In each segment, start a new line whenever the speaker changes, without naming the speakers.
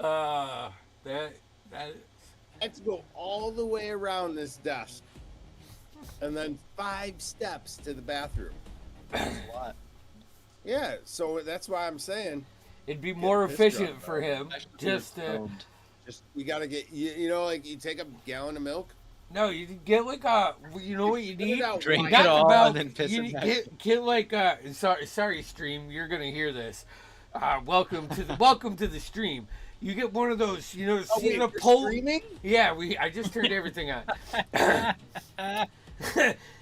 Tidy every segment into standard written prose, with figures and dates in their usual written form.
That that
I have to go all the way around this desk and then 5 steps to the bathroom.
That's a lot.
Yeah, so that's why I'm saying
it'd be
get a
more
piss truck,
efficient for
bro.
him.
Especially when you're
Just
stoned.
Just you gotta get you know like you take a gallon of milk,
no, you get like a. You know what you
put it
need?
out
Drink
wide.
it
Not the
all and
milk.
then piss
You
it back.
get like sorry stream. You're gonna hear this. Welcome to the stream. You get one of those.
Oh
See
wait,
the
you're
pole.
streaming?
Yeah, I just turned everything on.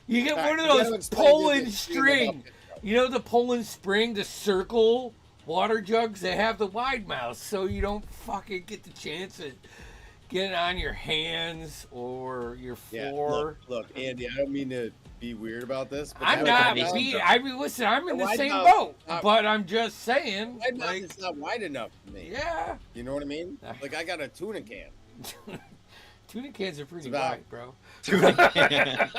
You get one of
You gotta
those
explain to
Poland
the stream about
string.
piss truck.
You know the Poland spring, the circle water jugs. They have the wide mouth, so you don't fucking get the chance at getting on your hands or your
Yeah,
floor.
look, Andy, I don't mean to be weird about this, but
I'm
that
not.
wide mouth-
I mean, listen. I'm in
The
the
wide
same
mouth-
boat,
uh,
but I'm just saying.
wide mouth
Like,
is not wide enough for me.
yeah,
You know what I mean? Like I got a tuna can.
tuna cans are pretty
about-
wide, bro.
Yeah,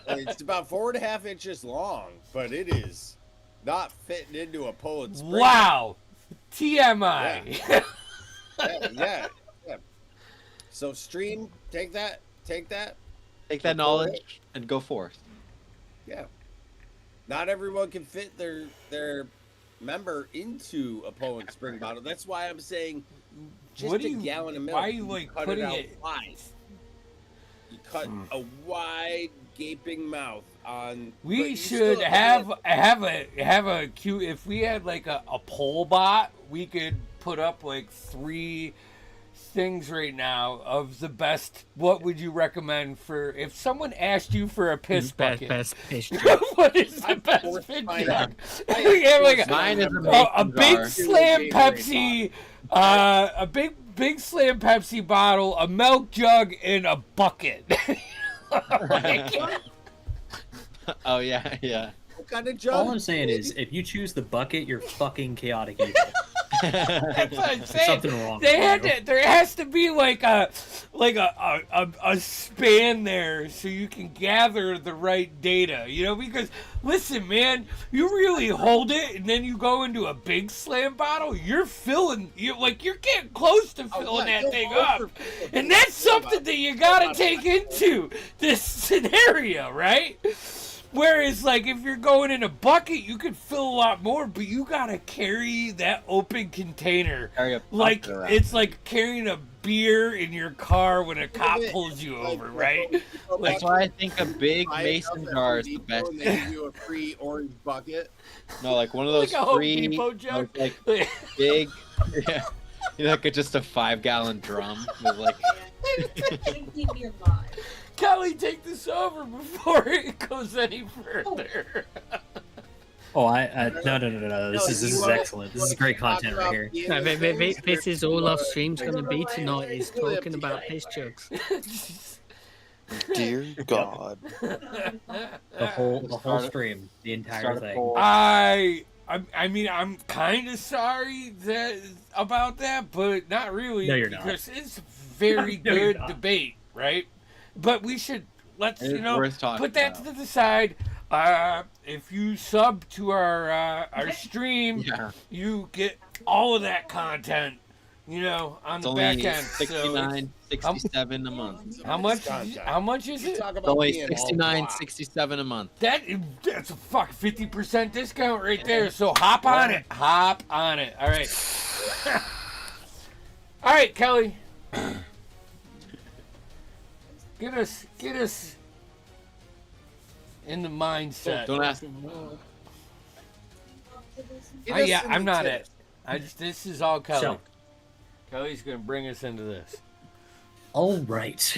it's about 4.5 inches long, but it is not fitting into a Poland spring.
Wow, TMI.
Yeah. So stream, take that.
Take that knowledge and go forth.
Yeah. Not everyone can fit their member into a Poland spring bottle. That's why I'm saying just
What do
a
you-
gallon of milk.
why are you, like,
cut
putting
it out
it-
wide. You cut a wide gaping mouth on. but
We
you
should
still
have a cute. If we had like a pole bot, we could put up like 3 things right now of the best. What would you recommend for if someone asked you for a piss bucket?
Best piss drink.
What is the
I
best
forced
piss
mine
jug?
out.
We have like
Mine is a
a
mason
big
jar.
slam
Gatorade
Pepsi, a big slam Pepsi bottle, a milk jug, and a bucket. Like,
Oh yeah.
What kind of jug?
All I'm saying is, if you choose the bucket, you're fucking chaotic evil.
that's what I'm
There's
saying.
something wrong.
They had
with you.
to. There has to be like a span there so you can gather the right data. Because listen, man, you really hold it and then you go into a big slam bottle. You're getting close to filling that
you'll
thing up,
overfill a
and
big
that's
slam
something
bottle.
that you gotta take into this scenario, right? Whereas, like, if you're going in a bucket, you could fill a lot more, but you gotta carry that open container.
Carry a
Like,
bucket around.
it's like carrying a beer in your car when a cop
bit.
pulls you
Like,
over, right?
That's why I think a big
Buy it
mason
up at
jar
Home
is the
Depot
best.
and they give you a free orange bucket.
No, like one of those
Like a Home
free,
Depot jug.
like big, yeah, like just a 5-gallon drum with like.
Drinking your mind.
Kelly, take this over before it goes any further.
Oh, no. This is
wanna-
excellent. This is great
talk
content
about
right here.
the
No,
end of
this is all our stream's
going
going to be tonight, is talking about piss jugs.
Dear God.
The whole stream, the entire
Start a
thing.
poll.
I mean, I'm kind of sorry about that, but not really.
No, you're not.
Because it's very
No, you're
good
not.
debate, right? But let's
It is worth talking
put that
about.
to the side. If you sub to our stream,
Yeah,
you get all of that content, on
it's
the back
only
end. So
69, 67 a month.
how much?
Content.
How much is it?
Talk
It's
about
only
being all
69,
black.
67 a month.
That's a 50% discount right there. So hop on it. Hop on it. All right. All right, Kelly. Get us in the mindset.
Don't ask.
Get us
Yeah,
in
I'm
the
not
tip.
it. This is all Kelly.
So,
Kelly's gonna bring us into this.
all right.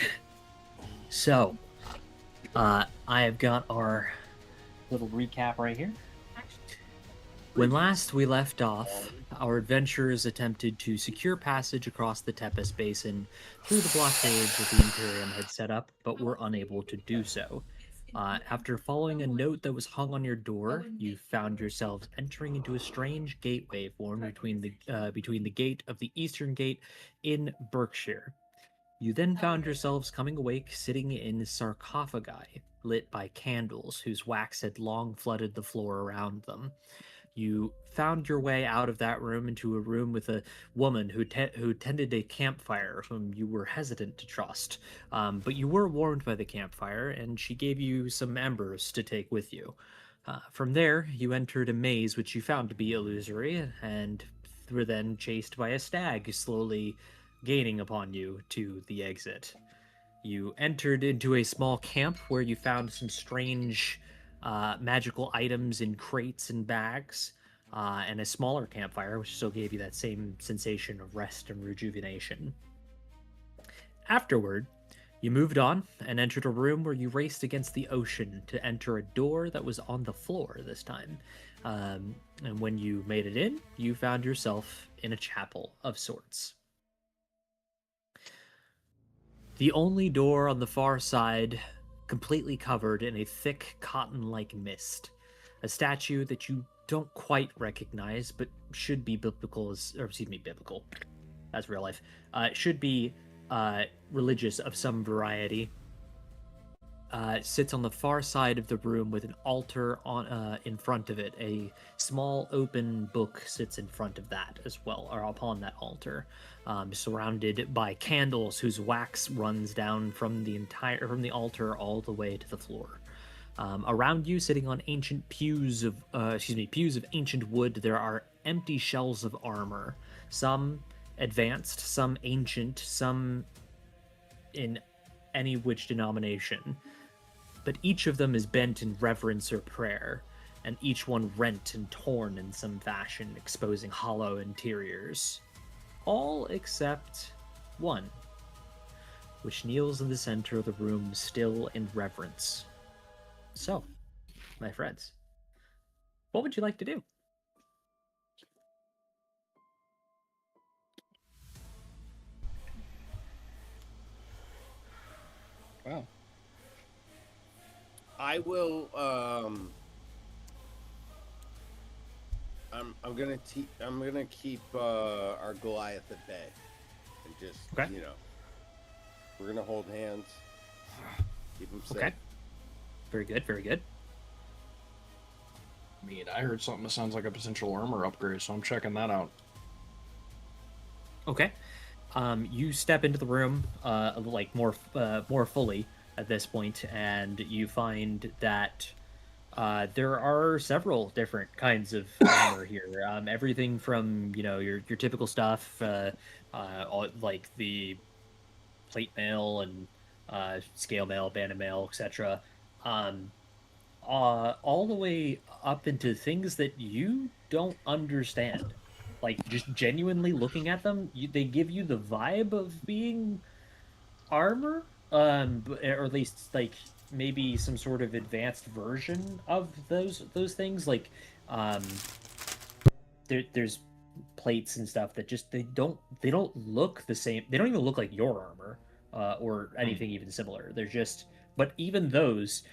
So, I have got our little recap right here. When last we left off, our adventurers attempted to secure passage across the Tepes Basin through the blockade that the Imperium had set up, but were unable to do so. After following a note that was hung on your door, you found yourselves entering into a strange gateway formed between the gate of the Eastern Gate in Berkshire. You then found yourselves coming awake sitting in sarcophagi lit by candles whose wax had long flooded the floor around them. You found your way out of that room into a room with a woman who tended a campfire, whom you were hesitant to trust. But you were warmed by the campfire, and she gave you some embers to take with you. From there, you entered a maze which you found to be illusory, and were then chased by a stag slowly gaining upon you to the exit. You entered into a small camp where you found some strange magical items in crates and bags, and a smaller campfire, which still gave you that same sensation of rest and rejuvenation. Afterward, you moved on and entered a room where you raced against the ocean to enter a door that was on the floor this time. And when you made it in, you found yourself in a chapel of sorts. The only door on the far side completely covered in a thick cotton-like mist. A statue that you don't quite recognize, but should be biblical, biblical. That's real life. Should be religious of some variety. Sits on the far side of the room with an altar on in front of it. A small open book sits in front of that as well, or upon that altar, surrounded by candles whose wax runs down from the altar all the way to the floor. Around you, sitting on ancient pews of ancient wood, there are empty shells of armor, some advanced, some ancient, some in any which denomination. But each of them is bent in reverence or prayer, and each one rent and torn in some fashion, exposing hollow interiors. All except one, which kneels in the center of the room, still in reverence. So, my friends, what would you like to do?
Wow.
I will. I'm gonna keep our Goliath at bay, and just
Okay.
we're gonna hold hands, keep him safe.
Okay. Very good, very good.
I mean, I heard something that sounds like a potential armor upgrade, so I'm checking that out.
Okay. You step into the room, like more fully at this point, and you find that there are several different kinds of armor here. Everything from your typical stuff, like the plate mail and scale mail, banded mail, etc. All the way up into things that you don't understand. Like, just genuinely looking at them, they give you the vibe of being armor, or at least like maybe some sort of advanced version of those things. Like, there's plates and stuff that just they don't look the same. They don't even look like your armor, or anything even similar. They're just, but even those,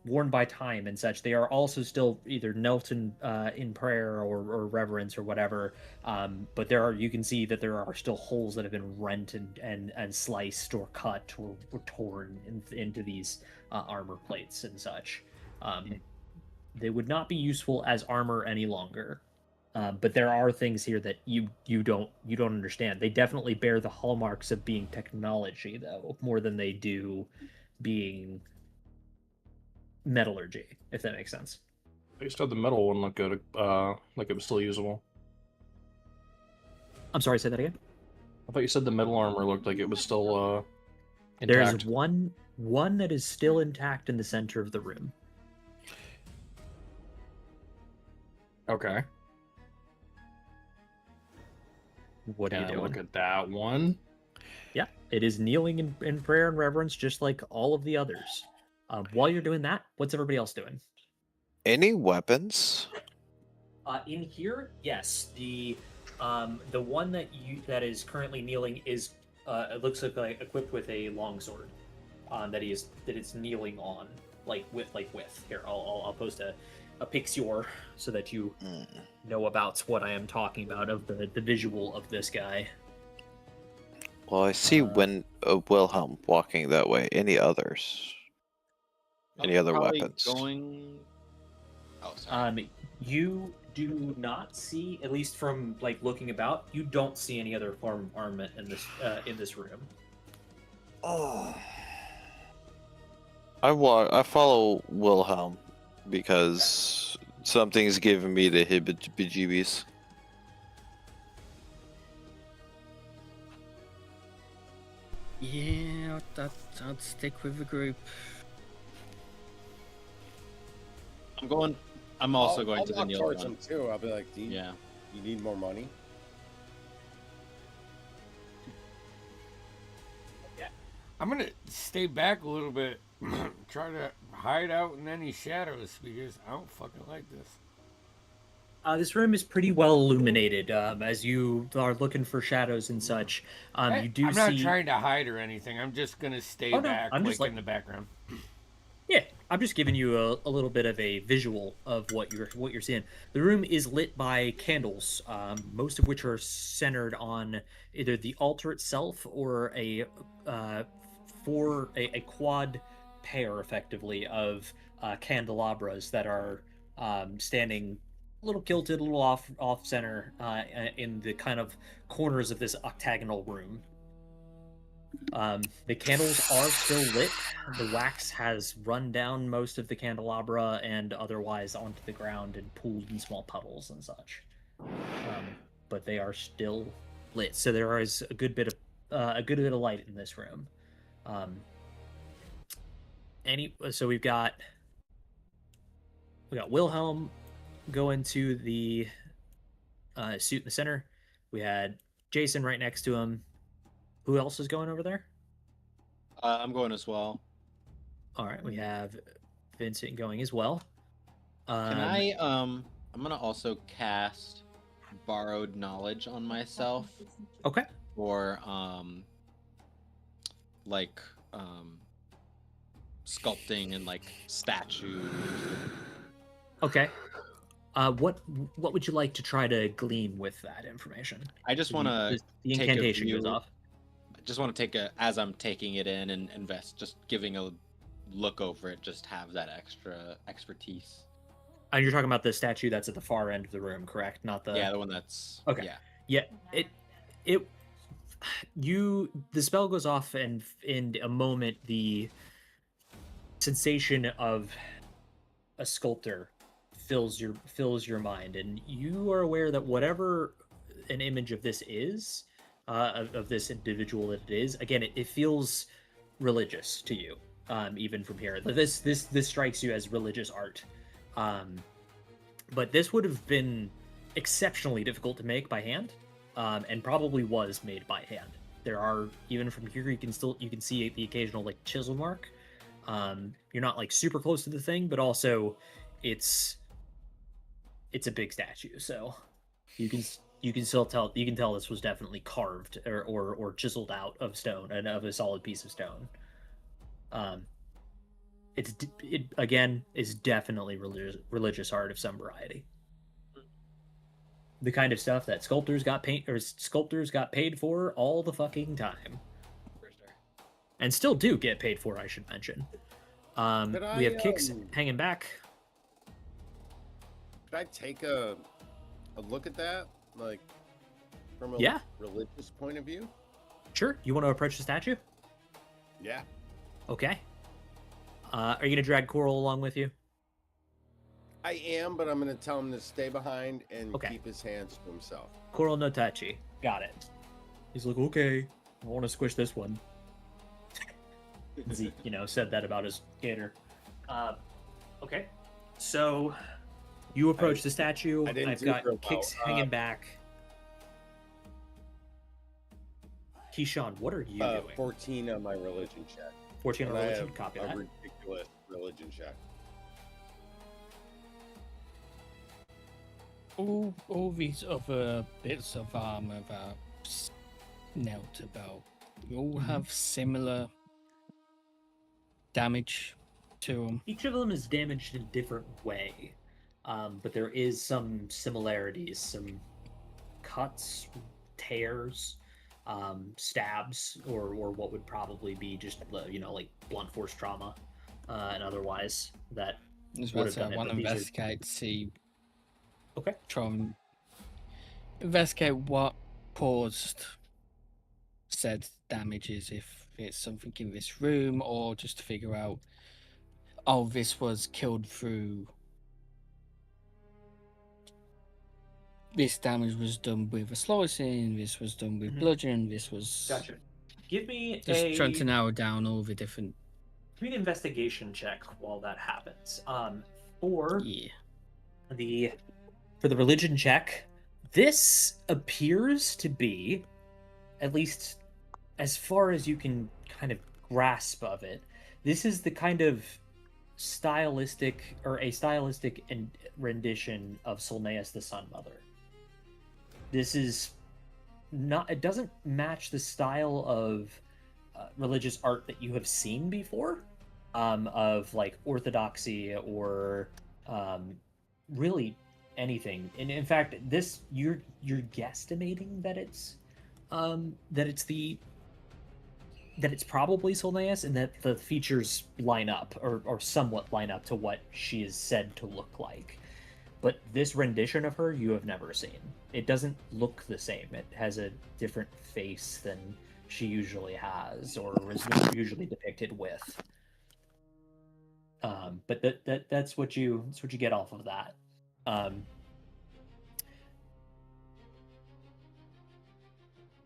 worn by time and such, they are also still either knelt in prayer or reverence or whatever. But you can see that there are still holes that have been rent and sliced or cut or torn into these armor plates and such. They would not be useful as armor any longer. But there are things here that you don't understand. They definitely bear the hallmarks of being technology, though, more than they do being metallurgy, if that makes sense.
I used to have the metal one look good, like it was still usable.
I'm sorry, say that again?
I thought you said the metal armor looked like it was still intact.
There's one that is still intact in the center of the room.
Okay.
What are you
Can I
doing?
look at that one?
Yeah, it is kneeling in prayer and reverence, just like all of the others. While you're doing that, what's everybody else doing?
Any weapons?
In here, yes. The one that is currently kneeling is it looks like equipped with a longsword that it's kneeling on, with. Here, I'll post a picture so that you know about what I am talking about of the visual of this guy.
Well, I see Wilhelm walking that way. Any others? Any other
Probably
weapons?
Oh, sorry.
You do not see, at least from like looking about, you don't see any other form of armament in this room.
Oh. I follow Wilhelm because something's giving me the heebie-jeebies.
Yeah, I'd stick with the group.
I'm also going
I'll
to the
walk
Neil
towards
one.
him too. I'll be like, "Do you,
Yeah.
you need more money?"
I'm gonna stay back a little bit, try to hide out in any shadows because I don't fucking like this.
This room is pretty well illuminated. As you are looking for shadows and such, you do
I'm
see.
not trying to hide or anything. I'm just gonna stay
Oh, no,
back,
I'm
like
just like-
in the background.
Yeah, I'm just giving you a little bit of a visual of what you're seeing. The room is lit by candles, most of which are centered on either the altar itself or a quad pair, effectively, of candelabras that are standing a little kilted, a little off center in the kind of corners of this octagonal room. The candles are still lit. The wax has run down most of the candelabra and otherwise onto the ground and pooled in small puddles and such. But they are still lit, so there is a good bit of light in this room. So we've got Wilhelm going to the suit in the center. We had Jason right next to him. Who else is going over there?
I'm going as well.
All right, we have Vincent going as well.
Can I? I'm gonna also cast borrowed knowledge on myself.
Okay.
For sculpting and like statues.
Okay. What would you like to try to glean with that information?
I just want to
The incantation goes off.
I just want to take as I'm taking it in and invest, just giving a look over it, just have that extra expertise.
And you're talking about the statue that's at the far end of the room, correct? Not the
the one that's
okay.
Yeah.
Yeah. The spell goes off, and in a moment the sensation of a sculptor fills your mind, and you are aware that whatever an image of this is, of this individual that it is, again, it feels religious to you, even from here. This strikes you as religious art, but this would have been exceptionally difficult to make by hand, and probably was made by hand. There are, even from here, you can see the occasional like chisel mark. You're not like super close to the thing, but also it's a big statue, so you can still tell this was definitely carved or chiseled out of stone, and of a solid piece of stone. It again is definitely religious art of some variety. The kind of stuff that sculptors got paid for all the fucking time, and still do get paid for, I should mention. We have kicks hanging back.
Could I take a look at that, like from a religious point of view?
Sure. You want to approach the statue?
Yeah.
Okay. Are you gonna drag Coral along with you?
I am, but I'm going to tell him to stay behind and
Okay.
keep his hands to himself.
Coral no touchy. Got it. He's like, okay, I want to squish this one. He, said that about his gator. Okay. So you approach the statue. I've got kicks hanging back. Keyshawn, what are you doing?
14 on my religion check.
14 on
And I
religion?
have
Copy
a
that.
ridiculous religion check.
All these other bits of armor that knelt about, they all have similar damage to them.
Each of them is damaged in a different way, but there is some similarities, some cuts, tears, stabs, or what would probably be just like blunt force trauma, and otherwise that
As
would
well
have
as I
done it,
want
but
to
these are-
investigate to see,
Okay.
try and investigate what caused said damages, if it's something in this room, or just to figure out, oh, this was killed through. This damage was done with a slicing, this was done with
Mhm.
bludgeon, this was.
Gotcha. Give me
Just
a
trying to narrow down all the different.
give me an investigation check while that happens. For
Yeah.
the for the religion check, this appears to be, at least as far as you can kind of grasp of it, this is the kind of stylistic or a stylistic rendition of Solneus the Sun Mother. This is not, it doesn't match the style of religious art that you have seen before, of like orthodoxy or really anything. And in fact, this you're guesstimating that it's that it's probably Solneus, and that the features line up or somewhat line up to what she is said to look like. But this rendition of her you have never seen. It doesn't look the same. It has a different face than she usually has, or is usually depicted with. But that's what you get off of that.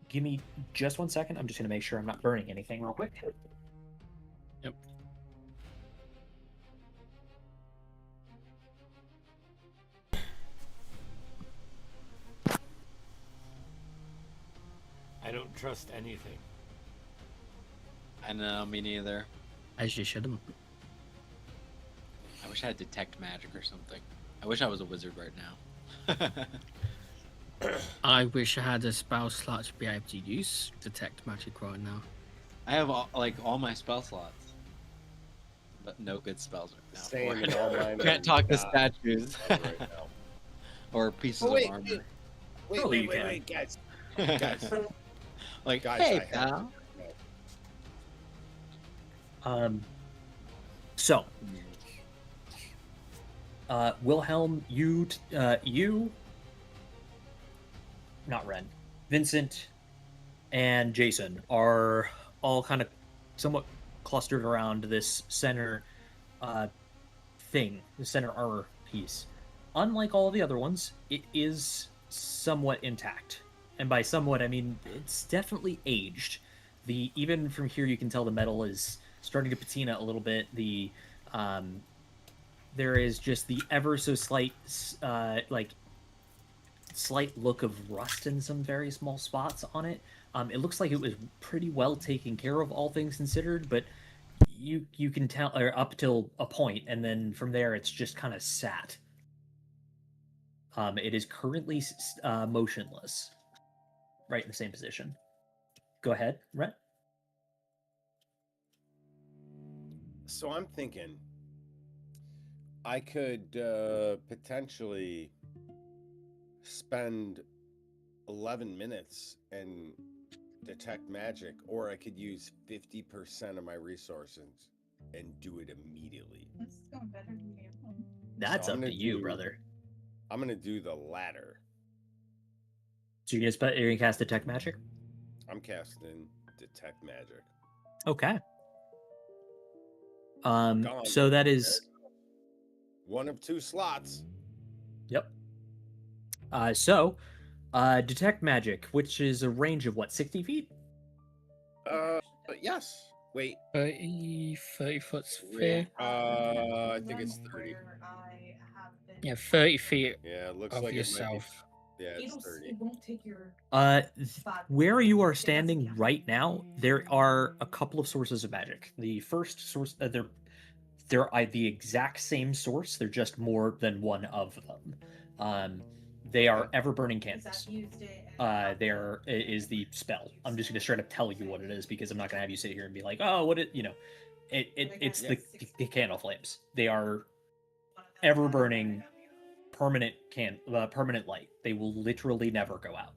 Give me just 1 second. I'm just gonna make sure I'm not burning anything real quick.
Yep.
I don't trust anything.
I know, me neither.
As you shouldn't.
I wish I had detect magic or something. I wish I was a wizard right now.
I wish I had a spell slot to be able to use detect magic right now.
I have all my spell slots, but no good spells right now.
Saying that all mine
Can't
are
talk to
not
statues
right now.
or pieces
Oh, wait,
of armor.
wait,
Surely you
wait,
can.
wait, guys.
Like,
Guys,
hey,
I have
pal.
So Wilhelm, you not Ren, Vincent and Jason are all kind of somewhat clustered around this center thing, the center armor piece. Unlike all the other ones, it is somewhat intact. And by somewhat, I mean it's definitely aged. Even from here, you can tell the metal is starting to patina a little bit. There is just the ever so slight, slight look of rust in some very small spots on it. It looks like it was pretty well taken care of, all things considered, but you can tell, or up till a point, and then from there it's just kind of sat. It is currently motionless, right in the same position. Go ahead, Rhett.
So I'm thinking I could potentially spend 11 minutes and detect magic, or I could use 50% of my resources and do it immediately.
That's
So
up
I'm
to
gonna
you,
do-
brother.
I'm gonna do the latter.
So you're gonna cast detect magic?
I'm casting detect magic.
Okay.
Gone.
So that is
One of two slots.
yep. Detect magic, which is a range of what, 60 feet?
Yes. Wait.
30 foot sphere.
I think it's 30.
Yeah, 30 feet
Yeah, it looks
of
like
yourself.
it might be. Yeah, it's 30.
won't take your
Where you are standing right now, there are a couple of sources of magic. The first source, they're the exact same source. They're just more than one of them. They are ever burning candles. There is the spell. I'm just gonna straight up tell you what it is, because I'm not gonna have you sit here and be like, oh, what it, it's the candle flames. They are ever burning, permanent permanent light. They will literally never go out.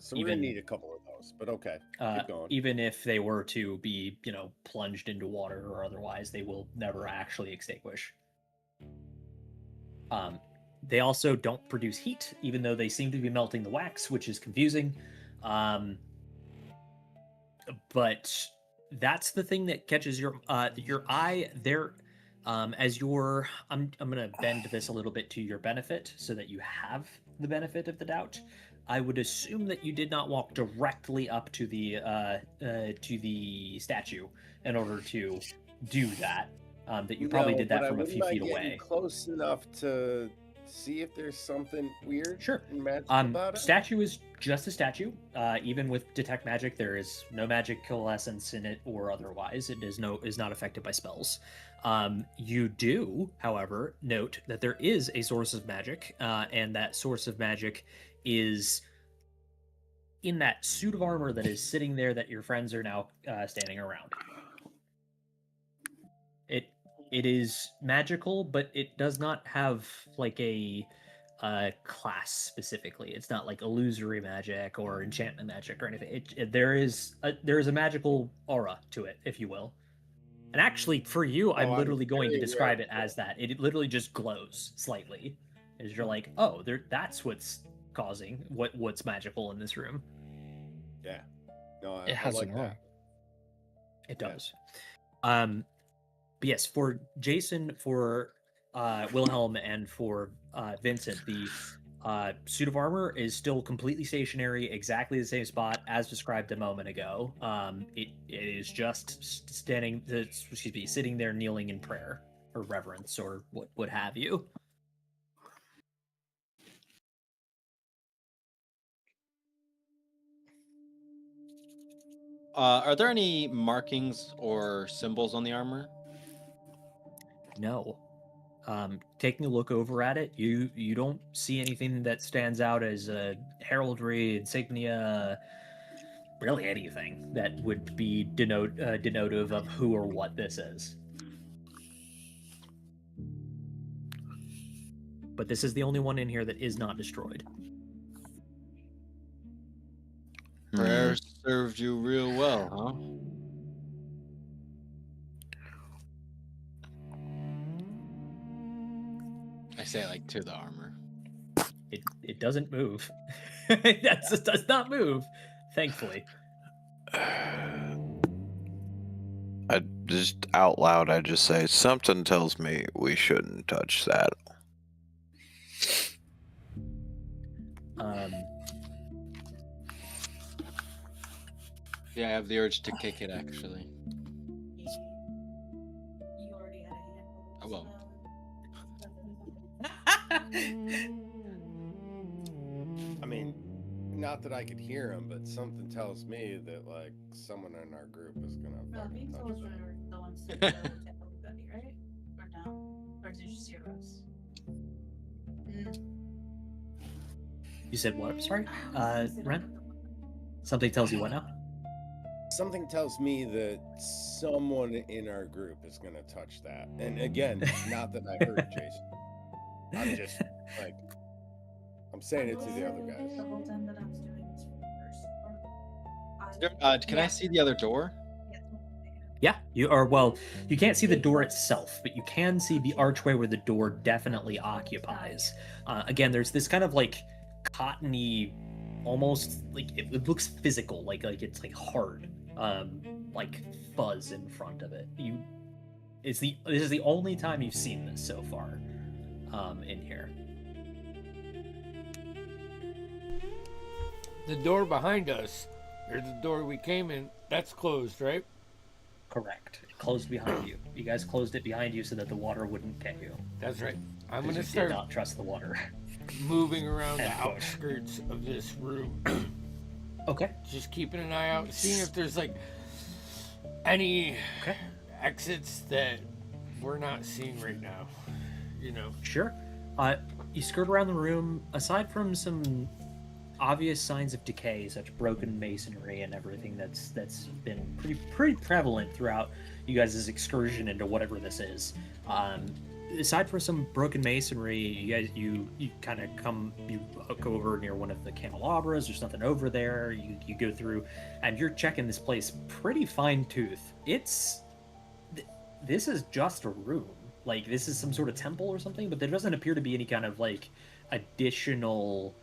So we're gonna need a couple of those, but okay. Keep going.
Even if they were to be, plunged into water or otherwise, they will never actually extinguish. They also don't produce heat, even though they seem to be melting the wax, which is confusing. But that's the thing that catches your eye. There, as your I'm gonna bend this a little bit to your benefit so that you have the benefit of the doubt. I would assume that you did not walk directly up to the statue in order to do that. That you probably did that
but
from
I
a few
wouldn't
feet
mind getting
away.
close enough to see if there's something weird
Sure.
and magical about it.
Statue is just a statue. Even with detect magic, there is no magic coalescence in it or otherwise. It is not affected by spells. You do, however, note that there is a source of magic, and that source of magic is in that suit of armor that is sitting there that your friends are now standing around. It is magical, but it does not have like a class specifically. It's not like illusory magic or enchantment magic or anything. There is a magical aura to it, if you will. And actually, for you, I'm
I'm
literally going to
very
describe
aware.
it as that. It literally just glows slightly. As you're like, oh, that's what's causing what's magical in this room.
Yeah. No,
It has
I like
an aura.
that.
It
Yeah.
does. But yes, for Jason, for Wilhelm, and for Vincent, the suit of armor is still completely stationary, exactly the same spot as described a moment ago. It is just sitting there kneeling in prayer or reverence or what have you.
Are there any markings or symbols on the armor?
No. Taking a look over at it, you don't see anything that stands out as a heraldry, insignia, really anything that would be denotive of who or what this is. But this is the only one in here that is not destroyed.
Prayer served you real well, huh? I say like to the armor.
It doesn't move. It does not move, thankfully.
I just out loud, I just say something tells me we shouldn't touch that.
Yeah, I have the urge to kick it actually.
You already had a handful.
I won't.
I mean, not that I could hear him, but something tells me that like someone in our group is gonna
No,
fucking
being
touch
told
that.
were the ones that to everybody, right? Or no? Or did you just hear us?
You said what? Sorry, Ren. Something tells you what now?
Something tells me that someone in our group is gonna touch that. And again, not that I heard Jason. I'm just like, I'm saying it to the other
The
guys.
whole time that I was doing this first.
Can I see the other door?
Yeah, you can't see the door itself, but you can see the archway where the door definitely occupies. Again, there's this kind of like cottony, almost like it looks physical, like it's like hard, like fuzz in front of it. This is the only time you've seen this so far, in here.
The door behind us, or the door we came in, that's closed, right?
Correct. It closed behind you. You guys closed it behind you so that the water wouldn't get you.
That's right. I'm
Because
gonna
you did
start
not trust the water.
moving around the
And push.
outskirts of this room.
Okay.
Just keeping an eye out, seeing if there's like any
Okay.
exits that we're not seeing right now. You know.
Sure. You skirt around the room. Aside from some obvious signs of decay, such broken masonry and everything that's been pretty prevalent throughout you guys' excursion into whatever this is. Aside from some broken masonry, you kind of go over near one of the candelabras. There's nothing over there. You go through, and you're checking this place pretty fine tooth. This is just a room. like this is some sort of temple or something, but there doesn't appear to be any kind of like additional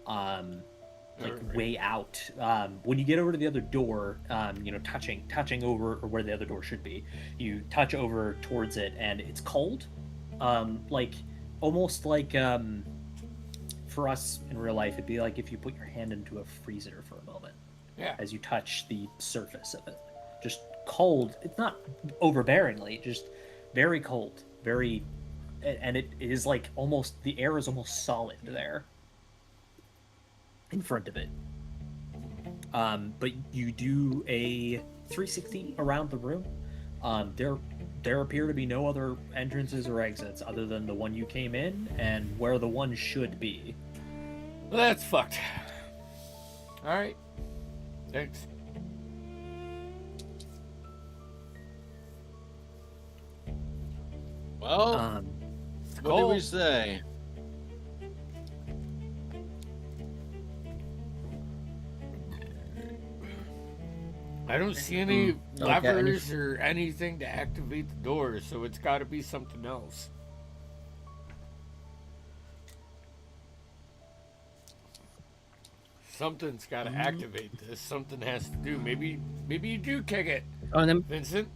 like way out. When you get over to the other door, touching over or where the other door should be, you touch over towards it and it's cold, like almost like for us in real life it'd be like if you put your hand into a freezer for a moment, as you touch the surface of it, just cold. It's not overbearingly, just very cold, very, and it is like almost, the air is almost solid there in front of it. But you do a 360 around the room. There appear to be no other entrances or exits other than the one you came in and where the one should be.
Well, that's fucked. All right. Thanks.
Well, what do we say?
I don't see any levers or anything to activate the doors, so it's got to be something else. Something's got to activate this. Something has to do. Maybe you do kick it. Vincent.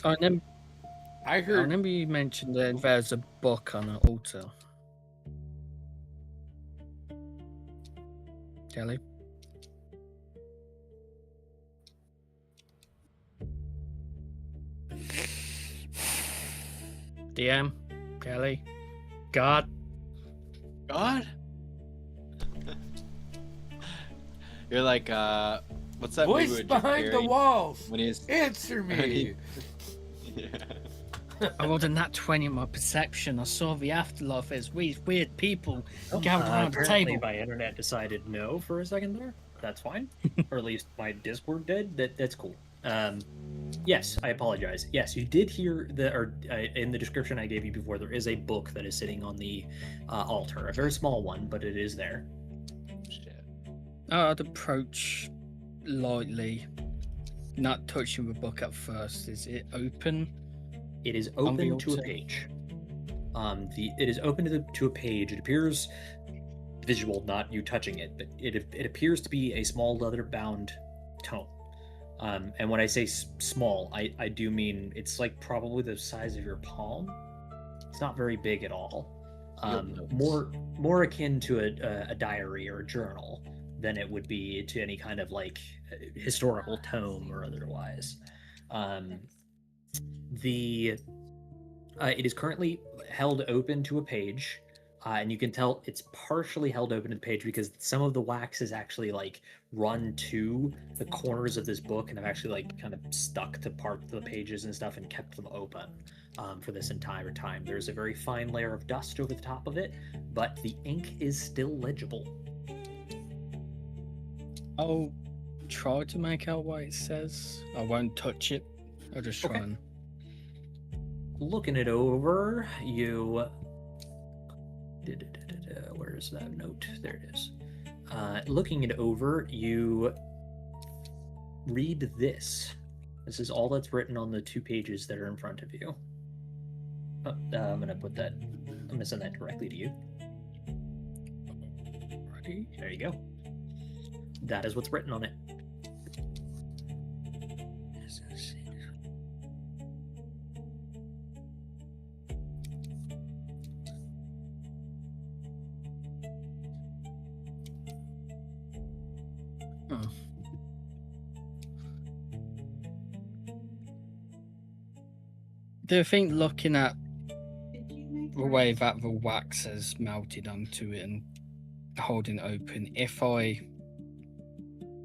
I
heard.
I remember you mentioned that there's a book on an altar. Kelly? DM? Kelly? God?
You're like, what's that
Voice
movie with Jim
behind the
Carrey?
walls.
When he's
Answer me.
Yeah.
I rolled a nat 20 in my perception. I saw the afterlife as weird people gathered around the
Apparently
table.
my internet decided no for a second there. That's fine. Or at least my Discord did. That's cool. Yes, I apologize. Yes, you did hear in the description I gave you before, there is a book that is sitting on the altar. A very small one, but it is there.
Shit.
I'd approach lightly, not touching the book at first. Is it open?
It is
On the
open to a
altar?
page. It is open to a page. It appears visual, not you touching it, but it appears to be a small leather-bound tome. And when I say small, I do mean it's like probably the size of your palm. It's not very big at all. More akin to a diary or a journal than it would be to any kind of like historical tome or otherwise. It is currently held open to a page, and you can tell it's partially held open to the page because some of the wax is actually like run to the corners of this book and have actually like kind of stuck to part of the pages and stuff and kept them open for this entire time. There's a very fine layer of dust over the top of it, but the ink is still legible.
I'll try to make out what it says. I won't touch it. I'll just try
Okay.
and...
Looking it over, you... Where's that note? There it is. Looking it over, you read this. This is all that's written on the 2 pages that are in front of you. Oh, I'm gonna send that directly to you. Ready? There you go. That is what's written on it.
Do you think looking at the way that the wax has melted onto it and holding it open, if I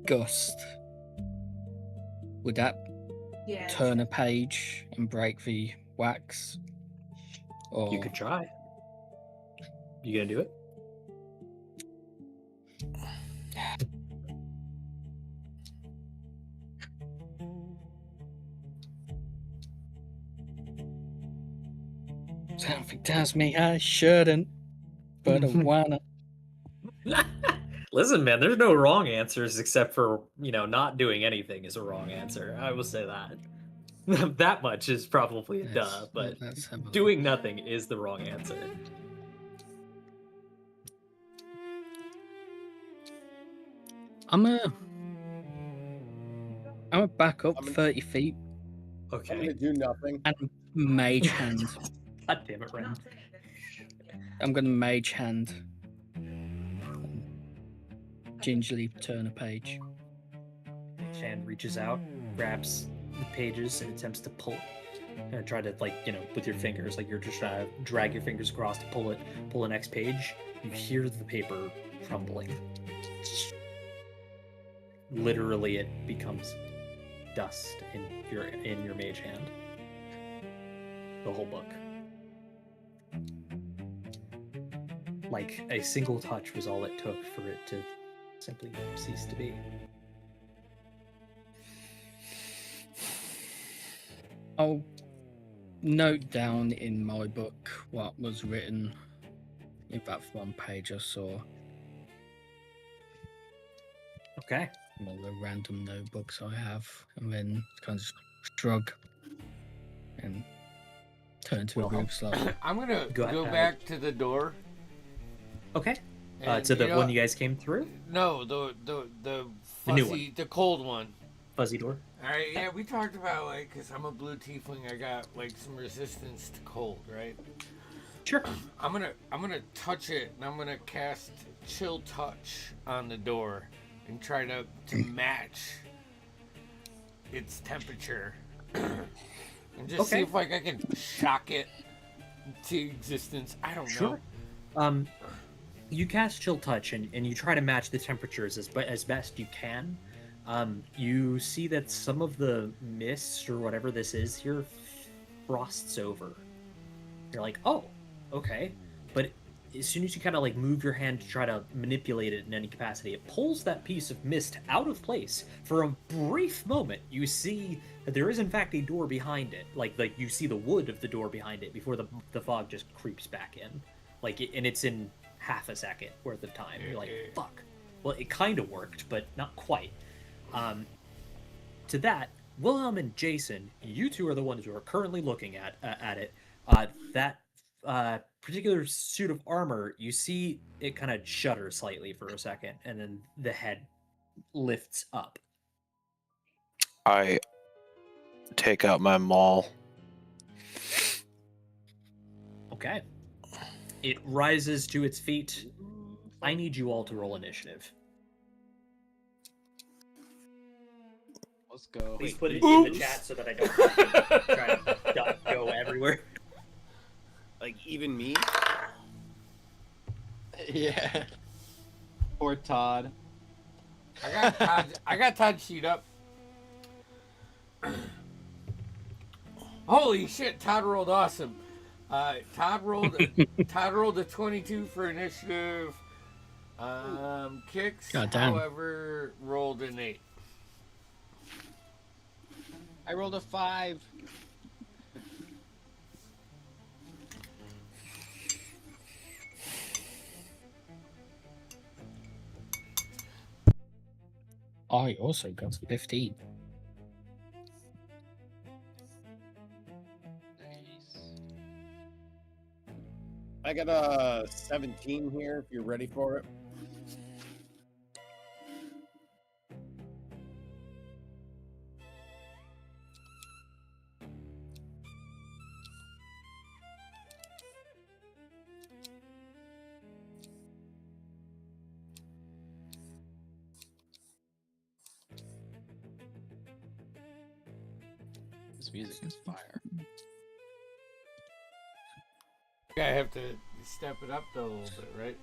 gust, would that
Yes.
turn a page and break the wax? Or
You could try. You gonna do it?
something tells me I shouldn't, but I wanna.
Listen, man, there's no wrong answers except for, not doing anything is a wrong answer. I will say that. That much is probably a
Yes,
duh, but
let's have a look.
doing nothing is the wrong answer.
I'm a back up
I'm gonna-
30 feet
I'm
Okay.
gonna do nothing.
and mage hand.
God damn it, Ren.
I'm gonna mage hand. Gingerly turn a page.
Shan reaches out, grabs the pages, and attempts to pull it. And try to, like, with your fingers, like you're just trying to drag your fingers across to pull the next page. You hear the paper crumbling. Literally, it becomes dust in your mage hand. The whole book. Like a single touch was all it took for it to simply cease to be.
I'll note down in my book what was written in that one page I saw.
Okay.
All the random notebooks I have, and then kind of shrug and turn to a
Wilhelm.
group slowly.
I'm gonna
Go
go
ahead.
back to the door.
Okay.
and,
To the
you know,
one you guys came through?
No, the
The new
fuzzy, the cold one.
Fuzzy door?
All right, yeah, we talked about like, cause I'm a blue tiefling, I got like some resistance to cold, right?
Sure.
I'm gonna touch it, and I'm gonna cast chill touch on the door, and try to match its temperature, and just see
Okay.
if like I can shock it to existence. I don't know.
Sure. You cast Chill Touch and you try to match the temperatures as best you can. You see that some of the mist or whatever this is here frosts over. You're like, oh, okay. But as soon as you kind of like move your hand to try to manipulate it in any capacity, it pulls that piece of mist out of place. For a brief moment, you see that there is in fact a door behind it. Like you see the wood of the door behind it before the fog just creeps back in. And it's in half a second worth of time. You're like, fuck. Well, it kind of worked, but not quite. To that, Wilhelm and Jason, you two are the ones who are currently looking at it. That particular suit of armor, you see it kind of shudder slightly for a second, and then the head lifts up.
I take out my maul.
Okay. It rises to its feet. I need you all to roll initiative.
Let's go.
Please put it in the chat so that I don't have to try to go everywhere.
Like even me.
Yeah. Poor Todd.
I got Todd sheet up. Holy shit! Todd rolled awesome. Todd rolled a 22 for initiative. Kicks,
God damn.
however, rolled an 8.
I rolled a 5.
I also got 15.
I got a 17 here if you're ready for it.
This music is fire.
I have to step it up though a little bit, right?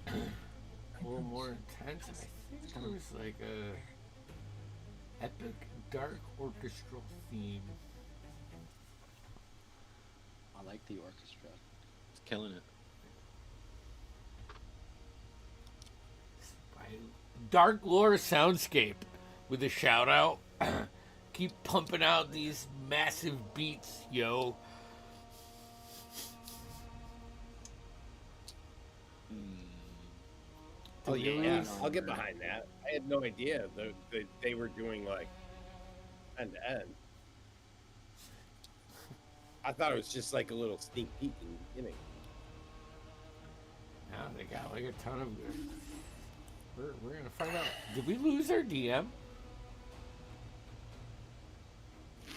A little more intense. I think it was like a epic dark orchestral theme.
I like the orchestra. It's killing it.
Dark lore soundscape with a shout out. Keep pumping out these massive beats, yo.
Oh yeah, I'll get behind that. I had no idea that they were doing like end to end. I thought it was just like a little sneak peek in the beginning.
Now they got like a ton of. We're gonna find out. Did we lose our DM?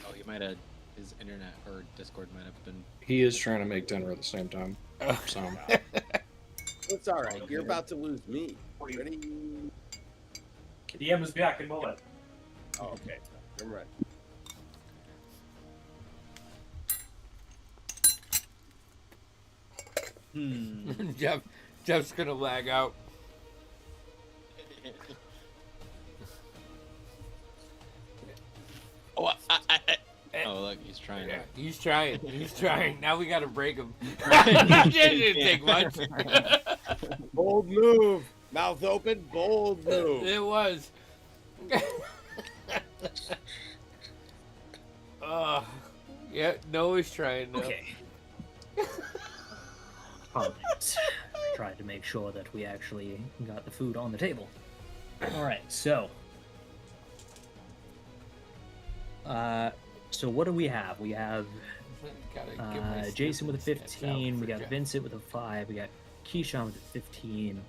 Oh, he might have. His internet or Discord might have been.
He is trying to make dinner at the same time. So
It's all right. You're about to lose me. Ready?
DM is back in moment.
Oh, okay. I'm ready.
Jeff's gonna lag out.
Oh, oh, look, he's trying.
Yeah, he's trying. He's trying. Now we gotta break him. It didn't take much.
Bold move. Mouth open. Bold move.
It was. Yeah, Noah's trying now.
Okay. Apologies. Tried to make sure that we actually got the food on the table. Alright, so. So what do we have? We have
Gotta give my
Jason with a
stupid stats out
15, we
for
got
Jeff.
Vincent with a 5, we got Keyshawn with a 15,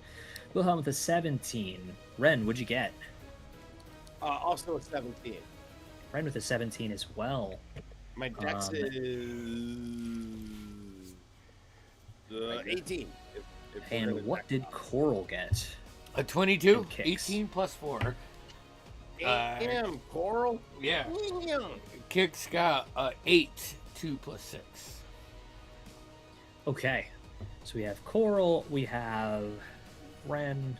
Wilhelm with a 17. Ren, what'd you get?
Also a 17.
Ren with a 17 as well.
My dex is 18. If we're
And
gonna
what
dex
did
out.
Coral get?
A 22,
And kicks.
18 plus 4.
Damn, Coral.
Yeah.
Damn.
Kicks got 8, 2 plus 6.
Okay. So we have Coral, we have Ren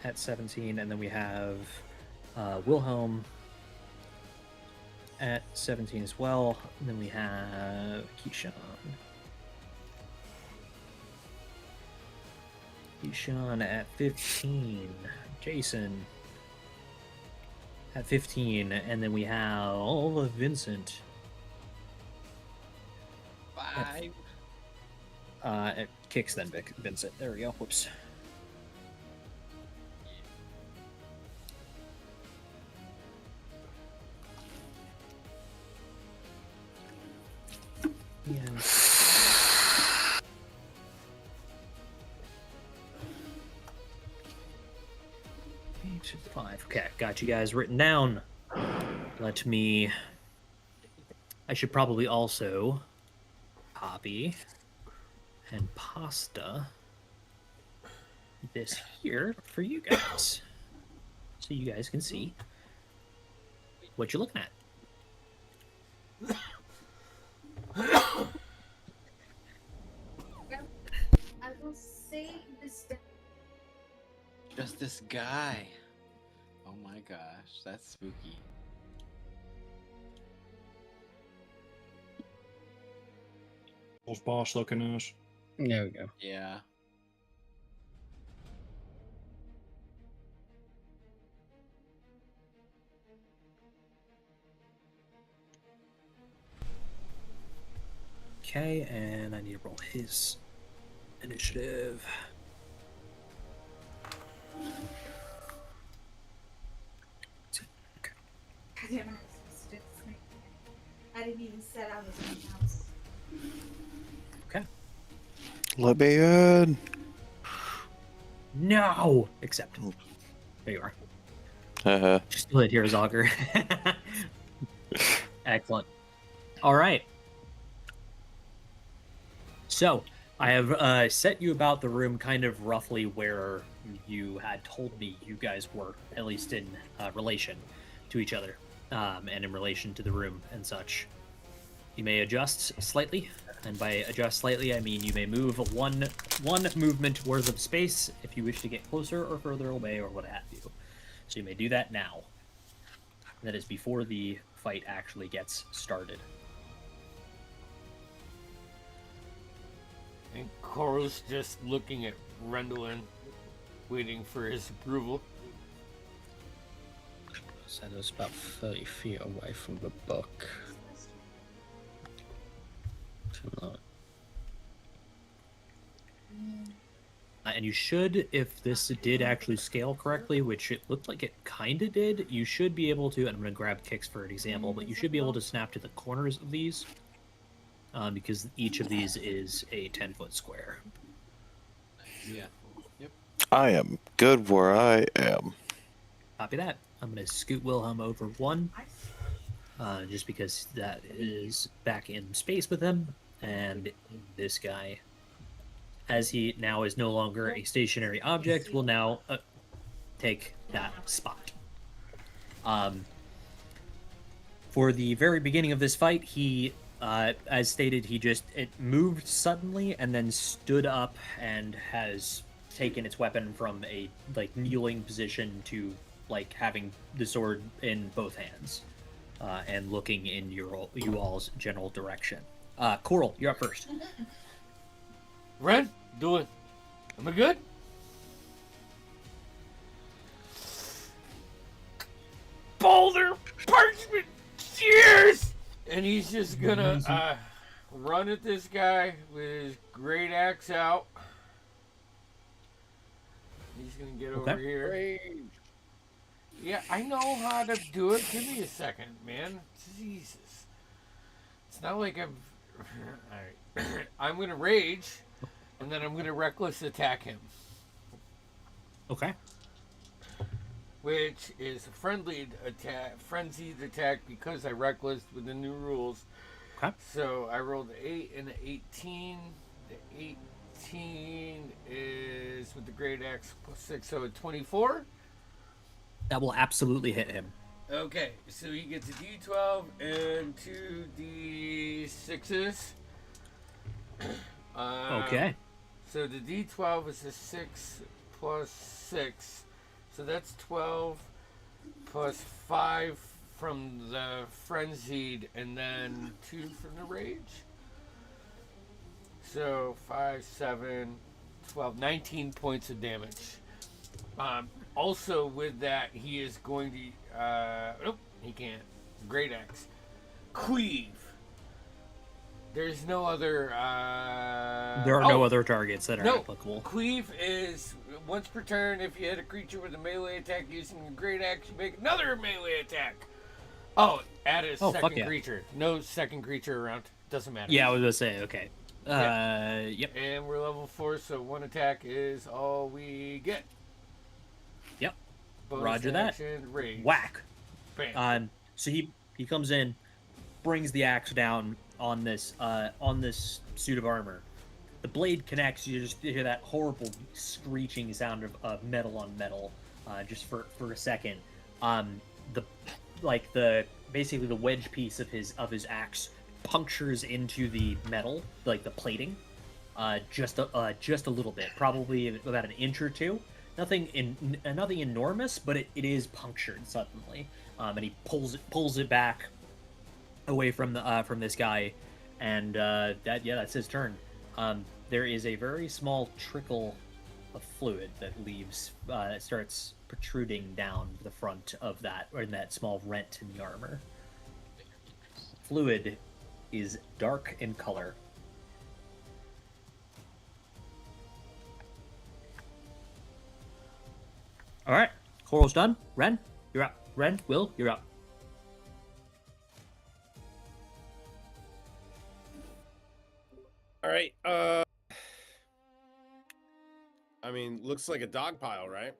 at 17, and then we have Wilhelm at 17 as well. And then we have Keyshawn. Keyshawn at 15. Jason at 15. And then we have Vincent
5.
It kicks then Vincent. There we go. Whoops. Yeah. 5. Okay, got you guys written down. Let me. I should probably also copy and pasta this here for you guys, so you guys can see what you're looking at.
I will say this.
Just this guy. Oh my gosh, that's spooky.
those boss looking ass.
There we go.
Yeah.
Okay, and I need to roll his initiative.
I didn't know I was supposed to do this. I didn't even set I was in the house.
Okay.
Let me in.
No! Accept. There you are.
Uh-huh.
Just do it here, Zogger. Excellent. All right. So, I have set you about the room kind of roughly where you had told me you guys were, at least in relation to each other, and in relation to the room and such. You may adjust slightly, and by adjust slightly, I mean you may move one movement worth of space if you wish to get closer or further away or what have you. So you may do that now. That is before the fight actually gets started.
And Coral's just looking at Rendlin, waiting for his approval.
Said it was about 30 feet away from the book.
And you should, if this did actually scale correctly, which it looked like it kind of did, you should be able to, and I'm going to grab kicks for an example, but you should be able to snap to the corners of these, because each of these is a 10-foot square.
Yeah. Yep.
I am good where I am.
Copy that. I'm going to scoot Wilhelm over 1, just because that is back in space with him, and this guy, as he now is no longer a stationary object, will now take that spot. For the very beginning of this fight, he, as stated, it moved suddenly and then stood up and has taken its weapon from a kneeling position to having the sword in both hands, and looking in you all's general direction. Coral, you're up first.
Ren, do it. Am I good? Boulder parchment. Cheers. And he's just gonna run at this guy with his great axe out. He's gonna get over here.
Rage.
Yeah, I know how to do it. Give me a second, man. Jesus. It's not like I'm... Alright. I'm going to rage, and then I'm going to reckless attack him.
Okay.
Which is a frenzied attack because I reckless with the new rules.
Okay.
So I rolled an 8 and an 18. The 18 is with the great axe plus 6, so a 24.
That will absolutely hit him.
Okay, so he gets a D12 and 2 D6s.
Okay.
So the D12 is a 6 plus 6. So that's 12 plus 5 from the frenzied and then 2 from the rage. So 5, 7, 12, 19 points of damage. Also with that, he is going to, nope, he can't. Great axe. Cleave. There's no other,
there are no other targets that are applicable.
Cleave is once per turn. If you hit a creature with a melee attack using a great axe, you make another melee attack. Oh, add a second creature. No second creature around. Doesn't matter.
Yeah, I was going to say, okay.
Yep. And we're level 4, so one attack is all we get.
Yep.
Bonus
Roger that.
action, rage.
Whack.
Bam.
So he comes in, brings the axe down on this suit of armor. The blade connects. You just hear that horrible screeching sound of metal on metal, just for a second. Basically the wedge piece of his axe punctures into the metal, like the plating, just a little bit, probably about an inch or two. Nothing enormous, but it is punctured suddenly, and he pulls it back away from this guy, and that's his turn. There is a very small trickle of fluid that starts protruding down the front of that, or in that small rent in the armor. Fluid is dark in color. All right, Coral's done. Ren, you're up. Ren, Will, you're up.
All right. I mean, looks like a dog pile, right?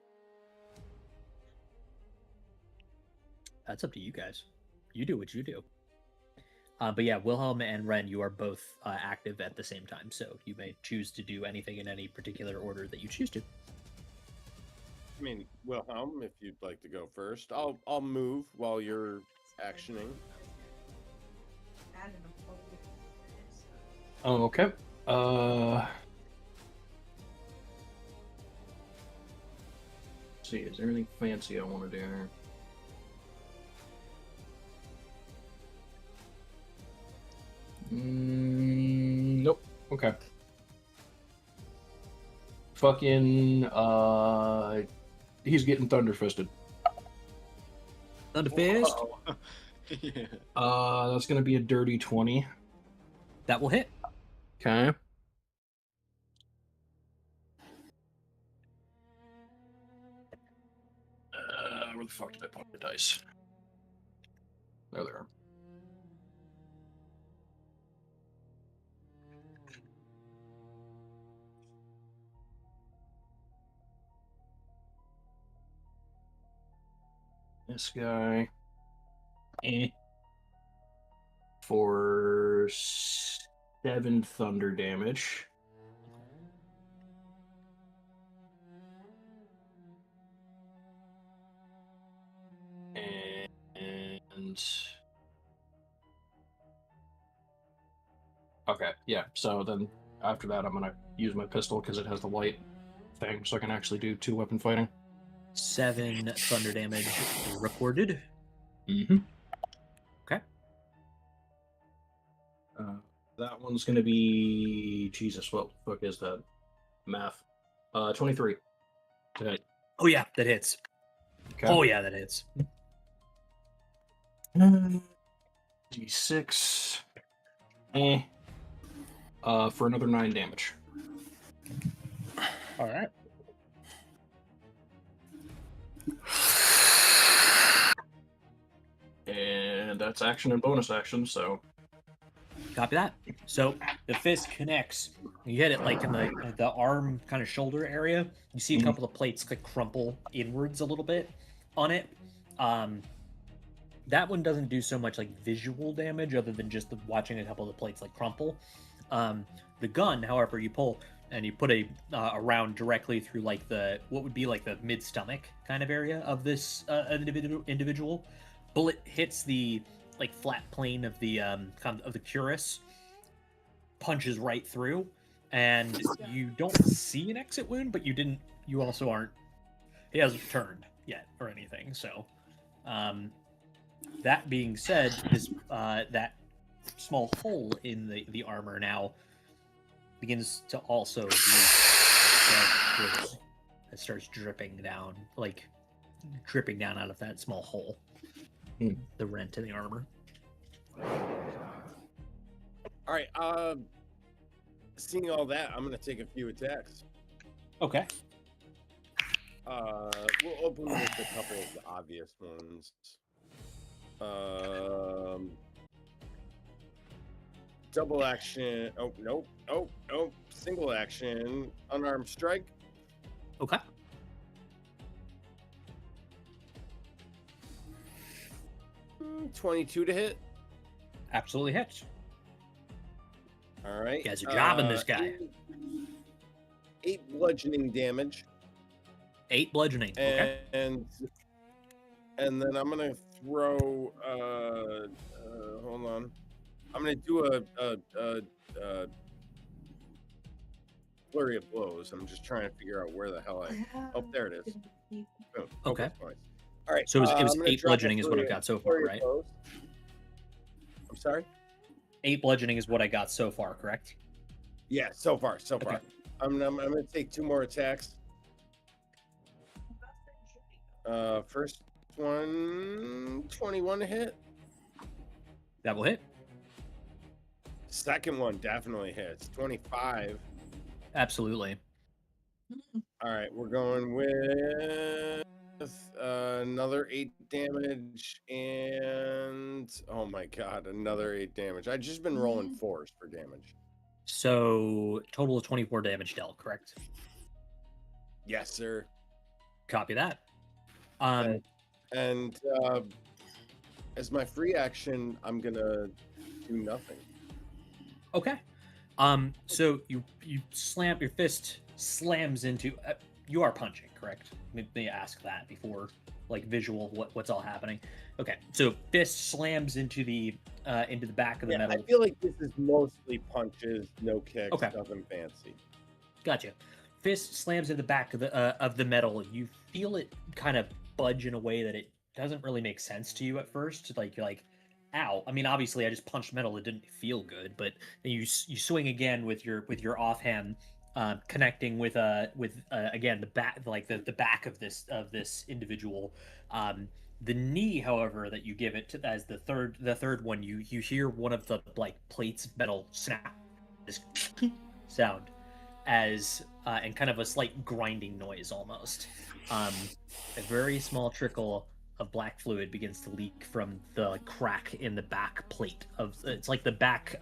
That's up to you guys. You do what you do. But yeah, Wilhelm and Ren, you are both active at the same time, so you may choose to do anything in any particular order that you choose to.
I mean, Wilhelm, if you'd like to go first, I'll move while you're actioning.
Oh, okay. Let's see, is there anything fancy I want to do here? Nope. Okay. Fucking, he's getting thunder fisted.
Thunder fist?
Yeah.
That's gonna be a dirty 20.
That will hit.
Okay. the fuck did I put the dice? There they are. This guy. For 7 thunder damage. And okay, yeah. So then after that, I'm gonna use my pistol because it has the light thing, so I can actually do 2 weapon fighting.
7 thunder damage recorded.
Mm-hmm.
Okay.
That one's gonna be Jesus. What the fuck is that? Math. 23. Okay.
Oh yeah, that hits.
Okay.
Oh yeah, that hits.
D6. For another 9 damage.
All right.
And that's action and bonus action, so
Copy that. So the fist connects. You hit it like in the arm kind of shoulder area. You see a couple of plates like crumple inwards a little bit on it. That one doesn't do so much like visual damage other than just watching a couple of the plates like crumple. The gun, however, you pull and you put a round directly through like what would be like the mid stomach kind of area of this individual. Bullet hits the like flat plane of the kind of the cuirass, punches right through, and you don't see an exit wound, but you also aren't. He hasn't turned yet or anything. So, that being said, this that small hole in the armor now begins to also bleed. It starts dripping down, out of that small hole. The rent in the armor.
All right. Seeing all that, I'm gonna take a few attacks.
Okay.
We'll open with a couple of the obvious ones. Double action. Oh, nope. Oh, nope. Single action. Unarmed strike.
Okay.
Mm, 22 to hit.
Absolutely hits.
All right.
He has a job in this guy.
8 bludgeoning damage.
8 bludgeoning. Okay.
And then I'm gonna throw. Hold on. I'm gonna do a flurry of blows. I'm just trying to figure out where the hell Oh, there it is. Boom.
Okay.
Points. All right.
So it was
I'm gonna
8
drop a
bludgeoning is what I
flurry-
got so far,
flurry of
right?
blows. I'm sorry.
8 bludgeoning is what I got so far, correct?
Yeah, so far.
Okay.
I'm gonna take 2 more attacks. First one, 21 to hit.
That will hit.
Second one definitely hits. 25.
Absolutely.
All right, we're going with another 8 damage and oh my god, another 8 damage. I've just been rolling 4s for damage.
So total of 24 damage dealt, correct?
Yes, sir.
Copy that.
And as my free action, I'm gonna do nothing.
Okay. So you slam, your fist slams into. You are punching, correct? Let me ask that before, like, visual what's all happening. Okay. So fist slams into the back of the metal.
I feel like this is mostly punches, no kicks,
Okay.
nothing fancy.
Gotcha. Fist slams in the back of the metal. You feel it kind of budge in a way that it doesn't really make sense to you at first. Like you're like, ow. I mean, obviously, I just punched metal. It didn't feel good, but then you swing again with your offhand, connecting with again the back, like the back of this individual. The knee, however, that you give it to as the third one, you hear one of the like plates of metal snap, this sound, as and kind of a slight grinding noise almost. A very small trickle of black fluid begins to leak from the crack in the back plate of it's like the back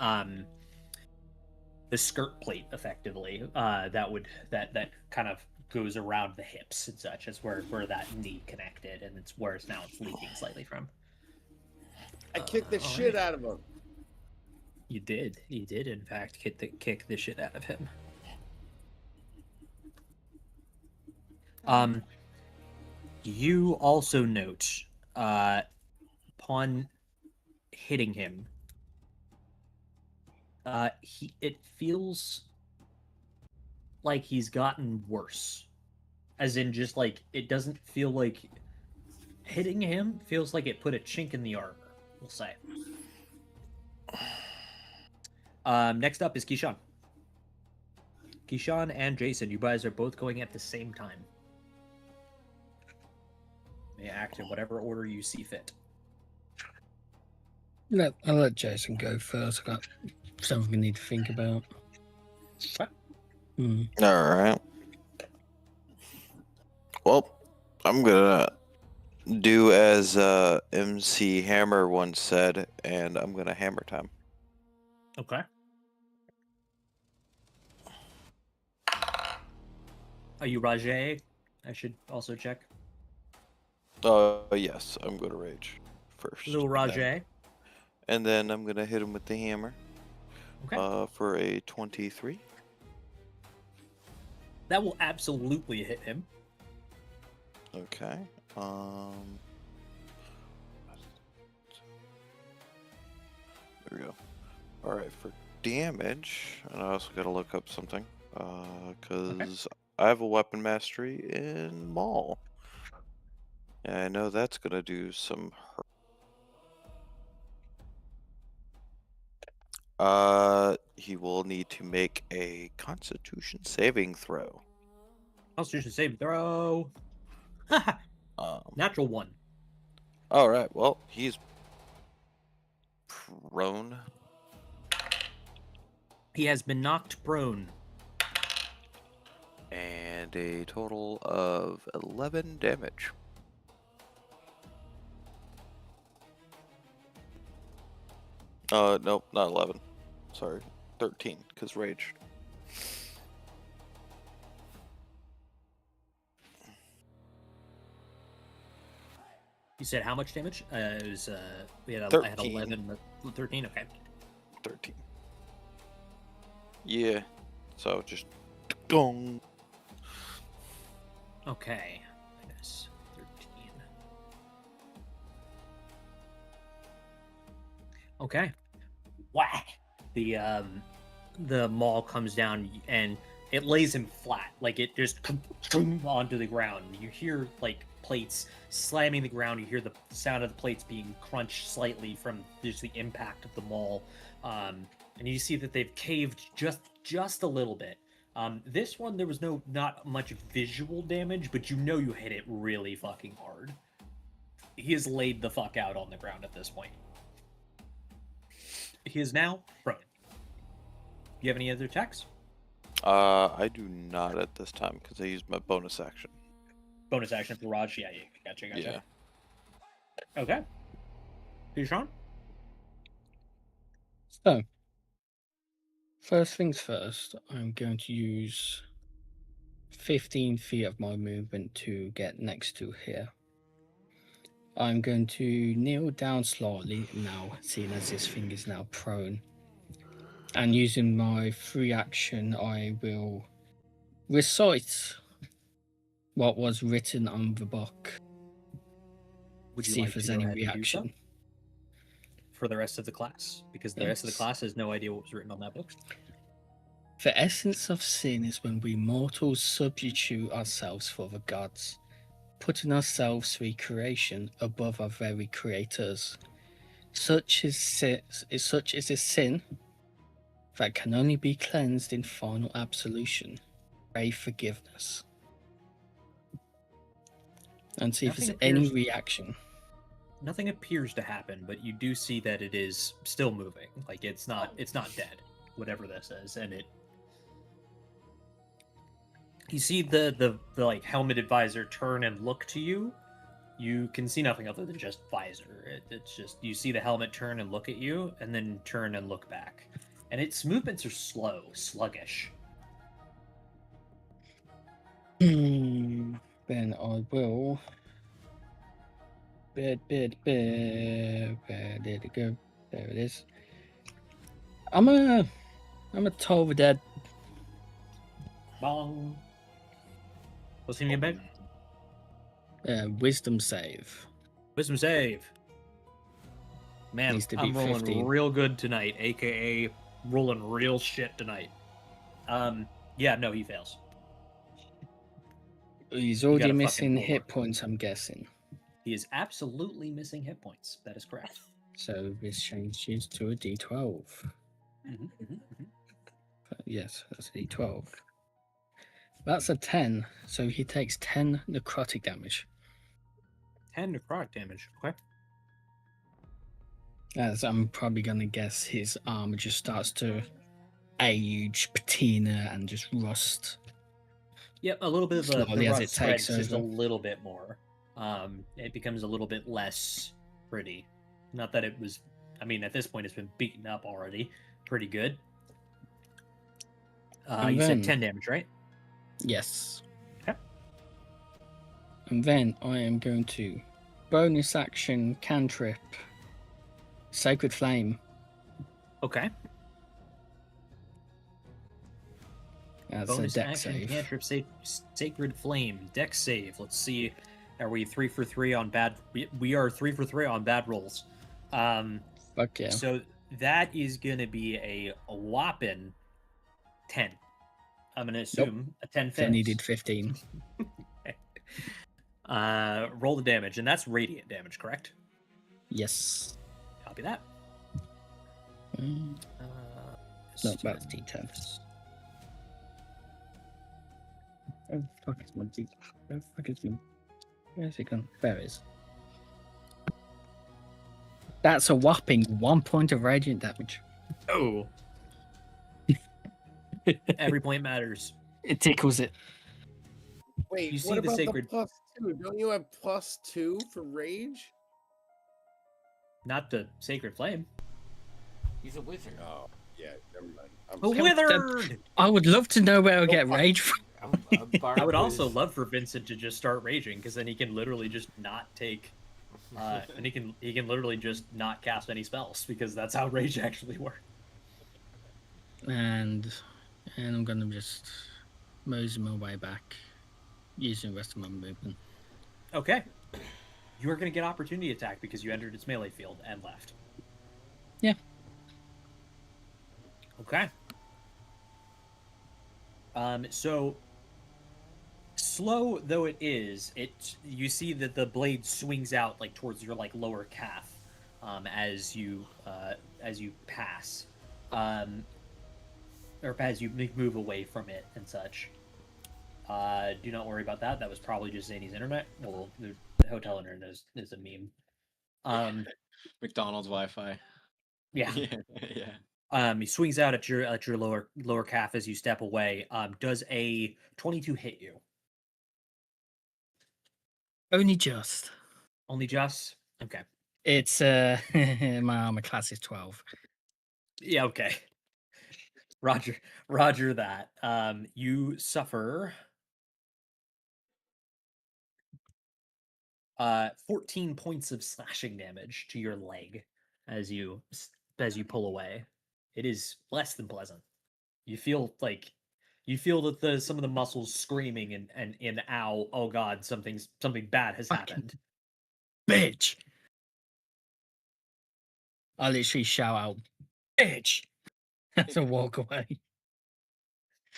the skirt plate effectively that kind of goes around the hips and such. It's where that knee connected, and it's where it's leaking slightly from.
I kicked the shit out of him.
You did in fact kick the shit out of him. You also note, upon hitting him, it feels like he's gotten worse. As in, just like, it doesn't feel like hitting him feels like it put a chink in the armor, we'll say. Next up is Keyshawn. Keyshawn and Jason, you guys are both going at the same time. May act in whatever order you see fit.
I'll let Jason go first. I got something we need to think about.
All right. Well, I'm gonna do as MC Hammer once said, and I'm gonna hammer time.
Okay. Are you Rajay? I should also check.
Yes, I'm gonna rage first.
Little Rajay.
And then I'm gonna hit him with the hammer.
Okay.
For a 23.
That will absolutely hit him.
Okay. There we go. All right, for damage, and I also gotta look up something, because I have a weapon mastery in Maul. And I know that's gonna do some hurt. He will need to make a Constitution saving throw.
Constitution saving throw. Natural 1.
All right. Well, he's prone.
He has been knocked prone.
And a total of 11 damage. Nope, not 11. Sorry, 13, because rage.
You said how much damage? It was, I had 11, 13, okay.
13. Yeah, so just gong.
Okay, minus 13. Okay. Whack! The maul comes down and it lays him flat, like it just onto the ground. You hear like plates slamming the ground. You hear the sound of the plates being crunched slightly from just the impact of the maul, and you see that they've caved just a little bit. This one there was not much visual damage, but you know you hit it really fucking hard. He is laid the fuck out on the ground at this point. He is now prone. Do you have any other attacks?
I do not at this time because I used my bonus action.
Bonus action for Raj? Yeah, gotcha.
Yeah.
Okay. Sean?
So, first things first, I'm going to use 15 feet of my movement to get next to here. I'm going to kneel down slightly now, seeing as this thing is now prone. And using my free action, I will recite what was written on the book.
Would you
See
like
if there's
to go
any
ahead and do so?
reaction.
For the rest of the class, because the rest of the class has no idea what was written on that book.
The essence of sin is when we mortals substitute ourselves for the gods, putting ourselves through creation above our very creators. Such is a sin that can only be cleansed in final absolution. Pray forgiveness. And see if there's any reaction.
Nothing appears to happen, but you do see that it is still moving. Like it's not dead, whatever this is, and it. You see the like helmet advisor turn and look to you, You can see nothing other than just visor. It's just you see the helmet turn and look at you, and then turn and look back. And its movements are slow, sluggish.
Then I will. Where did it go? There it is. I'm a toll the dead.
Bong. What's he need, babe?
Wisdom save.
Wisdom save. Man,
Needs to be
I'm rolling
15.
real good tonight, aka rolling real shit tonight. Yeah, no, he fails.
He's
got
already
a
missing
fucking
hit
four.
points, I'm guessing.
He is absolutely missing hit points. That is correct.
So this changes to a D12. Yes, that's a D12. That's a 10, so he takes 10 necrotic damage.
10 necrotic damage. Okay.
As I'm probably going to guess his armor just starts to age, patina, and just rust.
Yep, a little bit of
Slowly
the
as
rust
it
spreads
takes
just a
over.
little bit more. It becomes a little bit less pretty. Not that it was. I mean, at this point, it's been beaten up already. Pretty good.
And
You said
then-
10 damage, right?
Yes.
Okay.
And then I am going to bonus action cantrip Sacred Flame.
Okay.
That's
Bonus
a deck
action,
save.
cantrip, sacred flame, deck save. Let's see. Are we 3 for 3 on bad? We are 3 for 3 on bad rolls.
Fuck yeah.
So that is gonna be a whopping 10. I'm gonna assume a 10
So
fails.
needed 15.
Roll the damage, and that's radiant damage, correct?
Yes.
Copy that.
No, that's D10. Oh, fuck is my D? Where the fuck is my? Where's it gone? There it is. That's a whopping 1 point of radiant damage.
Oh. Every point matters.
It tickles it.
Wait,
You see
what
the
about
sacred-
the +2? Don't you have +2 for rage?
Not the sacred flame. He's a wizard.
Oh, yeah, never mind. I'm
A
sorry.
withered!
I would love to know where I get rage from.
I would also love for Vincent to just start raging, because then he can literally just not take, and he can literally just not cast any spells, because that's how rage actually works.
And I'm gonna just mosey my way back, using the rest of my movement.
Okay. You are going to get opportunity attack because you entered its melee field and left.
Yeah.
Okay. So slow though it is, you see that the blade swings out like towards your like lower calf, as you pass, or as you move away from it and such. Do not worry about that. That was probably just Zany's internet. Well, the hotel internet is a meme.
McDonald's Wi-Fi.
Yeah.
Yeah.
He swings out at your lower calf as you step away. Does a 22 hit you?
Only just.
Only just? Okay.
It's my armor class is 12.
Yeah, okay. Roger that. You suffer 14 points of slashing damage to your leg as you pull away. It is less than pleasant. You feel that some of the muscles screaming and ow, oh god, something bad has
Fucking
happened.
Bitch! I literally shout out, bitch! As I walk away.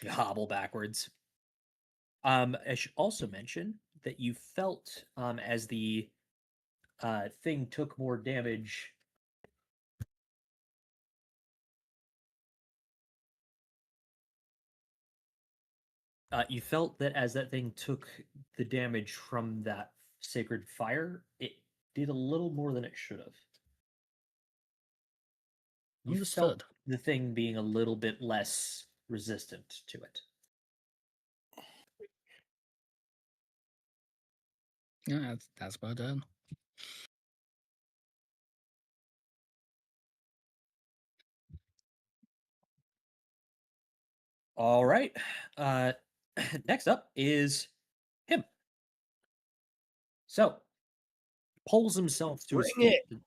You hobble backwards. I should also mention that you felt as the thing took more damage. You felt that as that thing took the damage from that sacred fire, it did a little more than it should have. You felt
Understood.
the thing being a little bit less resistant to it.
Yeah, that's well done.
All right. Next up is him. So pulls himself to his
Bring
feet.
it.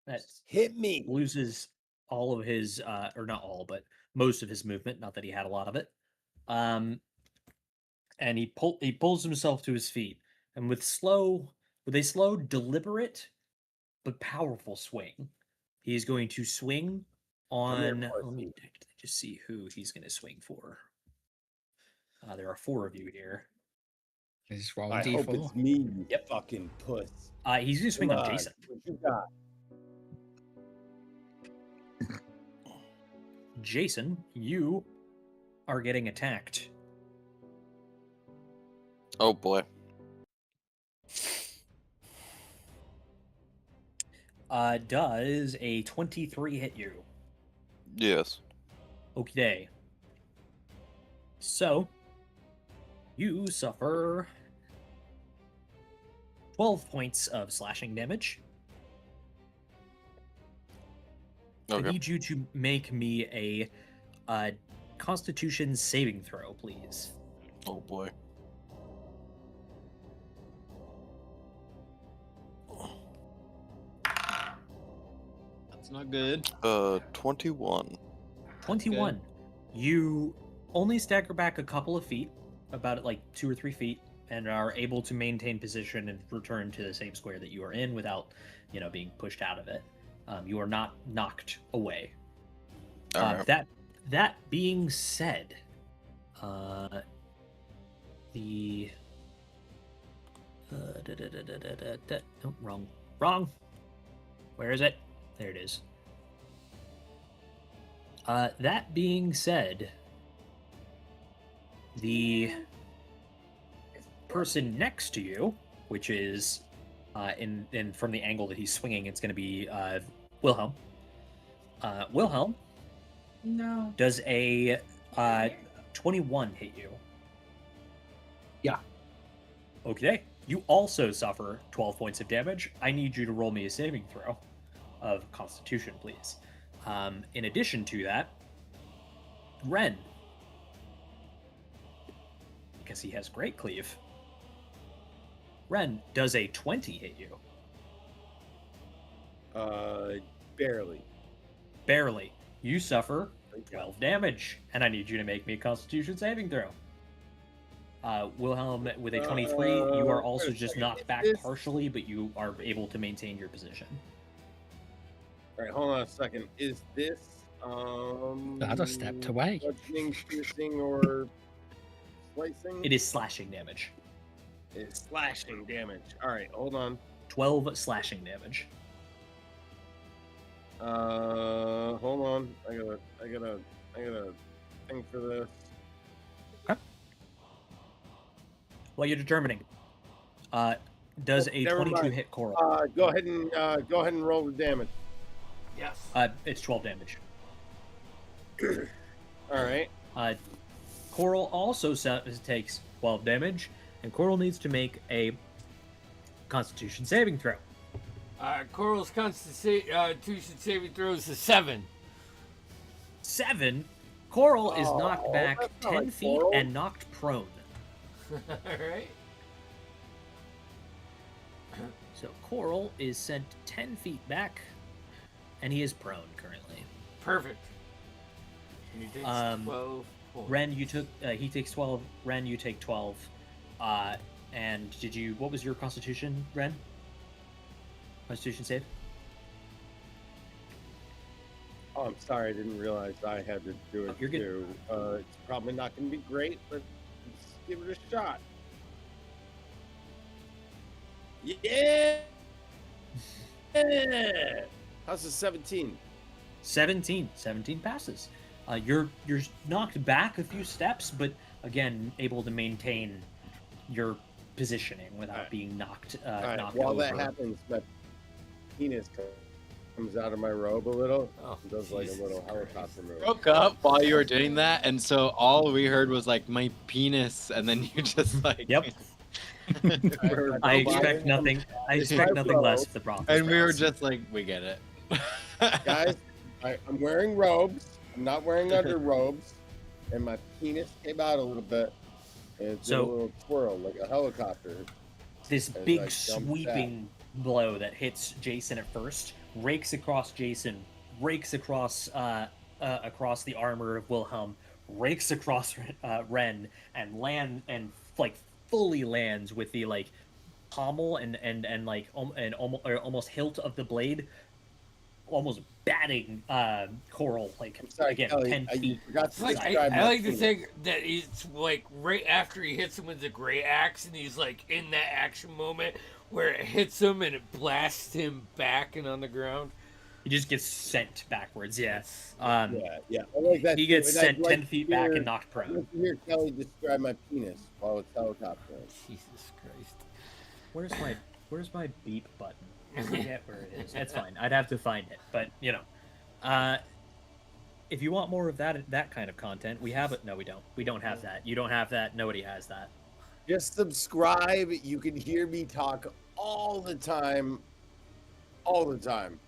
That
Hit me.
loses all of his, or not all, but most of his movement. Not that he had a lot of it. And he pulls himself to his feet, and with a slow, deliberate but powerful swing, he's going to swing
Come here,
on. Let
pussy.
me just see who he's going to swing for. There are 4 of you here.
Just roll
I hope
D4.
it's me, you fucking puss.
He's going to swing
Come
on
on,
Jason.
what you got?
Jason, you are getting attacked.
Oh boy.
Does a 23 hit you?
Yes.
Okay. So, you suffer 12 points of slashing damage.
Okay.
I need you to make me a Constitution saving throw, please.
Oh boy.
That's not good.
21.
21. You only stagger back a couple of feet, about like 2 or 3 feet, and are able to maintain position and return to the same square that you are in without, being pushed out of it. You are not knocked away.
Alright.
That being said, the oh, wrong. Where is it? There it is. That being said, the person next to you, which is in from the angle that he's swinging, it's going to be Wilhelm. Wilhelm,
No.
does a 21 hit you?
Yeah.
Okay. You also suffer 12 points of damage. I need you to roll me a saving throw of Constitution, please. In addition to that, Ren, because he has Great Cleave, Ren, does a 20 hit you?
Barely.
Barely. You suffer 12 damage, and I need you to make me a Constitution saving throw. Wilhelm, with a 23, you are also just knocked back partially, but you are able to maintain your position.
All right, hold on a second. Is this
I just stepped away.
bludgeoning, piercing, or slicing?
It is slashing damage.
It's slashing damage. All right, hold on.
12 slashing damage.
Hold on. I got a thing for this.
Okay. While you're determining, does a
never
22
mind.
hit Coral?
Go ahead and roll the damage.
Yes.
It's 12 damage.
All right.
Coral also takes 12 damage, and Coral needs to make a Constitution saving throw.
Coral's Constitution saving throws a 7.
7. Coral is
Oh,
knocked back
that's not
10
like
feet
Coral.
and knocked prone.
All right.
So Coral is sent 10 feet back, and he is prone currently.
Perfect. And he takes 12 points.
Ren, you took. He takes 12. Ren, you take 12. And did you? What was your Constitution, Ren? Constitution save.
Oh, I'm sorry. I didn't realize I had to do it
You're good.
too. It's probably not going to be great, but let's give it a shot. Yeah. How's a 17?
17 passes. You're knocked back a few steps, but again able to maintain your positioning without
Alright.
being knocked
All
knocked
right. While
over.
that happens, my penis comes out of my robe a little.
Oh,
and does like a
Jesus
little
Christ.
helicopter move.
Broke up while you were doing that, and so all we heard was like my penis, and then you just like
Yep. I expect nothing. I expect nothing less of the Brothos
And we were
Bros.
just like, we get it.
Guys, I'm wearing robes. I'm not wearing underrobes, and my penis came out a little bit. And it's a
So-
little twirl like a helicopter.
This
As
big
I jumped
sweeping blow that hits Jason at first rakes across Jason, rakes across across the armor of Wilhelm, rakes across Ren, and like fully lands with the like pommel and almost hilt of the blade, almost batting Coral like
I'm sorry,
again
Kelly,
10
I
feet.
forgot to
Like,
describe
I
my
like to
penis.
think that it's like right after he hits him with the gray axe, and he's like in that action moment where it hits him and it blasts him back and on the ground.
He just gets sent backwards. Yeah.
Yeah. I like that
He
too,
gets
and I'd
sent
like
10
to
feet back
hear-
and knocked
I'd
prone.
like to hear Kelly describe my penis while it's helicoptering.
Jesus Christ.
Where's my beep button? I forget where it is. That's fine. I'd have to find it, but you know, if you want more of that kind of content, we have it. No, we don't. We don't have that. You don't have that. Nobody has that.
Just subscribe. You can hear me talk all the time. All the time.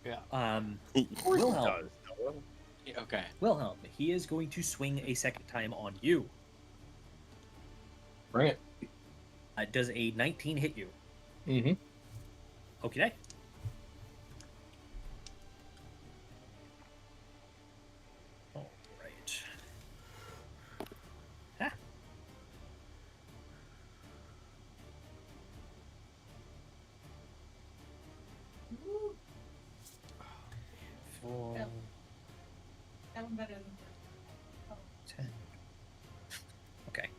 Of course it
Wilhelm.
does, Noah.
Okay.
Wilhelm, he is going to swing a second time on you.
Bring it.
Does a 19 hit you?
Mm-hmm.
Okay. All right. Ha.
Woo,
Four,
that one better than
10. Okay.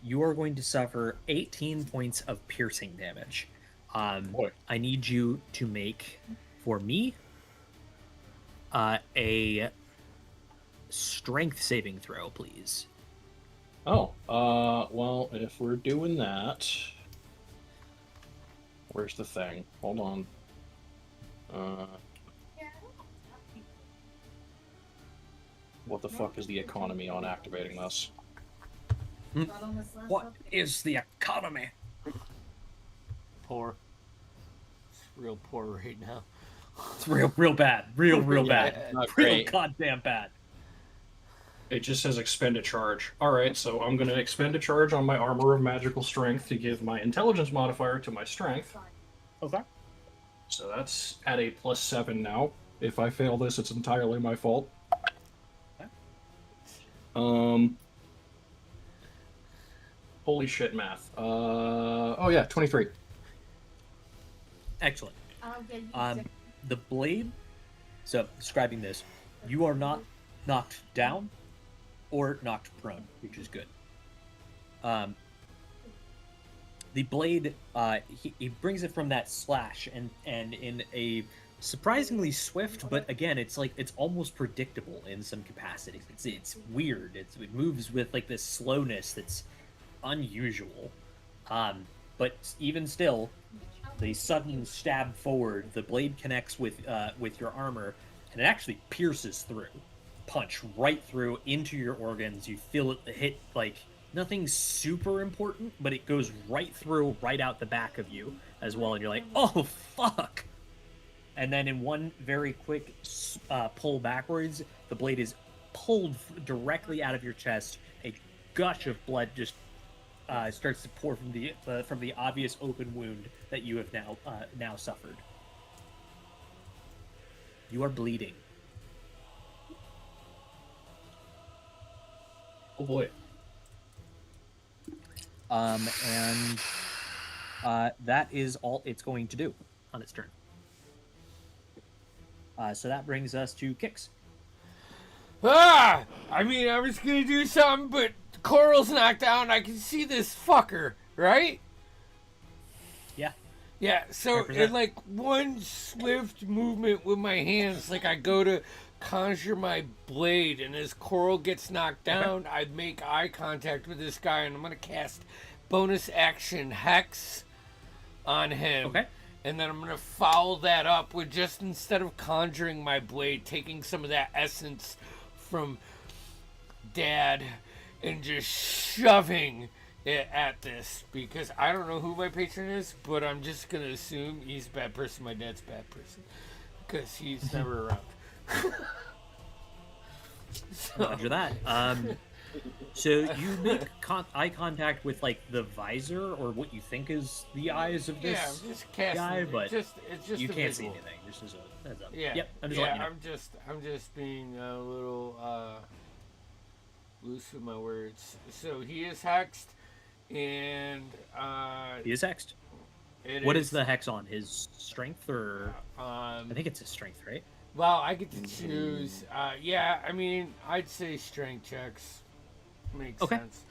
You are going to suffer 18 points of piercing damage.
Boy.
I need you to make, for me, a strength saving throw, please.
Oh, well, if we're doing that, where's the thing? Hold on.
Yeah, I don't know.
What the fuck is the economy on activating this?
Not on this list,
What
okay.
is the economy?
Poor. It's real poor right now.
It's real bad. Real
Yeah,
bad.
not
Real
great.
goddamn bad.
It just says expend a charge. Alright, so I'm gonna expend a charge on my armor of magical strength to give my intelligence modifier to my strength.
Okay.
So that's at a +7 now. If I fail this, it's entirely my fault. Holy shit, math. Oh yeah, 23.
Excellent.
I'll get you
Um,
sick.
the blade. So describing this, you are not knocked down or knocked prone, which is good. The blade, he brings it from that slash, and in a surprisingly swift, but again, it's like it's almost predictable in some capacities. It's weird. It moves with like this slowness that's unusual. But even still, the sudden stab forward, the blade connects with your armor, and it actually pierces through, punch right through into your organs. You feel it hit like nothing super important, but it goes right through, right out the back of you as well, and you're like, oh fuck! And then in one very quick pull backwards, the blade is pulled directly out of your chest. A gush of blood just starts to pour from the obvious open wound that you have now suffered. You are bleeding.
Oh boy.
And that is all it's going to do on its turn. So that brings us to Kix.
Ah! I mean, I was gonna do something, but Coral's knocked down. I can see this fucker, right?
Yeah.
Yeah, so in
Represent.
like one swift movement with my hands, like I go to conjure my blade, and as Coral gets knocked down, I make eye contact with this guy, and I'm gonna cast bonus action Hex on him.
Okay.
And then I'm gonna follow that up with just instead of conjuring my blade, taking some of that essence from Dad and just shoving at this because I don't know who my patron is, but I'm just gonna assume he's a bad person. My dad's a bad person because he's never around.
Roger that. So you make eye contact with like the visor or what you think is the eyes of this
I'm just casting
guy,
it.
but
it's just
you
a
can't see
visual.
anything. This is a heads up.
Yeah,
Yep. I'm just
yeah.
letting you know.
I'm just being a little loose with my words. So he is hexed, and
He is hexed. What is the hex on? His strength or? I think it's his strength, right?
Well, I get to choose. Yeah, I mean, I'd say strength checks. Makes sense.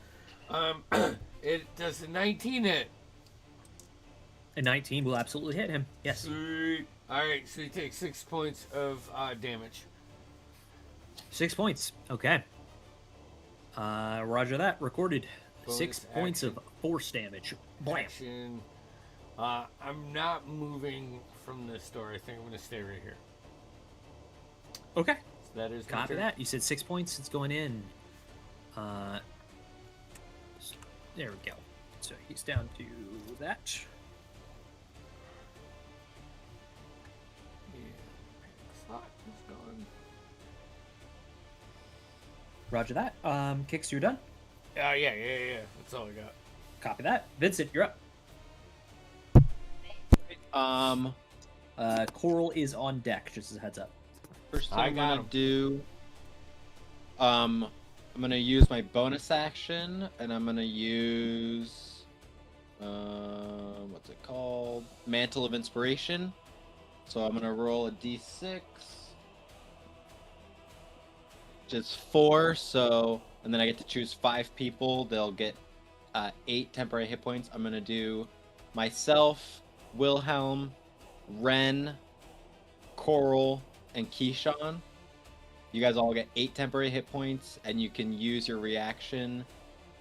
It does a 19 hit.
A 19 will absolutely hit him. Yes.
Sweet. All right, so he takes 6 points of damage.
6 points. Okay. Roger that. Recorded.
Bonus
6 points
action.
of force damage. Blam.
Action. I'm not moving from this door. I think I'm going to stay right here.
Okay.
So that is my
Copy
turn.
that. You said 6 points. It's going in. There we go. So he's down to that.
Yeah. Slot is gone.
Roger that. Kicks, you're done.
Yeah. That's all I got.
Copy that. Vincent, you're up. Coral is on deck, just as a heads up.
First thing
I
I'm
got
gonna
him.
do, I'm gonna use my bonus action, and I'm gonna use, what's it called? Mantle of Inspiration. So I'm gonna roll a d6, which is 4. So, and then I get to choose 5 people. They'll get 8 temporary hit points. I'm gonna do myself, Wilhelm, Ren, Coral, and Keyshawn. You guys all get 8 temporary hit points, and you can use your reaction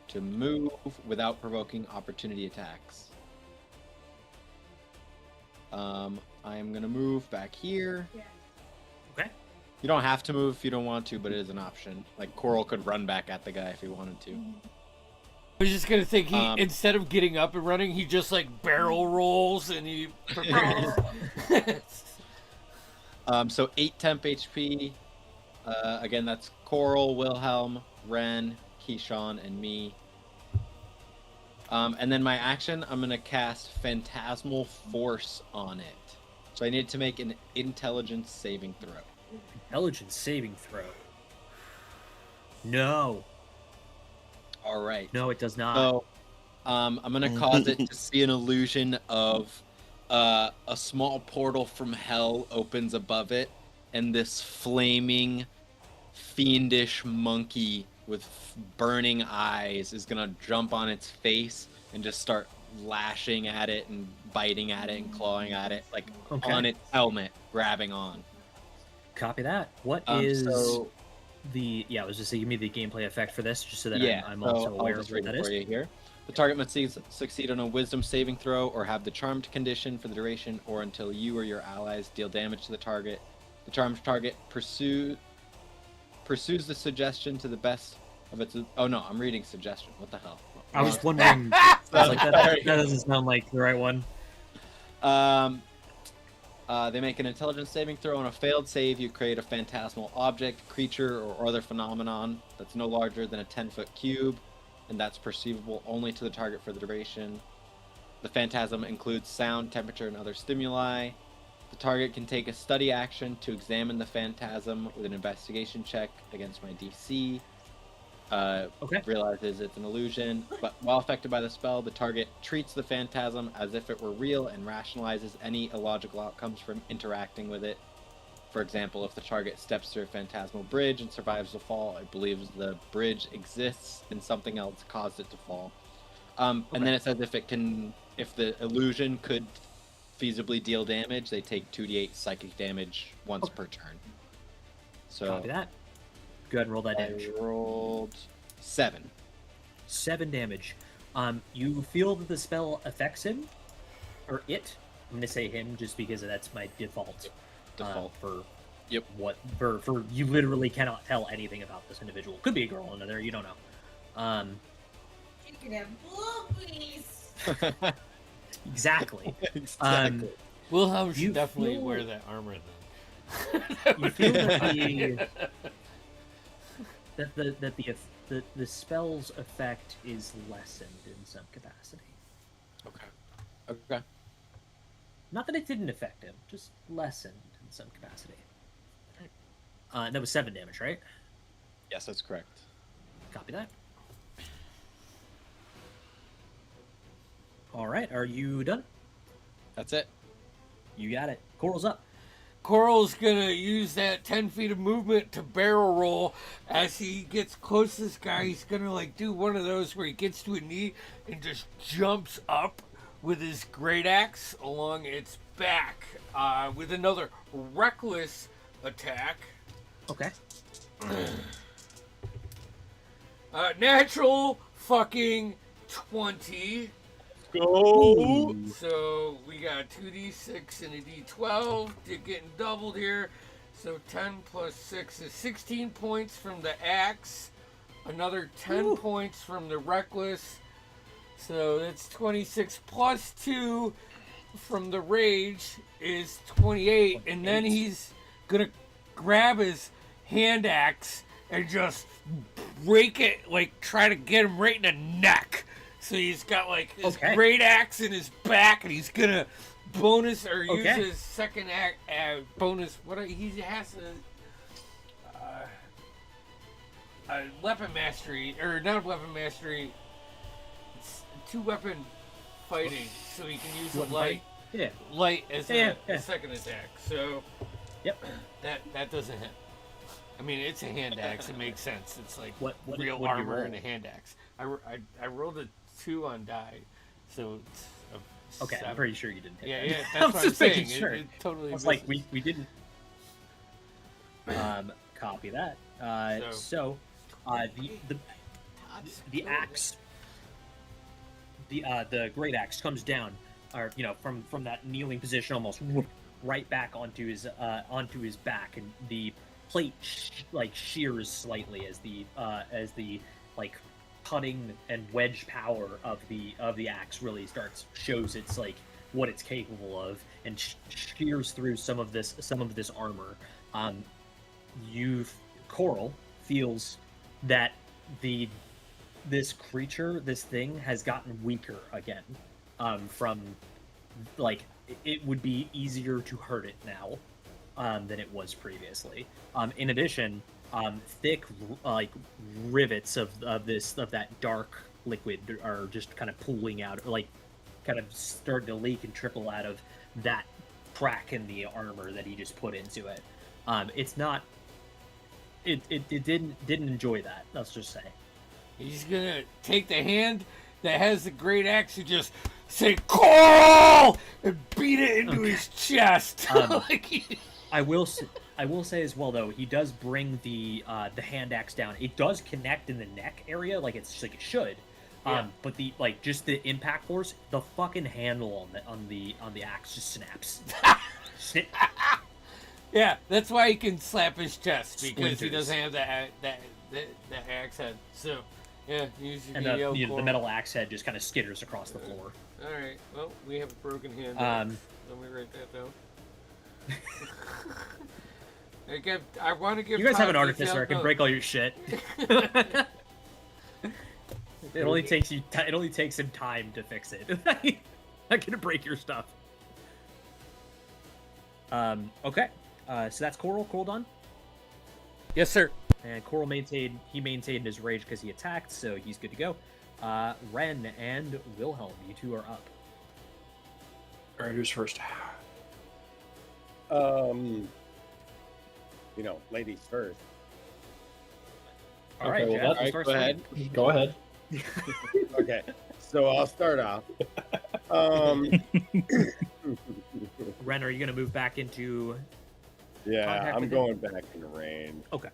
to move without provoking opportunity attacks. I am gonna move back here.
Yeah.
Okay.
You don't have to move if you don't want to, but it is an option. Like Coral could run back at the guy if he wanted to.
I was just gonna think he instead of getting up and running, he just like barrel rolls and he prepares.
So 8 temp HP. Again, that's Coral, Wilhelm, Ren, Keyshawn, and me. And then my action, I'm gonna cast Phantasmal Force on it. So I need to make an Intelligence saving throw.
Intelligence saving throw. No.
All right.
No, it does not.
So, I'm gonna cause it to see an illusion of a small portal from hell opens above it, and this flaming, fiendish monkey with burning eyes is gonna jump on its face and just start lashing at it and biting at it and clawing at it, like
Okay.
on its helmet, grabbing on.
Copy that. What is the... Yeah, I was just saying, give me the gameplay effect for this, just so that I'm also
I'll
aware
just
of
read
what
it
that
for
is.
you here. The target must succeed on a Wisdom saving throw or have the charmed condition for the duration or until you or your allies deal damage to the target. The charmed target pursues the suggestion to the best of its... Oh no, I'm reading suggestion. What the hell?
I was wondering... I was like, that
Sorry.
doesn't sound like the right one.
They make an intelligence saving throw. On a failed save, you create a phantasmal object, creature, or other phenomenon that's no larger than a 10-foot cube, and that's perceivable only to the target for the duration. The phantasm includes sound, temperature, and other stimuli. The target can take a study action to examine the phantasm with an investigation check against my DC.
Okay.
Realizes it's an illusion, but while affected by the spell, the target treats the phantasm as if it were real and rationalizes any illogical outcomes from interacting with it. For example, if the target steps through a phantasmal bridge and survives the fall, it believes the bridge exists and something else caused it to fall. And then it says if the illusion could feasibly deal damage, they take 2d8 psychic damage once per turn. So
Copy that. Go ahead and roll that damage.
I rolled 7.
7 damage. You feel that the spell affects him, or it. I'm gonna say him just because that's my default. For you literally cannot tell anything about this individual. Could be a girl in there, you don't know.
can have boobies.
Exactly.
Exactly.
Wilhelm
You
should definitely
feel-
wear that armor then.
You feel that the spell's effect is lessened in some capacity.
Okay.
Not that it didn't affect him, just lessened in some capacity. That was 7 damage, right?
Yes, that's correct.
Copy that. All right, are you done?
That's it.
You got it. Coral's up.
Coral's gonna use that 10 feet of movement to barrel roll. As he gets close to this guy, he's gonna like do one of those where he gets to a knee and just jumps up with his great axe along its back with another reckless attack.
Okay.
Natural fucking 20.
Go.
So we got 2d6 and a d12. They're getting doubled here. So 10 plus 6 is 16 points from the axe. Another 10 points from the reckless. So that's 26 plus 2 from the rage is 28. And then he's going to grab his hand axe and just break it, like try to get him right in the neck. So he's got like his great axe in his back, and he's gonna bonus or use his second bonus. What he has a weapon mastery, or not weapon mastery. It's 2-weapon fighting, so he can use the light as a second attack. So that doesn't hit. I mean, it's a hand axe. It makes sense. It's like
what
real armor and a hand axe. I rolled a 2 on die, so it's a
Okay,
7.
I'm pretty sure you didn't hit
Yeah,
that.
yeah, that's what I'm saying.
Sure.
It totally.
I was like, we didn't. Copy that. The axe, the great axe comes down, or from that kneeling position, almost right back onto his back, and the plate shears slightly as the cutting and wedge power of the axe really shows its what it's capable of, and shears through some of this armor. Coral feels that this thing has gotten weaker again. From it would be easier to hurt it now than it was previously. In addition, thick rivets of that dark liquid are just kind of pooling out, kind of starting to leak and trickle out of that crack in the armor that he just put into it. It's not. It didn't enjoy that. Let's just say.
He's gonna take the hand that has the great axe and just say "Coral" and beat it into his chest.
I will say as well, though, he does bring the hand axe down. It does connect in the neck area, like it should. But just the impact force, the fucking handle on the axe just snaps.
Yeah, that's why he can slap his chest, because he
Splinters.
doesn't have that axe head. So yeah, use your
And
video,
the
Coral.
metal axe head just kind of skitters across the floor.
All right. Well, we have a broken hand. Let me write that down. I want to give.
You guys have
Todd
an artificer
detailed
that can
notes.
break all your shit. It only takes him time to fix it. Not gonna break your stuff. Okay. So that's Coral. Coral done.
Yes, sir.
And Coral maintained his rage because he attacked, so he's good to go. Ren and Wilhelm, you two are up.
All right, who's first?
Ladies first.
All right,
well,
Jeff,
All right,
first
go
one.
ahead.
Go ahead.
Okay, so I'll start off.
Ren, are you gonna move back into?
Yeah,
Contact
I'm
with
going back in range.
Okay.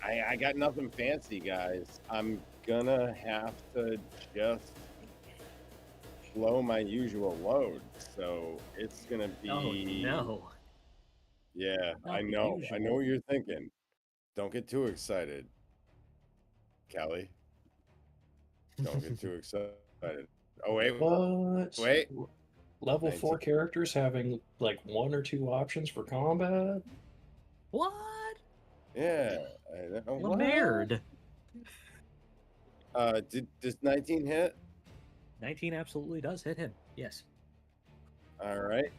I got nothing fancy, guys. I'm gonna have to just blow my usual load. So it's gonna be.
Oh no.
Yeah,
Not
I
the
know. I know
usual.
what you're thinking. Don't get too excited, Kelly. Don't get too excited. Oh wait,
What?
wait.
Level 4
19.
characters having like 1 or 2 options for combat?
What?
Yeah. I know.
What a nerd.
Does 19 hit?
19 absolutely does hit him. Yes.
All right.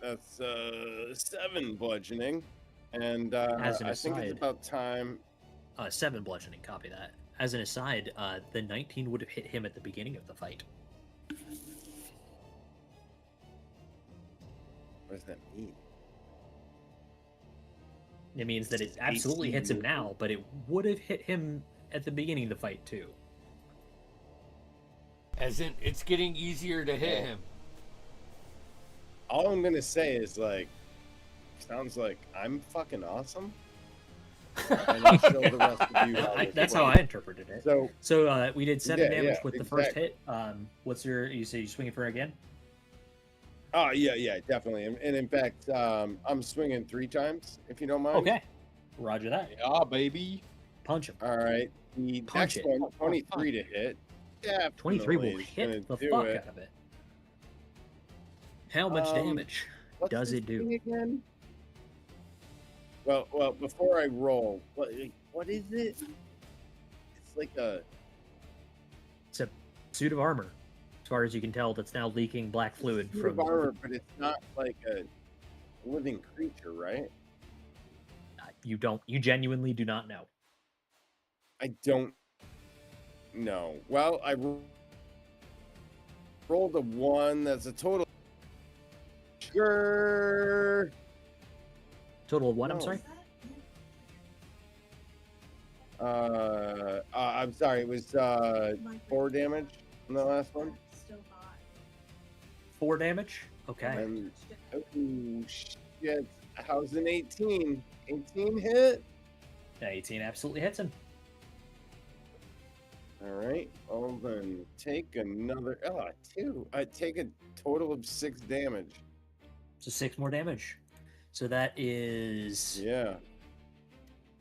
That's 7 bludgeoning, and
As an
I think it's
aside-
about time.
7 bludgeoning. Copy that. As an aside, the 19 would have hit him at the beginning of the fight.
What does that mean?
It means that it absolutely hits him now, but it would have hit him at the beginning of the fight too.
As in, it's getting easier to hit him.
All I'm gonna say is like, sounds like I'm fucking awesome. And I'll show the rest of you how this
That's how I
works.
interpreted it.
So
we did 7
Yeah,
damage
yeah,
with the first
exactly.
hit. What's your? You say you swinging for again?
oh yeah, definitely. And in fact, I'm swinging 3 times if you don't mind.
Okay. Roger that.
Yeah, baby.
Punch him.
All right. The
Punch
next
it.
one, 23 to hit. Yeah,
23 will hit the fuck out of it. How much damage does it do?
Again? Well, before I roll, what is it? It's like a
It's a suit of armor, as far as you can tell. That's now leaking black fluid
suit
from.
of armor, but it's not like a living creature, right?
You don't. You genuinely do not know.
I don't know. Well, I rolled a 1. That's a total. Sure.
Total of what? I'm
No.
sorry.
I'm sorry. It was 4 damage on the last one.
Still hot.
4 damage. Okay.
And oh shit! How's an 18? 18 hit.
18 absolutely hits him.
All right. Well then, take another. 2. I take a total of 6 damage.
So 6 more damage. So that is
Yeah.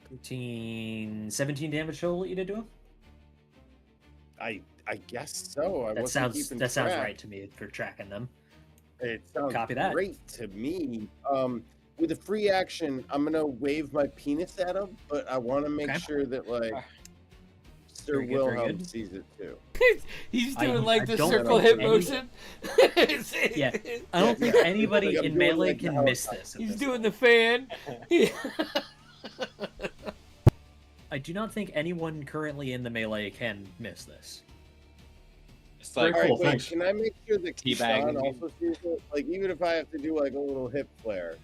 13, 17 damage total that you did to him.
I guess so. I
That
wasn't
sounds
keeping
sounds
track.
right to me for tracking them.
It sounds
Copy that.
great to me. With a free action, I'm gonna wave my penis at him, but I want to make
Okay.
sure that like Sir
Very good, very
Wilhelm
good.
sees it too.
He's
I-
doing like
I
the
don't
circle
think
hit
any-
motion.
Yeah, I don't think
Yeah.
anybody
Like I'm
in
doing
melee
like the
can miss
helicopter.
this. at
He's
this
doing
point.
the fan.
I do not think anyone currently in the melee can miss this.
It's
Very
like
All right,
cool,
wait,
thanks.
can I make sure that
Teabagging
Sean
me.
also sees it? Like, even if I have to do like a little hip flare,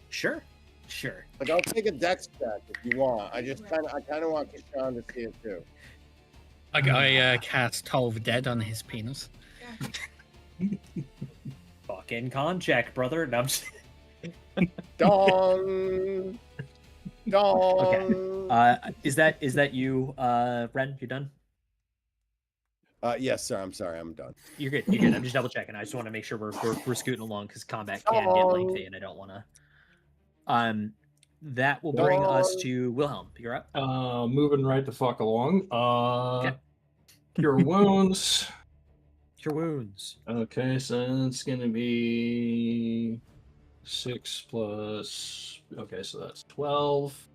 Sure, sure.
like I'll take a dex check if you want. I kind of want Sean to see it too.
I cast Toll of the Dead on his penis.
Fucking con check, brother. No, I'm just...
Dong, dong.
Is that you, Ren? You done?
Yes, sir. I'm sorry. I'm done.
You're good. You're good. I'm just double checking. I just want to make sure we're scooting along because combat can get lengthy, and I don't want to. That will bring us to Wilhelm. You're up.
Moving right the fuck along.
Okay.
Cure wounds.
Cure wounds.
Okay, so it's gonna be 6 plus. Okay, so that's 12.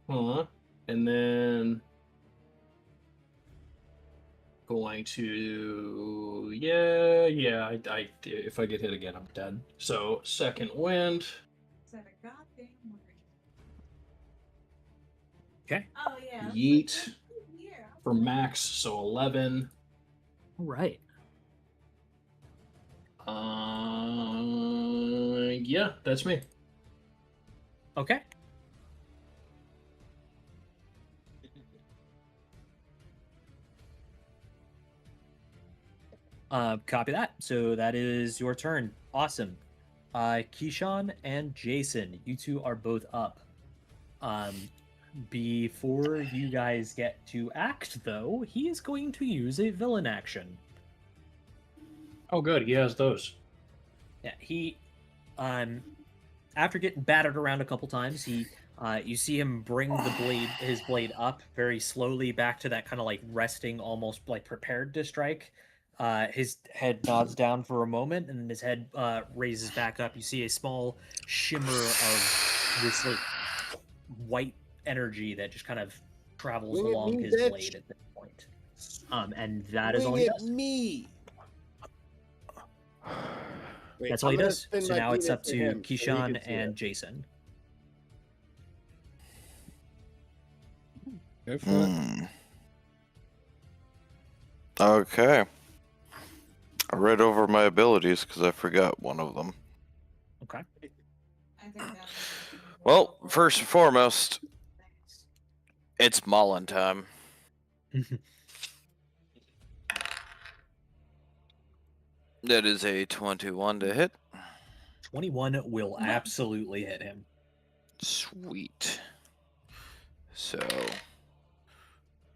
And then going to I if I get hit again, I'm dead. So second wind.
Is that a goddamn word?
Okay.
Oh yeah.
Yeet.
Yeah.
For max, so 11.
All right.
Yeah, that's me.
Okay. Copy that. So that is your turn. Awesome. Keyshawn and Jason, you two are both up. Before you guys get to act, though, he is going to use a villain action.
Oh, good. He has those.
Yeah, he after getting battered around a couple times, you see him bring his blade up very slowly back to that kind of like resting, almost like prepared to strike. His head nods down for a moment, and then his head raises back up. You see a small shimmer of this like white energy that just kind of travels
Swing at
along
me,
his
bitch.
blade at this point. And that is all
Swing
he
at
does.
me. Wait,
That's all
I'm
he
gonna
does.
spin
So
my
now it's
penis
up
to
to
him so he
Keyshawn
can see
and
it.
Jason.
Go for it.
Hmm. Okay. I read over my abilities because I forgot one of them.
Okay.
I think that
Well, first and foremost, it's Mullen time. That is a 21 to hit.
21 will absolutely hit him.
Sweet. So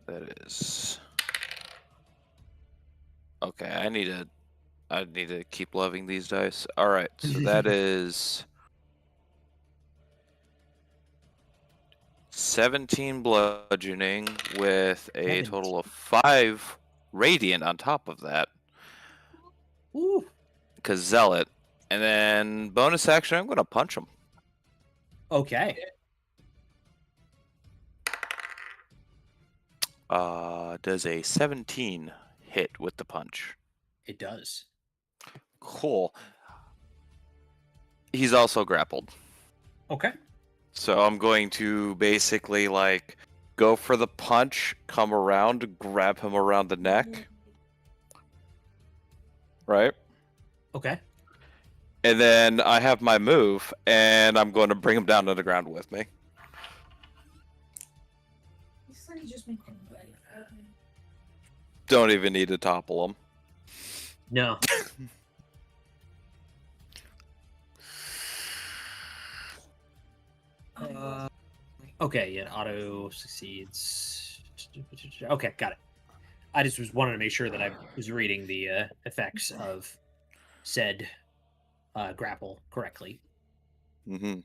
that is okay. I need to keep loving these dice. All right. So that is 17 bludgeoning with a total of 5 radiant on top of that.
Ooh.
Because zealot, and then bonus action. I'm gonna punch him.
Okay.
Does a 17 hit with the punch?
It does.
Cool. He's also grappled.
Okay.
So I'm going to basically like go for the punch, come around, grab him around the neck. Right?
Okay.
And then I have my move, and I'm going to bring him down to the ground with me.
You said he just made him
Don't even need to topple him.
No. Okay, yeah, auto succeeds. Okay, got it. I just was wanted to make sure that I was reading the effects of said grapple correctly.
Mm-hmm.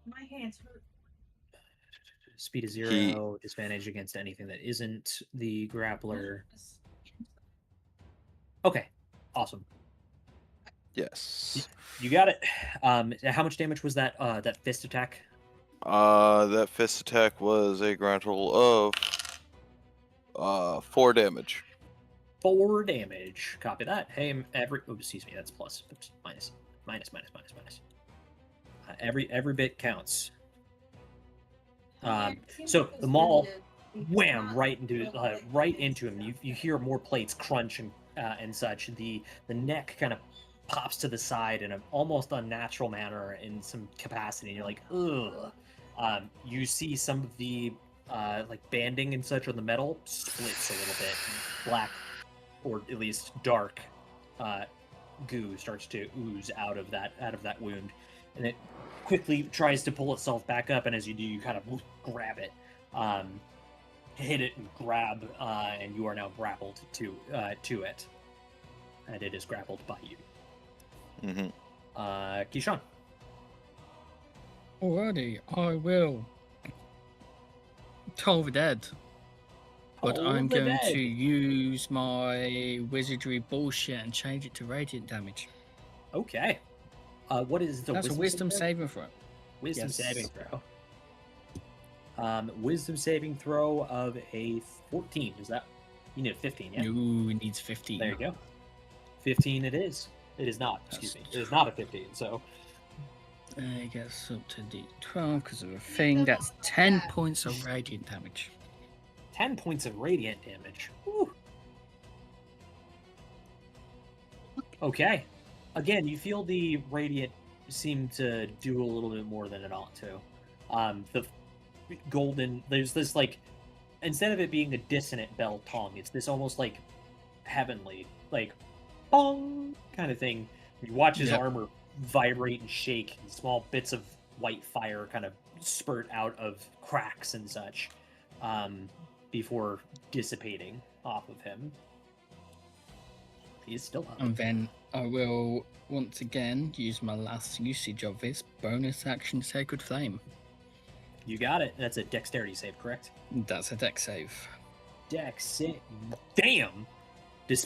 My hands hurt.
Speed is 0, disadvantage against anything that isn't the grappler. Okay, awesome.
Yes.
You got it. How much damage was that that fist attack?
That fist attack was a grand total of 4 damage.
4 damage. Copy that. Hey, excuse me, that's plus. Oops, minus. Every bit counts. So the maul, wham, right into him. You hear more plates crunch and such. The neck kind of pops to the side in an almost unnatural manner in some capacity. And you're like, ugh. You see some of the like banding and such on the metal splits a little bit. Black, or at least dark, goo starts to ooze out of that wound, and it quickly tries to pull itself back up. And as you do, you kind of grab it, hit it, and grab, and you are now grappled to it, and it is grappled by you.
Mm-hmm.
Keyshawn.
Alrighty, I will toll the dead. But
Toll
I'm
the
going
dead.
to use my wizardry bullshit and change it to radiant damage.
Okay. What is the
That's a wisdom saving throw.
Wisdom
Yes.
saving throw. Wisdom saving throw of a 14. Is that you need a 15? Yeah.
No, it needs 15.
There you go. 15 it is. It is not. Excuse me. It is not a 15. So
I guess up to D12 because of a thing. That's 10 points of radiant damage.
10 points of radiant damage. Whew. Okay. Again, you feel the radiant seem to do a little bit more than it ought to. The golden, there's this like, instead of it being a dissonant bell tongue, it's this almost like heavenly, like, bong kind of thing. You watch his armor vibrate and shake, and small bits of white fire kind of spurt out of cracks and such. Before dissipating off of him. He is still up.
And then I will once again use my last usage of this bonus action Sacred Flame.
You got it. That's a dexterity save, correct?
That's a deck save.
Dex save. Damn!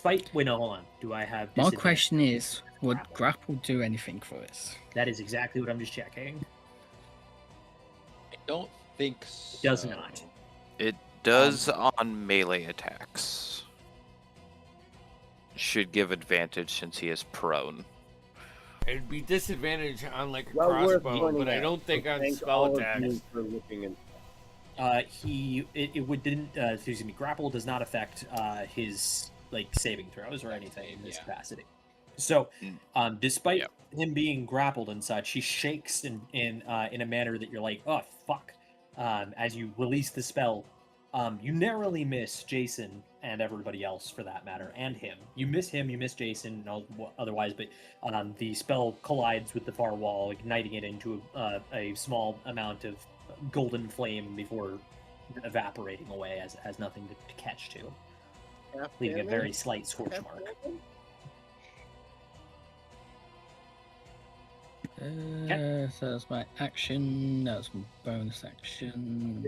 Wait, no, hold on. Do I have
My
disadvantage?
question is, would
Grapple.
grapple do anything for this?
That is exactly what I'm just checking.
I don't think so.
Does not.
It does on melee attacks. Should give advantage since he is prone.
It'd be disadvantage on like a
Well worth
crossbow,
pointing
but I
out.
don't think
So
on
thank
spell
all of
attacks.
you for looking in.
Grapple does not affect his saving throws or anything in this capacity. So, despite him being grappled and such, he shakes in a manner that you're like, oh fuck. As you release the spell, you narrowly miss Jason and everybody else for that matter, and him. You miss him, you miss Jason, otherwise, but the spell collides with the far wall, igniting it into a small amount of golden flame before evaporating away as nothing to catch to, leaving a very slight scorch mark.
So that's my action. That's my bonus action.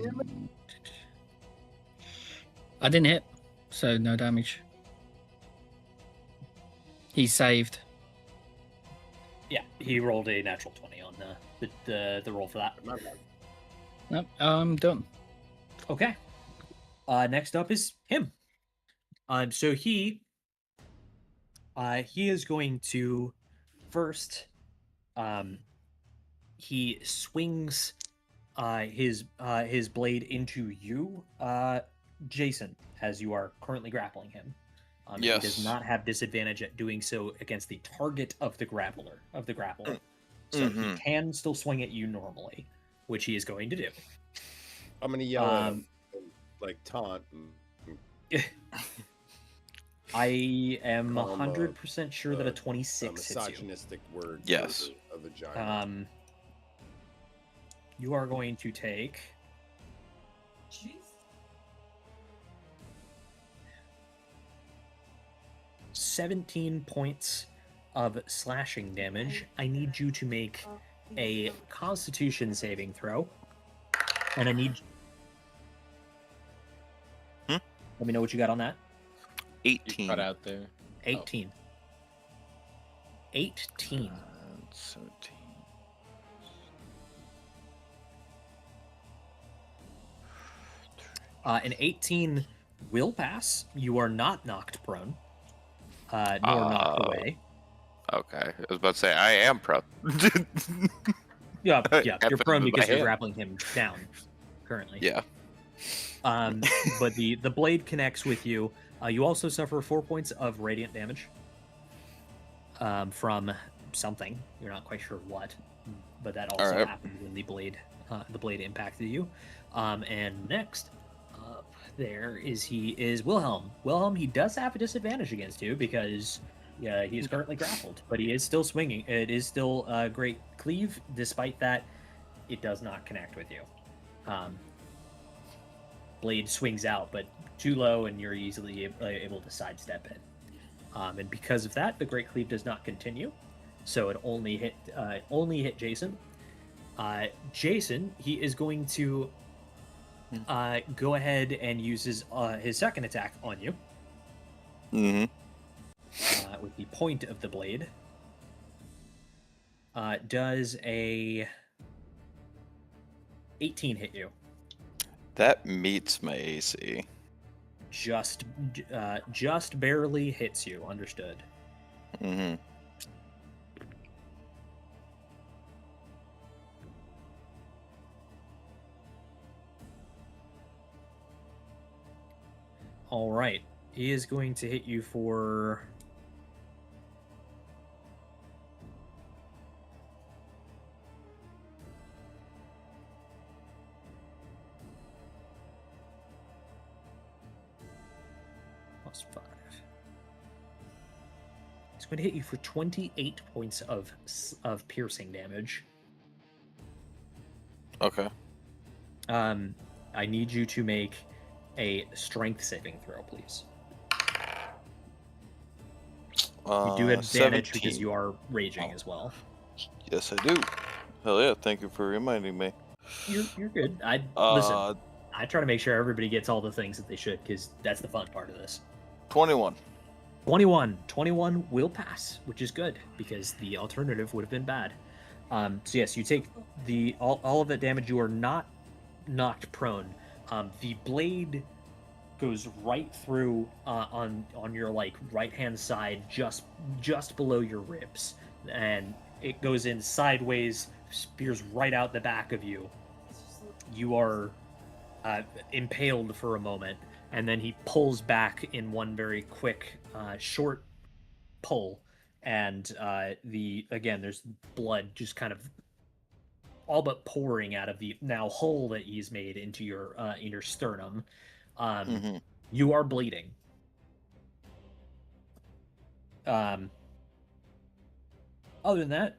I didn't hit, so no damage. He saved.
Yeah, he rolled a natural 20 on the roll for that.
Nope, I'm done.
Okay. Next up is him. So he is going to first. He swings his blade into you, Jason, as you are currently grappling him. He does not have disadvantage at doing so against the target of the grappler. So he can still swing at you normally, which he is going to do.
I'm gonna yell at him, taunt.
I am
Call him
100% sure that a 26 hits you.
Misogynistic word.
Yes.
For a vagina.
You are going to take.
Jeez.
17 points of slashing damage. I need you to make a Constitution saving throw, and I need. Let me know what you got on that.
18.
Cut out there.
18. 18.
17.
An 18 will pass. You are not knocked prone, nor knocked away.
Okay. I was about to say, I am prone.
Yeah, you're
Happened
prone
with my
because you're
hand.
grappling him down currently.
Yeah.
But the blade connects with you. You also suffer 4 points of radiant damage from something. You're not quite sure what, but that also happened when the blade impacted you. And next up there is Wilhelm. Wilhelm, he does have a disadvantage against you because he is currently grappled, but he is still swinging. It is still a great cleave. Despite that, it does not connect with you. Blade swings out, but too low, and you're easily able to sidestep it. And because of that, the Great Cleave does not continue, so it only hit Jason. Jason, he is going to go ahead and use his second attack on you. With the point of the blade. Does a 18 hit you?
That meets my AC.
Just barely hits you. Understood. All right. He is going to hit you for. +5. It's going to hit you for 28 points of piercing damage.
Okay.
I need you to make a strength saving throw, please. You do have advantage
17.
because you are raging as well.
Yes, I do. Hell yeah! Thank you for reminding me.
You're good. Listen.
Uh,
I try to make sure everybody gets all the things that they should, because that's the fun part of this.
21.
21 will pass, which is good because the alternative would have been bad. So yes, you take all of that damage. You are not knocked prone. The blade goes right through on your like right hand side, just below your ribs, and it goes in sideways, spears right out the back of you. You are impaled for a moment, and then he pulls back in one very quick, short pull, and there's blood just kind of all but pouring out of the now hole that he's made into your sternum. You are bleeding. Other than that,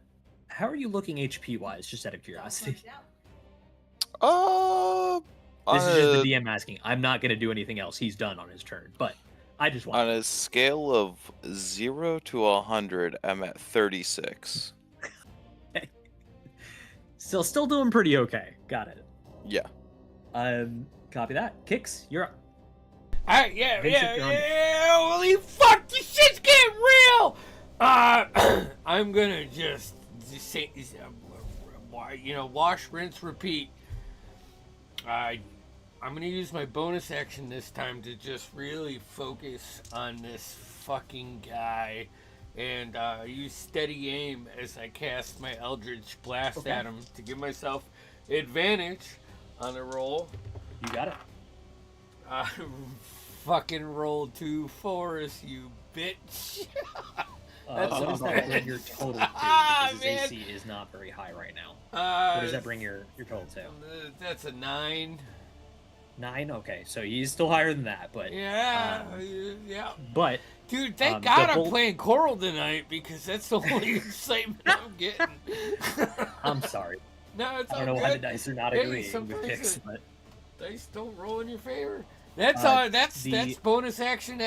how are you looking HP wise? Just out of curiosity. This is just the DM asking. I'm not going to do anything else. He's done on his turn, but I just want.
On a scale of 0 to 100, I'm at 36.
Still doing pretty okay. Got it.
Yeah.
Copy that. Kicks, you're up.
Holy fuck! This shit's getting real. I'm gonna just say, wash, rinse, repeat. I'm gonna use my bonus action this time to just really focus on this fucking guy, and use steady aim as I cast my Eldritch Blast at him to give myself advantage on the roll.
You got it.
Fucking roll 2 4s, you bitch.
What does that bring your total to? Because his AC is not very high right now. What does that bring your total to?
That's a 9.
9? Okay, so he's still higher than that, but...
Yeah.
But...
Dude, thank God I'm playing Coral tonight, because that's the only excitement I'm getting.
I'm sorry.
No, it's all
I don't know
good.
why the dice are not agreeing with picks, but...
Dice don't roll in your favor. That's that's bonus action.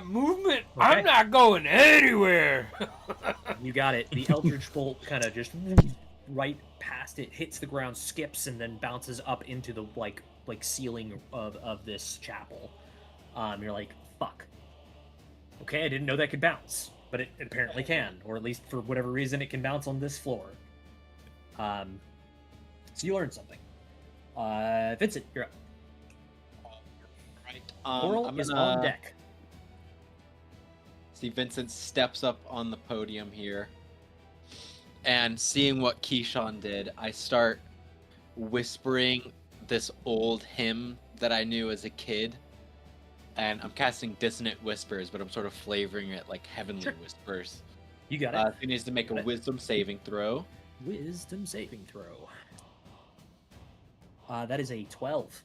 Movement. Okay. I'm not going anywhere.
You got it. The Eldritch Bolt kind of just right past it, hits the ground, skips, and then bounces up into the like ceiling of this chapel. You're like, fuck. Okay, I didn't know that could bounce, but it apparently can, or at least for whatever reason it can bounce on this floor. So you learned something. Vincent, you're up. Coral is on deck.
See, Vincent steps up on the podium here, and seeing what Keyshawn did, I start whispering this old hymn that I knew as a kid, and I'm casting Dissonant Whispers, but I'm sort of flavoring it like Heavenly Whispers.
You got it.
He needs to make a Wisdom saving throw.
Wisdom saving throw. That is a 12.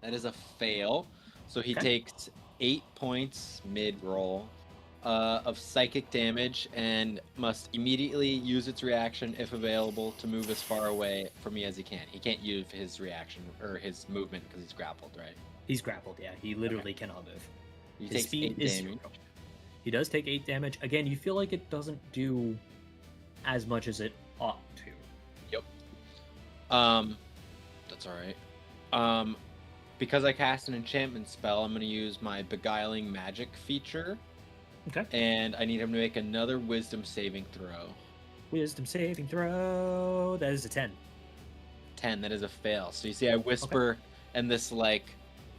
That is a fail. So he takes 8 points mid-roll of psychic damage and must immediately use its reaction, if available, to move as far away from me as he can. He can't use his reaction or his movement because he's grappled, right?
He's grappled, yeah. He literally cannot move.
He takes 8 damage.
He does take 8 damage. Again, you feel like it doesn't do as much as it ought to.
Yep. That's alright. Because I cast an enchantment spell, I'm going to use my Beguiling Magic feature.
Okay.
And I need him to make another Wisdom saving throw.
Wisdom saving throw. That is a 10.
10, that is a fail. So you see I whisper and this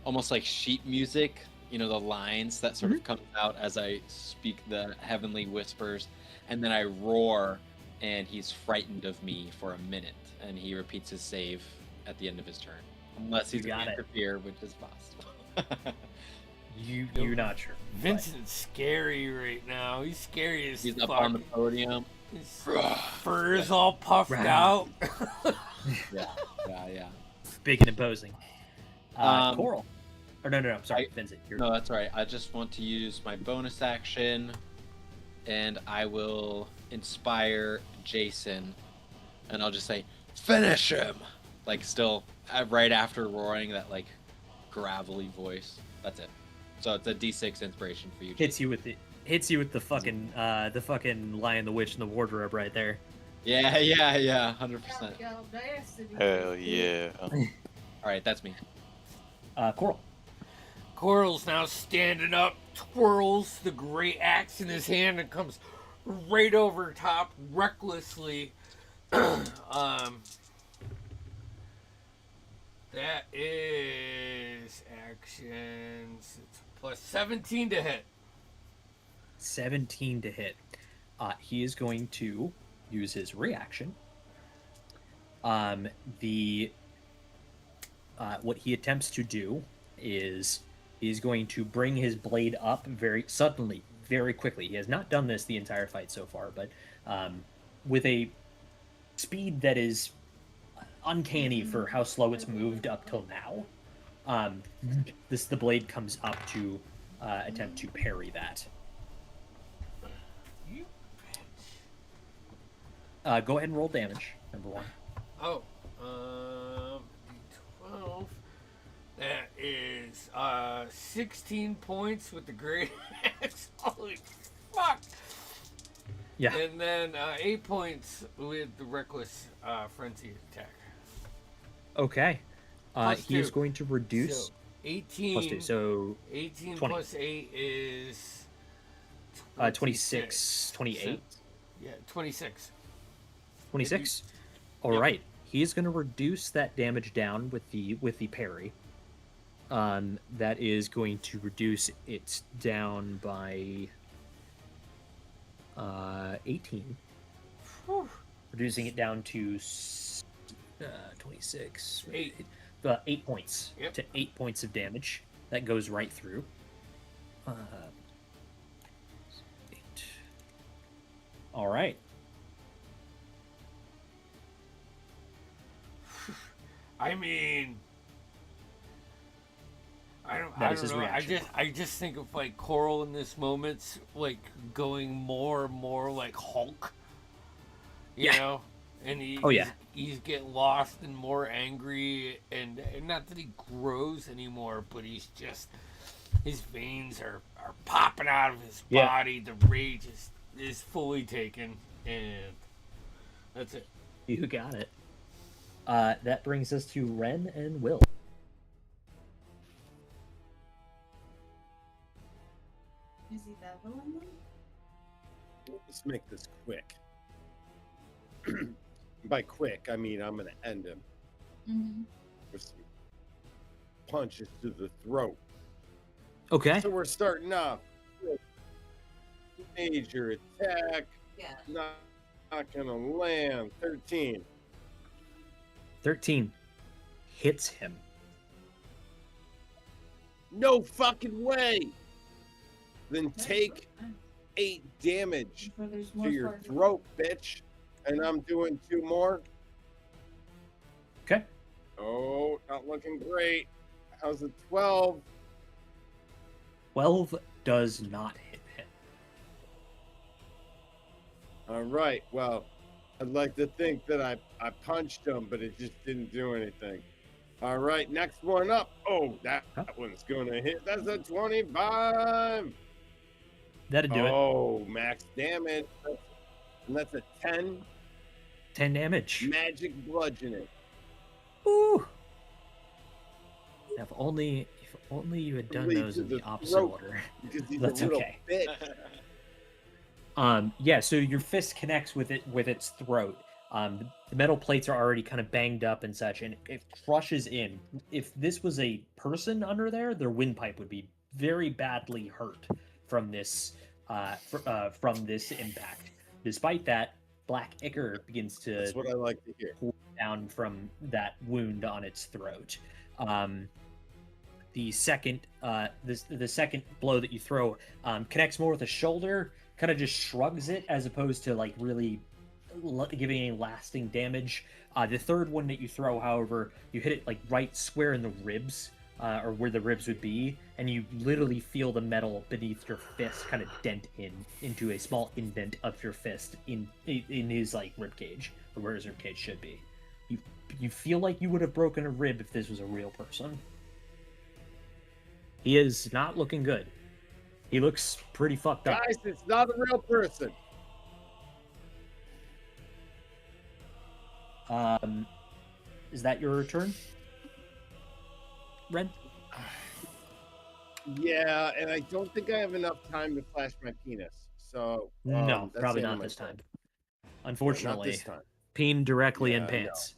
almost like sheet music, the lines that sort of comes out as I speak the heavenly whispers, and then I roar, and he's frightened of me for a minute, and he repeats his save at the end of his turn. Unless he's going to interfere, which is possible.
You're not sure.
Vincent's scary right now. He's scary as
He's
fuck.
up on the podium.
His fur is all puffed out.
Yeah.
Big and imposing. Coral. Or no, sorry, Vincent.
No, that's all right. I just want to use my bonus action, and I will inspire Jason, and I'll just say, finish him! Still, right after roaring that, gravelly voice. That's it. So it's a D6 inspiration for you.
Hits you with hits you with the fucking Lion, the Witch, and the Wardrobe right there.
Yeah, 100%.
Hell yeah.
All right, that's me.
Coral.
Coral's now standing up, twirls the great axe in his hand, and comes right over top recklessly. That is actions. It's plus 17 to hit.
17 to hit. He is going to use his reaction. What he attempts to do is he's going to bring his blade up very suddenly, very quickly. He has not done this the entire fight so far, but with a speed that is uncanny for how slow it's moved up till now. The blade comes up to attempt to parry that.
You
Go ahead and roll damage, number one.
Oh, D12. That is 16 points with the great axe. Holy fuck!
Yeah.
And then 8 points with the reckless frenzy attack.
Okay.
Plus
He is
2.
going to reduce.
So 18
plus 2, so
18
20.
plus 8 is
26, 28.
Yeah, 26.
26. All right. He is going to reduce that damage down with the parry. That is going to reduce it down by 18.
Whew.
Reducing it down to 26.
8.
8 points.
Yep.
To 8 points of damage. That goes right through. 8. All right.
I mean, I don't
That is his
know.
reaction.
I just think of like Coral in this moment, like going more and more like Hulk. You
Yeah.
know, and he's getting lost and more angry, and not that he grows anymore, but he's just his veins are popping out of his
Yeah.
body. The rage is fully taken, and that's it.
You got it. That brings us to Ren and Will.
Is he that villain then?
Let's make this quick. By quick, I mean I'm gonna end him with some punches to the throat.
Okay.
So we're starting off with major attack.
Yeah.
Not gonna land. 13.
13 hits him.
No fucking way. Then take 8 damage
Before there's
to
more
your
parts.
throat, bitch. And I'm doing 2 more.
Okay.
Oh, not looking great. How's it? 12?
12 does not hit him.
All right. Well, I'd like to think that I punched him, but it just didn't do anything. All right, next one up. Oh, that one's gonna hit. That's a 25.
That'd do it.
Oh, max damage. And that's a 10.
10 damage.
Magic bludgeoning.
Ooh. If only you had done
Lead
those
to
in the
the
opposite
throat.
order.
Because he's
That's
a little
okay.
bitch.
Yeah, so your fist connects with its throat. The metal plates are already kind of banged up and such, and it crushes in. If this was a person under there, their windpipe would be very badly hurt from this from this impact. Despite that, Black Ichor begins to
That's what I like to hear.
pull down from that wound on its throat. The second blow that you throw connects more with the shoulder, kind of just shrugs it as opposed to like really giving any lasting damage. The third one that you throw, however, you hit it like right square in the ribs, or where the ribs would be, and you literally feel the metal beneath your fist kind of dent into a small indent of your fist in his like rib cage, or where his rib cage should be. You feel like you would have broken a rib if this was a real person. He is not looking good. He looks pretty fucked up.
Guys, it's not a real person.
Is that your turn, Ren?
Yeah, and I don't think I have enough time to flash my penis. So
No,
that's
probably
the end
not
of my
this
turn.
time.
Yeah,
Unfortunately,
not this time.
peen directly in
Yeah, no.
pants.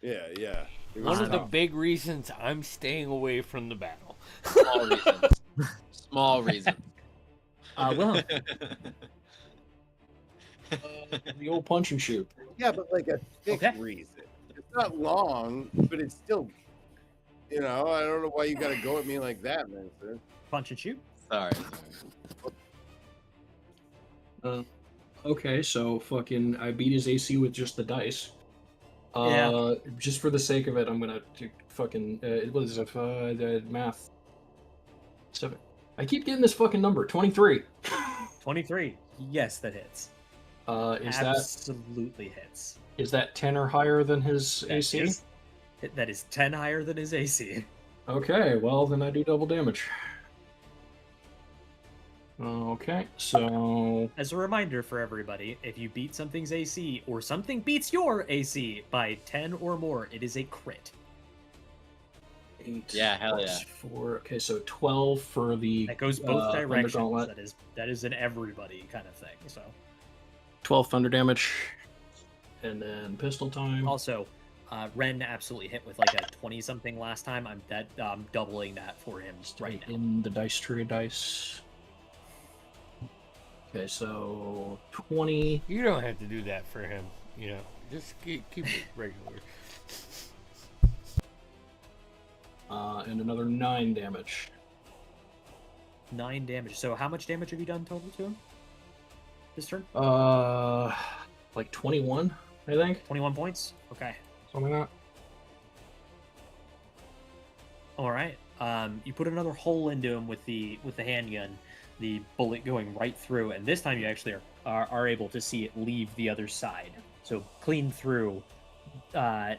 Yeah. It was
One of the
tough.
big reasons I'm staying away from the battle.
Small reasons. Small reasons.
Well,
The old punch and shoot.
Yeah, but like a thick
Okay.
reason. It's not long, but it's still. I don't know why you got to go at me like that, man.
punch and shoot.
Sorry.
Okay, so fucking I beat his AC with just the dice.
Yeah.
Just for the sake of it, I'm gonna do fucking what is it? Math. 7. I keep getting this fucking number 23.
23. Yes, that hits.
Is
Absolutely hits.
that 10 or higher than his
That
AC?
that is 10 higher than his AC.
Okay, well then I do double damage. Okay, so
As a reminder for everybody, if you beat something's AC or something beats your AC by 10 or more, it is a crit.
8.
Yeah, hell
plus
yeah.
4. Okay, so 12 for the
That goes both
Thunder
directions.
Gauntlet.
That is an everybody kind of thing. So
12 thunder damage, and then pistol time.
also, Ren absolutely hit with like a 20-something last time. I'm doubling that for him right now.
In the dice tree dice. Okay, so 20.
You don't have to do that for him. Just keep it regular.
And another 9 damage.
9 damage. So how much damage have you done total to him this turn?
Like 21, I think.
21 points. Okay.
Something like
All right. You put another hole into him with the handgun, the bullet going right through, and this time you actually are able to see it leave the other side. So clean through, or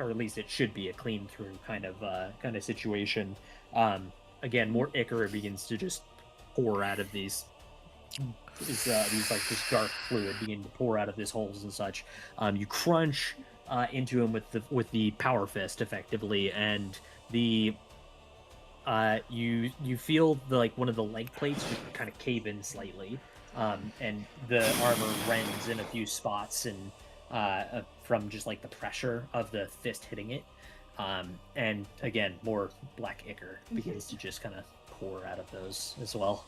at least it should be a clean through kind of situation. Again, more ichor begins to just pour out of these like this dark fluid begin to pour out of these holes and such. You crunch into him with the power fist effectively, and the you feel like one of the leg plates just kind of cave in slightly, and the armor rends in a few spots and from just like the pressure of the fist hitting it. And again, more black ichor begins to just kind of pour out of those as well.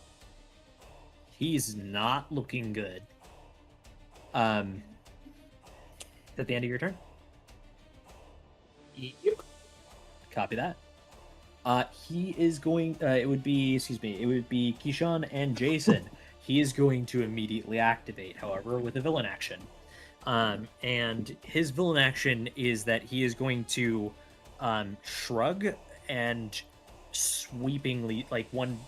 He's not looking good. At the end of your turn?
Yep.
Copy that. He is going. It would be Keyshawn and Jason. He is going to immediately activate, however, with a villain action. And his villain action is that he is going to shrug and sweepingly, like one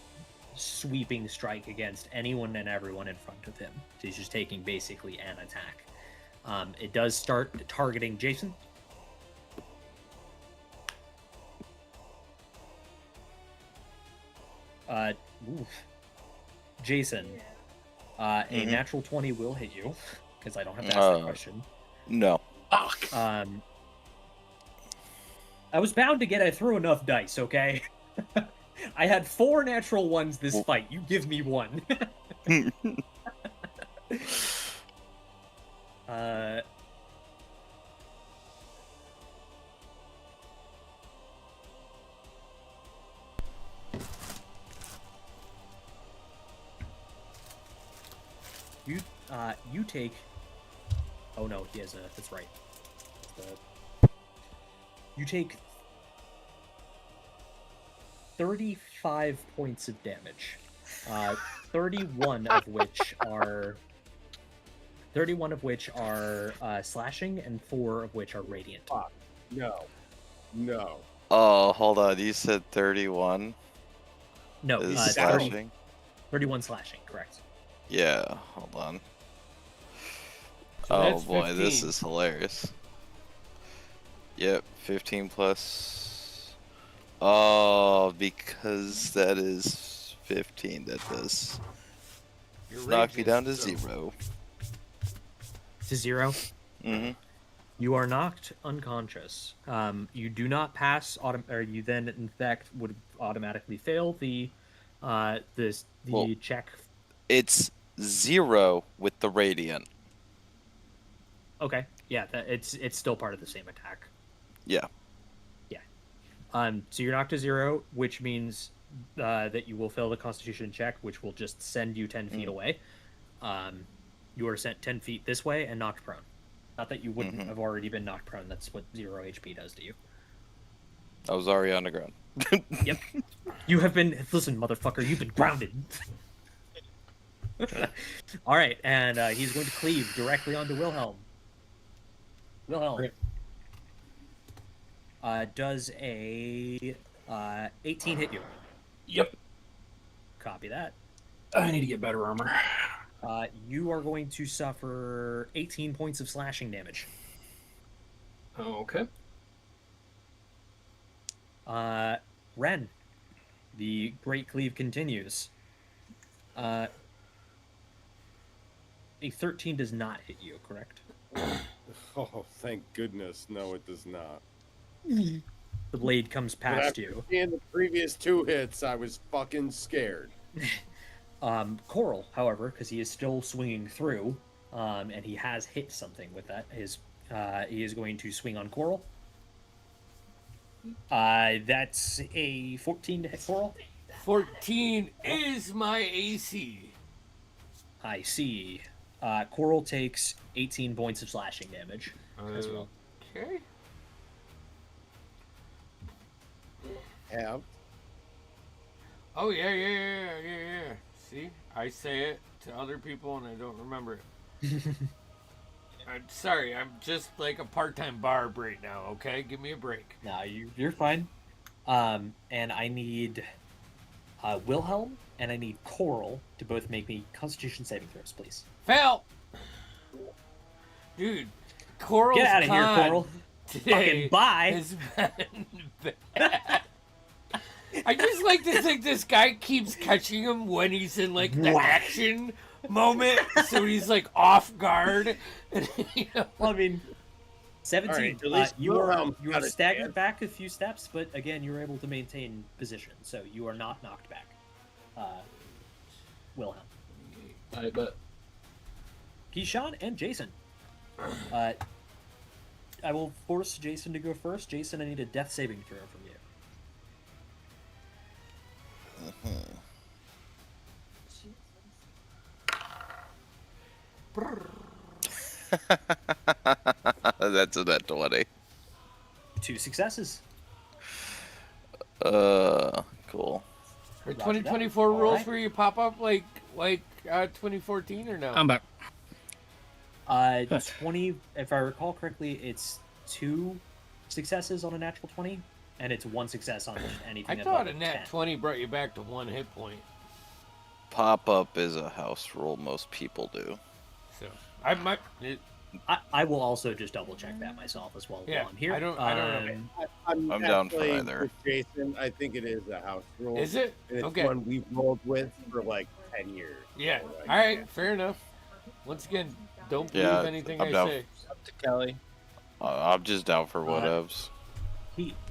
sweeping strike against anyone and everyone in front of him. So he's just taking basically an attack. It does start targeting Jason. Jason, a natural 20 will hit you, because I don't have to ask that question.
No.
Fuck.
I was bound to get I threw enough dice, okay? I had 4 natural ones this fight. You give me 1. You take. Oh no, he has a. That's right. You take 35 points of damage. 31 of which are slashing, and 4 of which are radiant.
Fuck. No.
Oh, hold on. You said 31
No,
is
30
slashing?
31 slashing, correct.
Yeah, hold on.
So
Oh
that's
boy, this
15.
is hilarious. Yep, 15 plus. Oh, because that is 15. That does.
Your
Knock me
rage
down to
is so-
0.
To 0.
Mm-hmm.
You are knocked unconscious. You do not pass, or you then, in fact, would automatically fail the
Well-
check.
It's 0 with the radiant.
Okay, yeah, it's still part of the same attack.
Yeah.
So you're knocked to 0, which means that you will fail the Constitution check, which will just send you 10 feet away. You are sent 10 feet this way and knocked prone. Not that you wouldn't have already been knocked prone. That's what 0 HP does to you.
I was already on the ground.
Yep. You have been... Listen, motherfucker, you've been grounded. All right, and he's going to cleave directly onto Wilhelm. Wilhelm.
Great.
Does a 18 hit you?
Yep.
Copy that.
I need to get better armor.
You are going to suffer 18 points of slashing damage.
Okay.
Ren, the Great Cleave continues. A 13 does not hit you, correct?
Oh, thank goodness. No, it does not.
The blade comes
But
past
after
you.
seeing the previous 2 hits, I was fucking scared.
Coral, however, because he is still swinging through, and he has hit something with that, he is going to swing on Coral. That's a 14 to hit Coral.
14 is my AC.
I see. Coral takes 18 points of slashing damage as well.
Okay.
Have.
Oh yeah. See, I say it to other people and I don't remember it. I'm sorry, I'm just like a part-time barb right now. Okay, give me a break.
No, you're fine. And I need Wilhelm and I need Coral to both make me Constitution saving throws, please.
Fail, dude. Coral's
Get out of here,
con
Coral.
today
Fucking bye.
has been bad. I just like to think this guy keeps catching him when he's in like the action moment, so he's like off guard. And, you know,
Well, I mean, 17.
All right, at least
you
Wilhelm's
are
got a
staggered
chance.
back a few steps, but again, you were able to maintain position, so you are not knocked back. Wilhelm,
I bet.
Keyshawn, and Jason. I will force Jason to go first. Jason, I need a death saving throw from you.
That's a net 20.
2 successes.
Cool.
are
that.
2024 rules
Alright.
where you pop up like 2014 or no?
I'm back.
20, if I recall correctly, it's 2 successes on a natural 20, and it's 1 success on anything
I thought
above
a nat
10.
20 brought you back to 1 hit point.
Pop up is a house rule most people do.
So I might.
I will also just double check that myself as well
Yeah,
while I'm here.
I don't know.
I'm down for
actually
either.
with Jason, I think it is a house rule.
Is it?
And it's
Okay.
one we've rolled with for like 10 years.
Yeah.
So, like,
All right. Fair enough. Once again, don't believe
Yeah,
anything
I'm
I
down.
say.
Up to Kelly.
I'm just down for whatevs.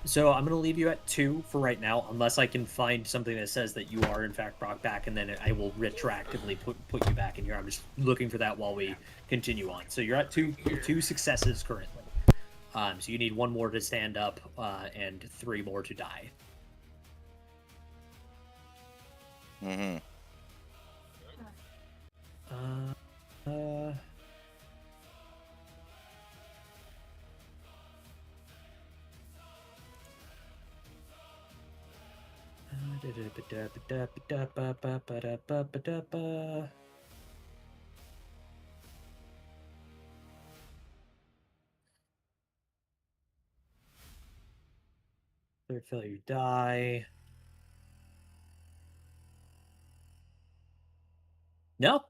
So I'm going to leave you at 2 for right now, unless I can find something that says that you are in fact brought back, and then I will retroactively put you back in here. I'm just looking for that while we continue on. So you're at 2 successes currently. So you need 1 more to stand up, and 3 more to die.
Mm-hmm.
Third failure, die. No.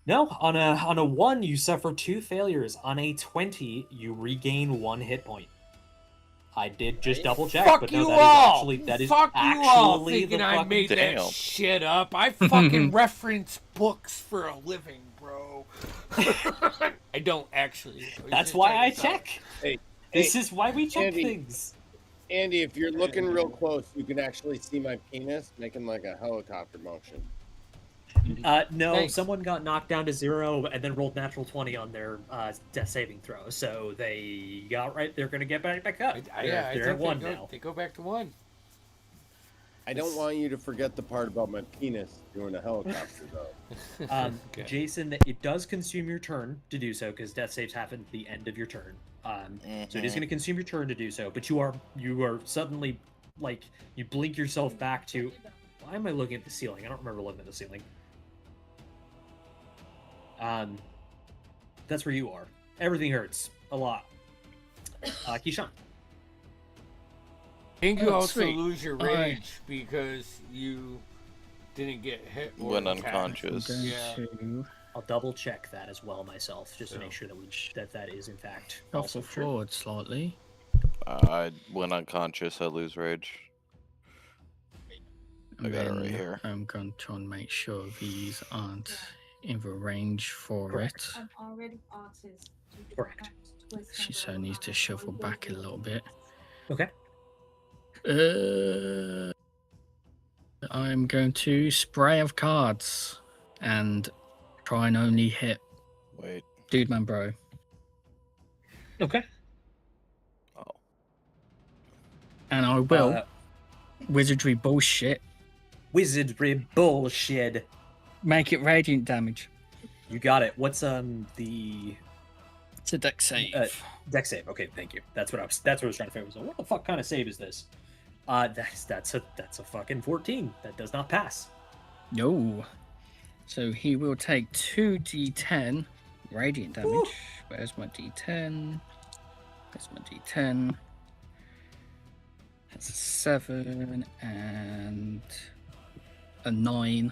No, on a 1 you suffer 2 failures. On a 20 you regain 1 hit point. I did just double check,
Fuck
but
you
no,
all!
that is
Fuck
actually
you all
the
thinking I
fucking...
made
Damn.
that shit up. I fucking reference books for a living, bro. I don't actually.
That's why I check.
Hey,
This is why we check
Andy.
things.
Andy, if you're looking real close, you can actually see my penis making like a helicopter motion.
No,
Thanks.
someone got knocked down to 0 and then rolled natural 20 on their death saving throw, so they got right. They're gonna get back up.
I
They're
think
at 1 now.
They go back to 1.
I don't want you to forget the part about my penis doing a helicopter, though.
Okay.
Jason, it does consume your turn to do so because death saves happen at the end of your turn. So it is going to consume your turn to do so. But you are suddenly like you blink yourself back to. Why am I looking at the ceiling? I don't remember looking at the ceiling. That's where you are. Everything hurts a lot. Keyshawn.
I think you
Oh,
also
sweet.
lose your rage because you didn't get hit or
Went
attacked.
unconscious.
I'm going
Yeah.
to
I'll double check that as well myself, just to
Yeah.
make sure that is in fact
shuffle
also true.
forward slightly.
I went unconscious. I lose rage. I
And
got it right
then
here.
I'm going to try and make sure these aren't in the range for
Correct.
it.
I'm already autistic.
Correct.
She so needs to shuffle back a little bit.
Okay.
I'm going to spray of cards and try and only hit
Wait.
Dude Man Bro.
Okay.
Oh.
And I will
Uh,
wizardry bullshit
Wizardry bullshit.
make it radiant damage.
You got it. What's the
It's a deck save.
deck save? Okay, thank you. That's what I was trying to figure out. So what the fuck kind of save is this? That's a fucking 14. That does not pass.
No. So he will take 2d10 radiant damage.
Ooh.
Where's my d10? There's my d10. That's a 7 and a 9.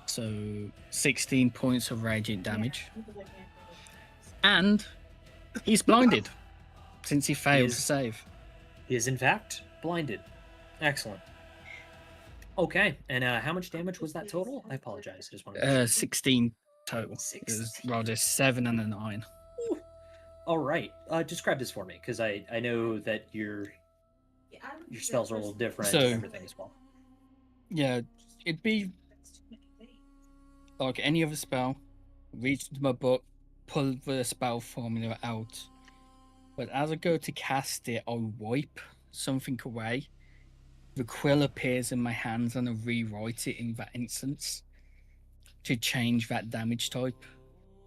So 16 points of radiant damage. And he's blinded since he failed to
is-
save.
He is in fact blinded. Excellent. Okay, and how much damage was that total? I apologize. I just want to.
16 total. It was
16.
rather 7 and a 9.
All right. Describe this for me, because I know that your spells are a little different
So-
and everything as well.
Yeah, it'd be like any other spell. Reach into my book, pull the spell formula out. But as I go to cast it, I'll wipe something away. The quill appears in my hands and I rewrite it in that instance to change that damage type.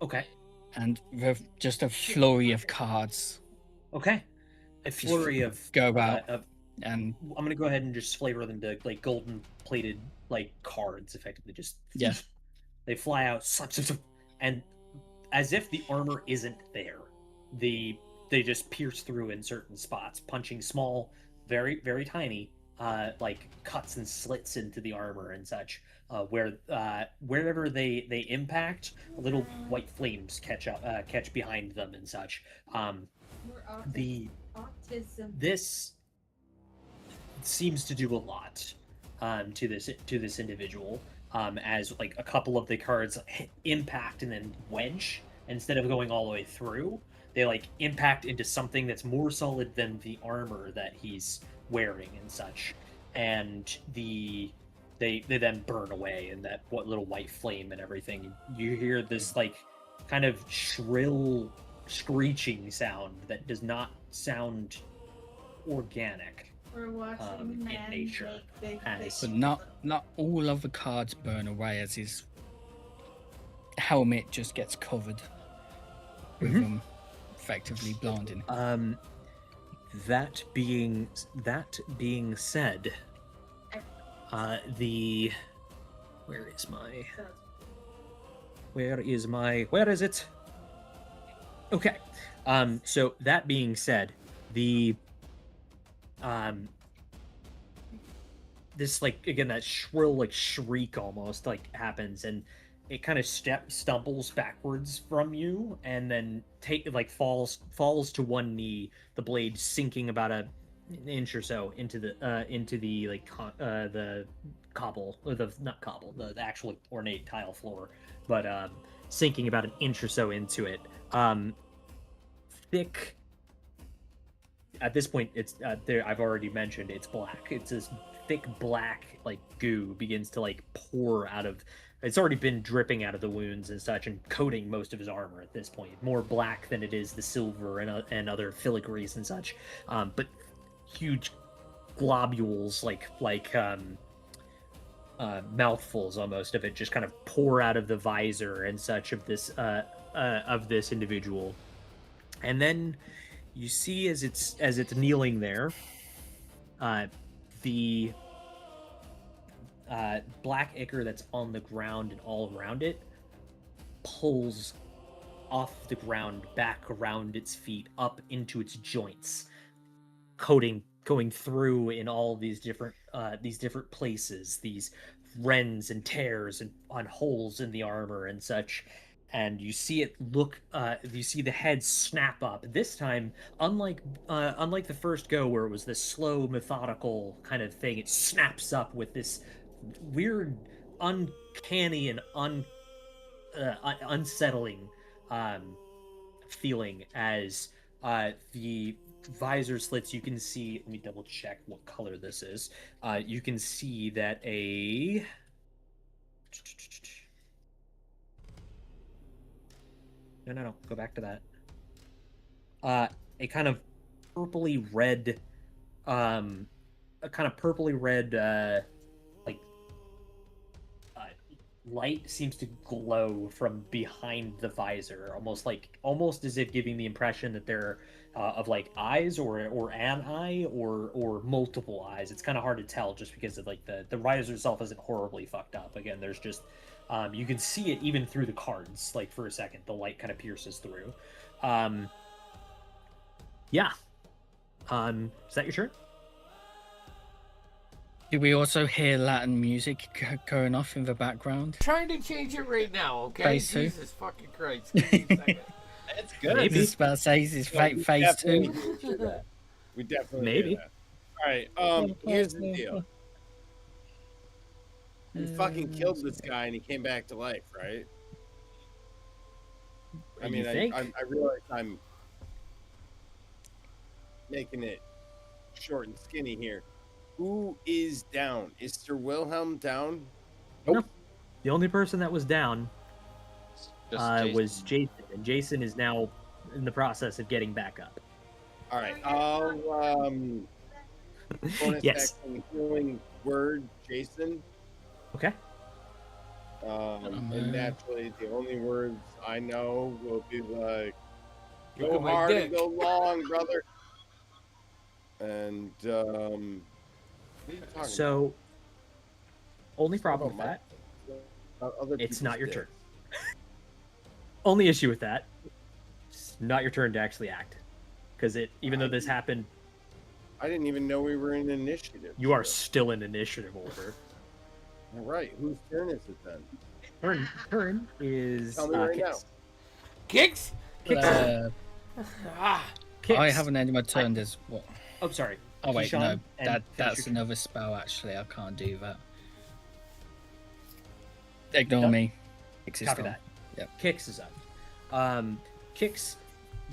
Okay.
And just a flurry of cards
Okay. A flurry of
go out.
of
And
I'm gonna go ahead and just flavor them to like golden plated like cards, effectively. Just
Yeah.
they fly out, slap, slap, slap, and as if the armor isn't there, they just pierce through in certain spots, punching small, very very tiny, like cuts and slits into the armor and such. Wherever they impact, little white flames catch behind them and such. The
autism.
This seems to do a lot to this individual, as like a couple of the cards impact and then wedge instead of going all the way through. They like impact into something that's more solid than the armor that he's wearing and such, and they then burn away in that what little white flame and everything. You hear this like kind of shrill screeching sound that does not sound organic.
We're watching
in
men
nature,
make big
as-
but not all of the cards burn away, as his helmet just gets covered with them, effectively blinding.
That being said, where is it? Okay. So that being said, this like again that shrill like shriek almost like happens, and it kind of stumbles backwards from you and then falls to one knee, the blade sinking about an inch or so into the the cobble, or the not cobble, the actual ornate tile floor, but sinking about an inch or so into it. Thick. At this point, it's there. I've already mentioned it's black. It's this thick black like goo begins to like pour out of. It's already been dripping out of the wounds and such, and coating most of his armor at this point. More black than it is the silver and other filigrees and such. But huge globules, mouthfuls almost of it, just kind of pour out of the visor and such of this individual. And then you see as it's kneeling there, the black ichor that's on the ground and all around it pulls off the ground back around its feet up into its joints, going through in all these different places, these rends and tears and on holes in the armor and such. And you see it you see the head snap up. This time, unlike the first go where it was this slow, methodical kind of thing, it snaps up with this weird, uncanny, and unsettling feeling as the visor slits. You can see, let me double check what color this is. You can see that No, go back to that. A kind of purpley red, light seems to glow from behind the visor, almost as if giving the impression that they're of like eyes or an eye or multiple eyes. It's kind of hard to tell just because of like the visor itself isn't horribly fucked up. Again, there's just you can see it even through the cards. Like for a second, the light kind of pierces through. Yeah. Is that your turn?
Do we also hear Latin music going off in the background?
Trying to change it right now, okay?
Phase 2?
Jesus fucking Christ. Give me a second.
It's good.
Maybe. I was about to say, is this phase 2?
We definitely
Maybe.
do that. All right, here's the deal. We fucking killed this guy and he came back to life, right? I mean, I realize I'm making it short and skinny here. Who is down? Is Sir Wilhelm down?
Nope. The only person that was down
Just
was Jason, and Jason is now in the process of getting back up.
All right, I'll bonus
Yes.
action healing word, Jason.
Okay.
And naturally, the only words I know will be like,
Look
"Go
at my
hard
dick."
and go long, brother." And what are you talking
So, only problem with
about?
that,
Other
it's not
people's
your turn.
dicks.
Only issue with that, it's not your turn to actually act. Because even though this happened,
I didn't even know we were in initiative.
you are still in initiative order.
All right, whose turn is it then?
Turn is
Tell me right
Kix.
Kicks?
Kix.
Ah.
Kix.
I haven't ended my turn. There's what?
Oh, sorry.
Oh wait,
Keyshawn,
no,
and
that's
finish your-
another spell. Actually, I can't do that. Ignore
Done.
me. Kix is
Copy
gone.
that.
Yep.
Kix is up. Kix,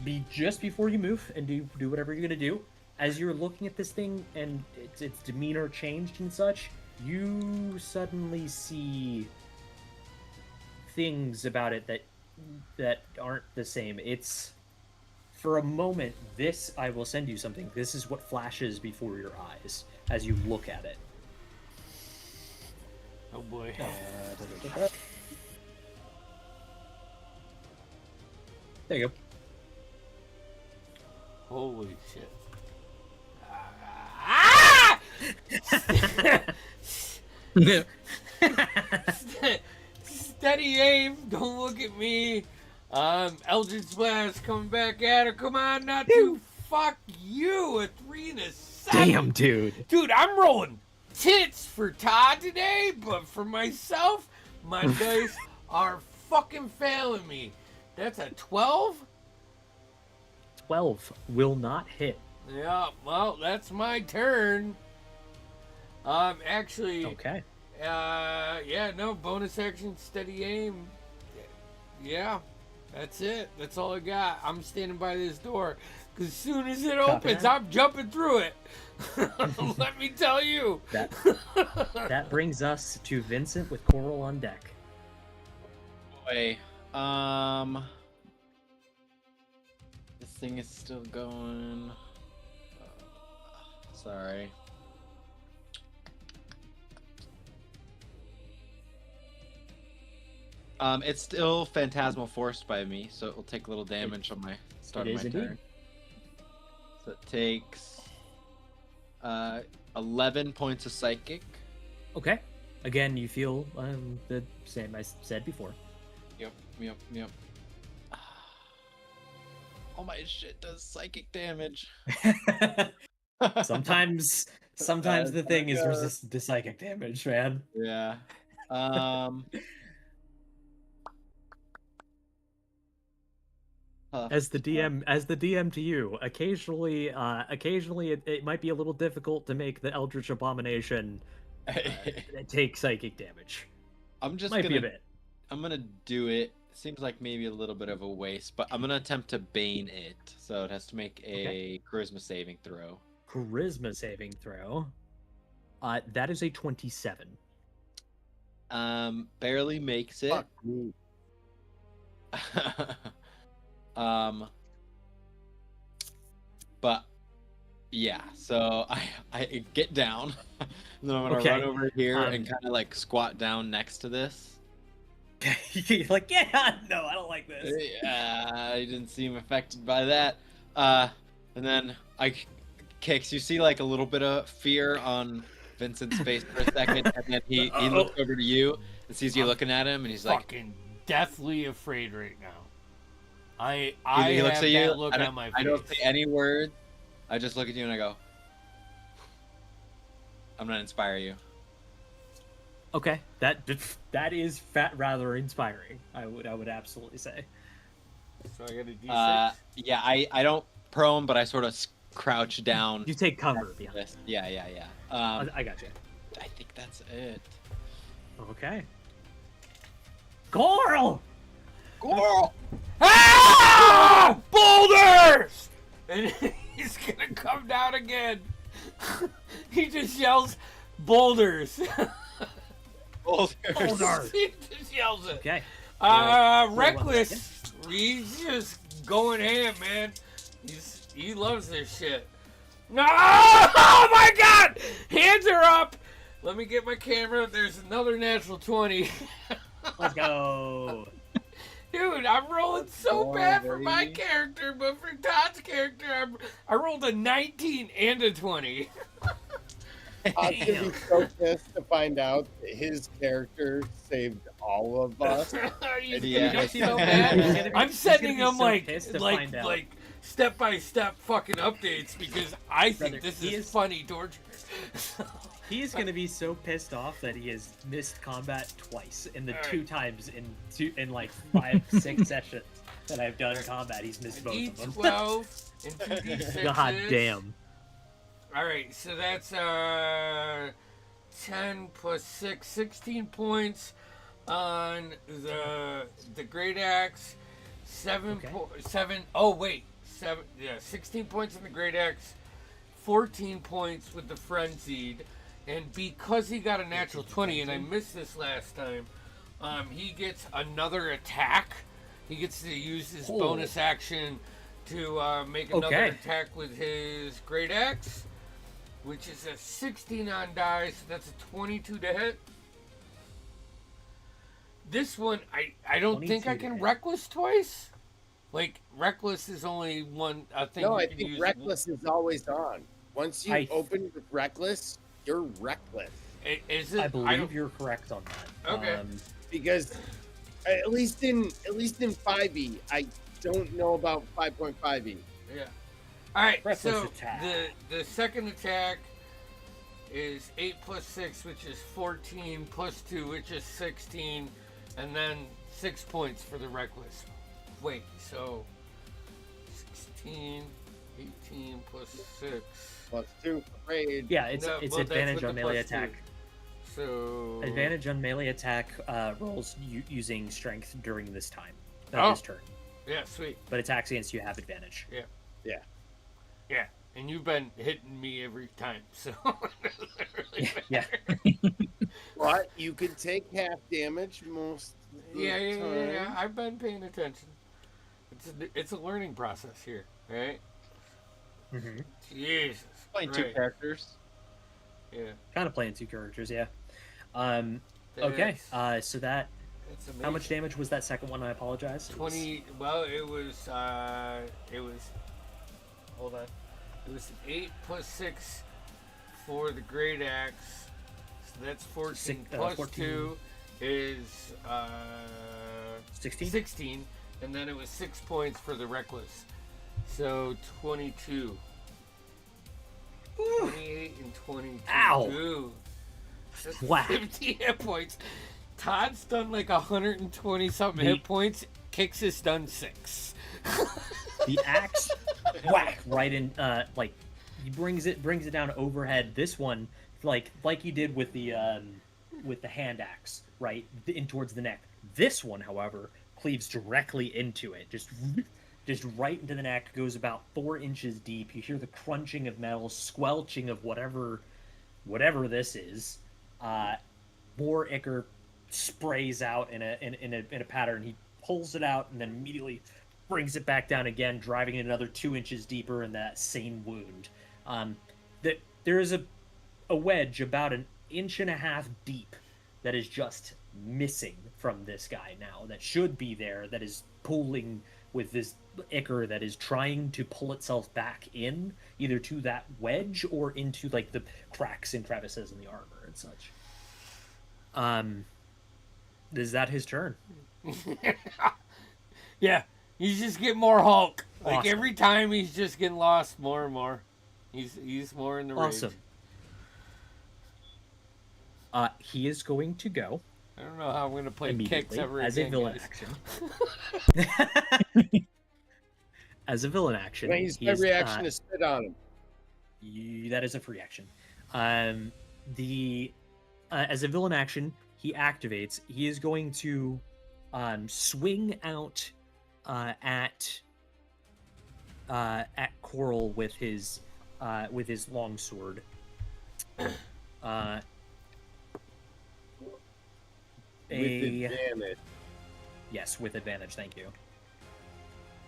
be just before you move and do whatever you're gonna do. As you're looking at this thing and its demeanor changed and such, you suddenly see things about it that aren't the same. It's for a moment. I will send you something. This is what flashes before your eyes as you look at it.
Oh boy.
There you go.
Holy shit. Ah! Steady aim. Don't look at me. Eldritch Blast coming back at her. Come on, not too. Fuck you. A 3 and a 7.
Damn, dude.
Dude, I'm rolling tits for Todd today, but for myself, my dice are fucking failing me. That's a 12?
12 will not hit.
Yeah, well, that's my turn. Actually,
Okay.
yeah, no, bonus action, steady aim. Yeah, that's it. That's all I got. I'm standing by this door. Because as soon as it opens,
that.
I'm jumping through it. Let me tell you.
That brings us to Vincent with Coral on deck.
Boy, this thing is still going. Sorry. It's still phantasmal forced by me, so it will take a little damage on my start of my turn. So it takes 11 points of psychic.
Okay. Again, you feel the same I said before.
Yep. All my shit does psychic damage.
Sometimes the thing is resistant to psychic damage, man.
Yeah.
As the DM to you, occasionally it might be a little difficult to make the Eldritch Abomination take psychic damage.
I'm just
might
gonna
be a bit.
I'm gonna do it. Seems like maybe a little bit of a waste, but I'm gonna attempt to bane it. So it has to make a charisma saving throw.
Charisma saving throw. That is a 27.
Barely makes it.
Fuck me.
But yeah, so I get down, and then I'm gonna
Okay.
run over here and kind of like squat down next to this.
You're like, yeah, no, I don't like this.
Yeah, I didn't seem affected by that. And then I kicks. You see like a little bit of fear on Vincent's face for a second, and then he looks over to you and sees you looking at him, and he's like,
fucking deathly afraid right now. I
he looks
have
at you.
that look on my face.
I don't say any word. I just look at you and I go, I'm gonna inspire you.
Okay, that is rather inspiring. I would absolutely say.
So I got a D6.
Yeah, I don't prone, but I sort of crouch down.
You take cover behind.
This. Yeah.
I got you.
I think that's it.
Okay. Coral!
Ah! Boulders! And he's gonna come down again. He just yells, boulders.
Boulders.
He just yells it.
Okay.
Reckless. He's just going ham, man. He loves this shit. No! Oh my God! Hands are up. Let me get my camera. There's another natural 20.
Let's go.
Dude, I'm rolling so bad for my character, but for Todd's character, I rolled a 19 and a 20.
I'm gonna be so pissed to find out that his character saved all of us.
Yeah. So mad. I'm sending him like step-by-step fucking updates because I think this is funny torture.
He is going to be so pissed off that he has missed combat twice in the two times in like 5-6 sessions that I've done combat. He's missed both of them.
D12 and 2d6.
God damn.
Alright, so that's 10 plus 6, 16 points on the Great Axe, 16 points on the Great Axe, 14 points with the Frenzied, and because he got a natural 20, and I missed this last time, he gets another attack. He gets to use his bonus action to make another attack with his Great Axe, which is a 16 on die, so that's a 22 to hit. This one, I don't think I can Reckless twice. Like, Reckless is only one thing
No,
you
I
can
think
use.
Reckless is always on. Once you open with Reckless, you're reckless.
Is it?
I believe you're correct on that.
Okay.
Because at least in 5e, I don't know about 5.5e.
Yeah. All right.
Reckless
so
attack.
the second attack is 8 plus 6, which is 14, plus 2, which is 16, And then 6 points for the reckless. Wait, so 16, 18 plus 6.
+2 for raid.
Yeah, it's
No,
it's
well, that's
advantage
with
on
the
melee
+2.
attack.
So
Advantage on melee attack rolls using strength during this time,
Oh.
this turn.
Yeah, sweet.
But attacks against you have advantage.
Yeah, and you've been hitting me every time, so it doesn't really
Yeah.
matter.
But you can take half damage most of the
Yeah.
time.
I've been paying attention. It's a learning process here, right?
Mm-hmm.
Jesus.
Playing two
Christ.
characters.
Yeah.
Kind of playing two characters, yeah. Okay.
That's-
So that
That's amazing.
how much damage was that second one? I apologize. It was
20. Well, it was. Hold on. It was 8 plus 6 for the great axe. So that's 14. Plus
14.
2 is
16?
16. And then it was 6 points for the reckless. So 22. 28 and 22.
Ow.
Dude. That's
Whack.
50 hit points. Todd's done like 120 something
The-
hit points. Kicks is done 6.
The axe whack right in like he brings it down overhead. This one like he did with the hand axe, right? In towards the neck. This one, however, cleaves directly into it. Just right into the neck, goes about 4 inches deep. You hear the crunching of metal, squelching of whatever this is. More ichor sprays out in a pattern. He pulls it out and then immediately brings it back down again, driving it another 2 inches deeper in that same wound. There is a wedge about 1.5 inches deep that is just missing from this guy now. That should be there. That is pulling with this ichor that is trying to pull itself back in, either to that wedge or into like the cracks and crevices in the armor and such. Is that his turn?
Yeah. He's just getting more Hulk. Like
Awesome.
every time he's just getting lost more and more. He's more in the
Awesome.
rage.
He is going to go
I don't know how I'm gonna play kicks
immediately
ever
as
again.
a villain
guys.
action. As a villain action,
When he's
he
my
is,
reaction to spit on him.
that is a free action. As a villain action, he activates. He is going to swing out at Coral with his long sword.
With advantage.
Yes, with advantage. Thank you.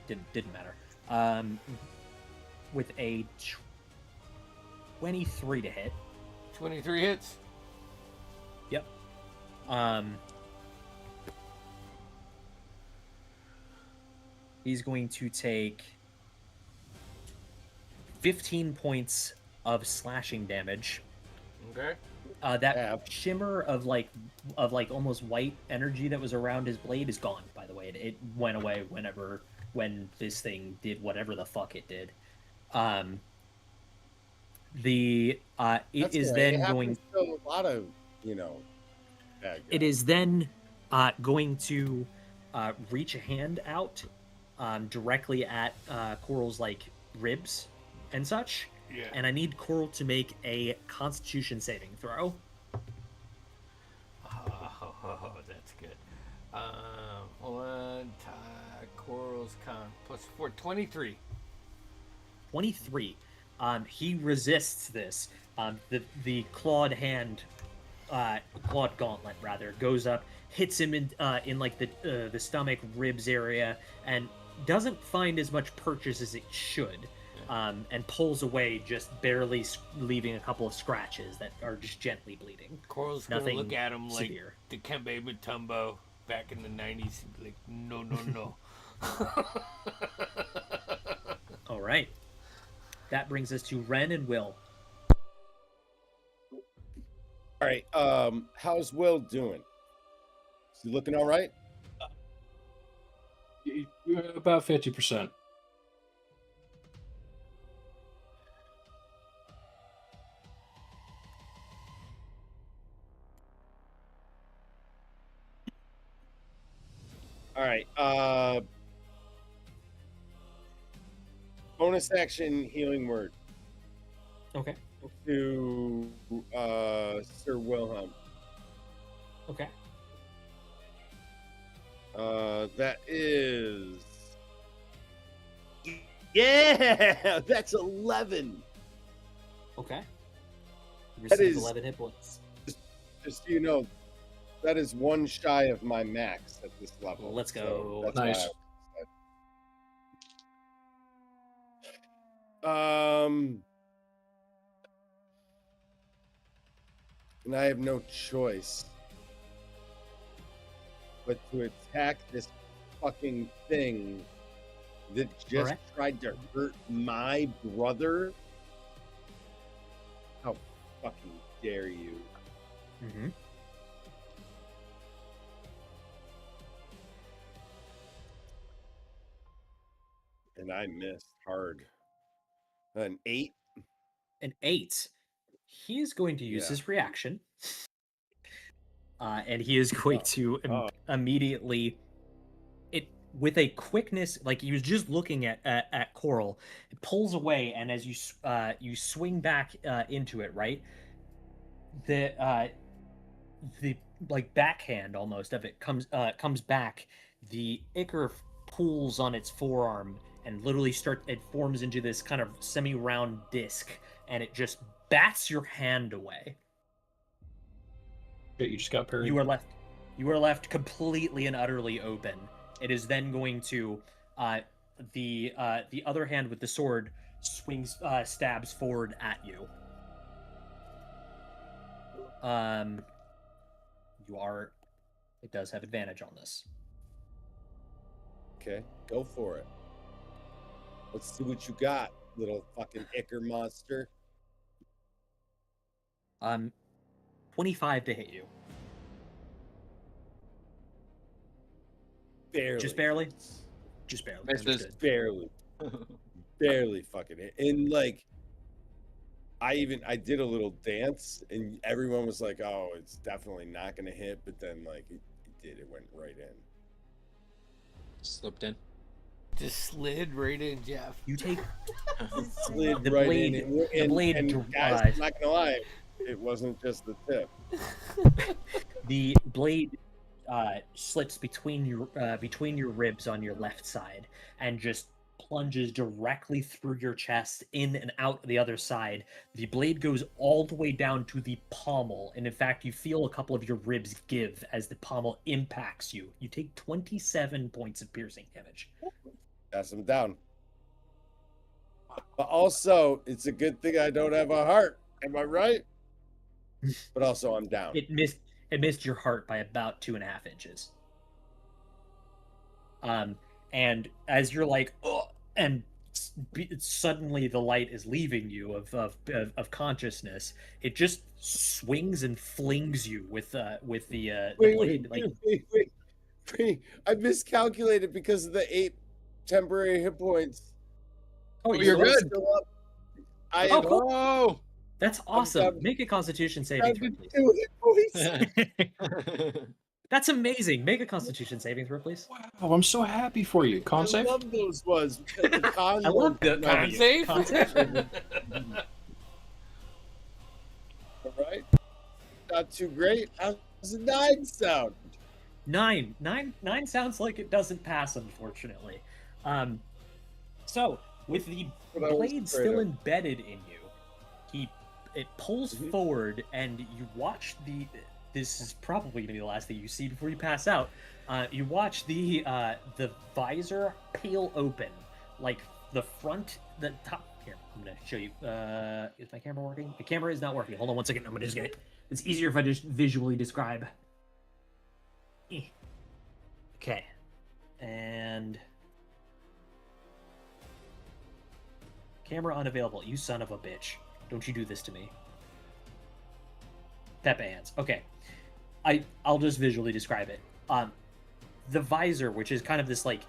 Didn't matter. With a 23 to hit.
23 hits.
Yep. He's going to take 15 points of slashing damage.
Okay.
That
Yeah.
shimmer of like almost white energy that was around his blade is gone. By the way, it went away when this thing did whatever the fuck it did. It
That's
is
all right.
then
It
going.
happens to a lot of, bad
It
guys.
is then going to reach a hand out directly at Coral's like ribs and such.
Yeah.
And I need Coral to make a Constitution saving throw.
Oh, that's good. Hold on. Coral's con +4, 23.
23. He resists this. The clawed hand, clawed gauntlet rather, goes up, hits him in like the stomach ribs area, and doesn't find as much purchase as it should. And pulls away, just barely leaving a couple of scratches that are just gently bleeding.
Coral's gonna
Nothing
look at him like
severe.
Dikembe Mutombo back in the 90s. Like, no.
All right. That brings us to Ren and Will.
All right. How's Will doing? Is he looking all right?
About 50%.
All right. Bonus action healing word
Okay.
to Sir Wilhelm.
Okay.
That is. Yeah, that's 11.
Okay. You
That
receive
is-
11 hit points.
Just so you know, that is one shy of my max at this level.
Let's go.
that's
Nice.
why and I have no choice but to attack this fucking thing that just
Alright.
tried to hurt my brother. How fucking dare you?
Mm-hmm.
And I missed hard. An 8.
An 8. He is going to use
Yeah.
his reaction. And he is going to immediately, with a quickness, like he was just looking at Coral, it pulls away, and as you swing back into it, right? The like backhand almost of it comes back. The ichor pulls on its forearm and literally it forms into this kind of semi-round disc, and it just bats your hand away.
Shit, you just got parried.
You are left completely and utterly open. It is then going to the other hand with the sword swings stabs forward at you. It does have advantage on this.
Okay, go for it. Let's see what you got, little fucking ichor monster.
25 to hit you.
Barely.
Just barely? Just barely.
Misses.
Understood.
Barely fucking hit. And like, I did a little dance, and everyone was like, "Oh, it's definitely not gonna hit," but then like it did. It went right in.
Slipped in.
Just slid right in, Jeff.
You take
It slid
The
right
blade-
in.
the blade
And guys, I'm not gonna lie, it wasn't just the tip.
the blade slips between your ribs on your left side and just plunges directly through your chest, in and out the other side. The blade goes all the way down to the pommel, and in fact, you feel a couple of your ribs give as the pommel impacts you. You take 27 points of piercing damage.
Pass him down. But also, it's a good thing I don't have a heart. Am I right? But also, I'm down.
It missed your heart by about 2.5 inches. And as you're like, oh, and suddenly the light is leaving you of consciousness, it just swings and flings you with the blade.
Wait. I miscalculated because of the 8 temporary hit points.
Oh,
you're
I'm
good.
still up. I
Oh,
am
cool.
Oh!
That's awesome.
down-
Make a Constitution saving
down
throw,
to
please.
2 hit points.
That's amazing. Make a Constitution saving throw, please.
Wow, I'm so happy for you. Con
I
save?
love those ones. Because the con
I love the
no,
Con save?
All right. Not too great. How's a 9 sound?
9 sounds like it doesn't pass, unfortunately. So with the
But I was
blade
afraid
still
of.
embedded in you, it pulls
Mhm.
forward, and you watch this is probably gonna be the last thing you see before you pass out. You watch the visor peel open, like the top. Here, I'm gonna show you. Is my camera working? The camera is not working. Hold on one second. I'm gonna just get it. It's easier if I just visually describe. Okay, and camera unavailable. You son of a bitch! Don't you do this to me. Pepe hands. Okay, I'll just visually describe it. The visor, which is kind of this like,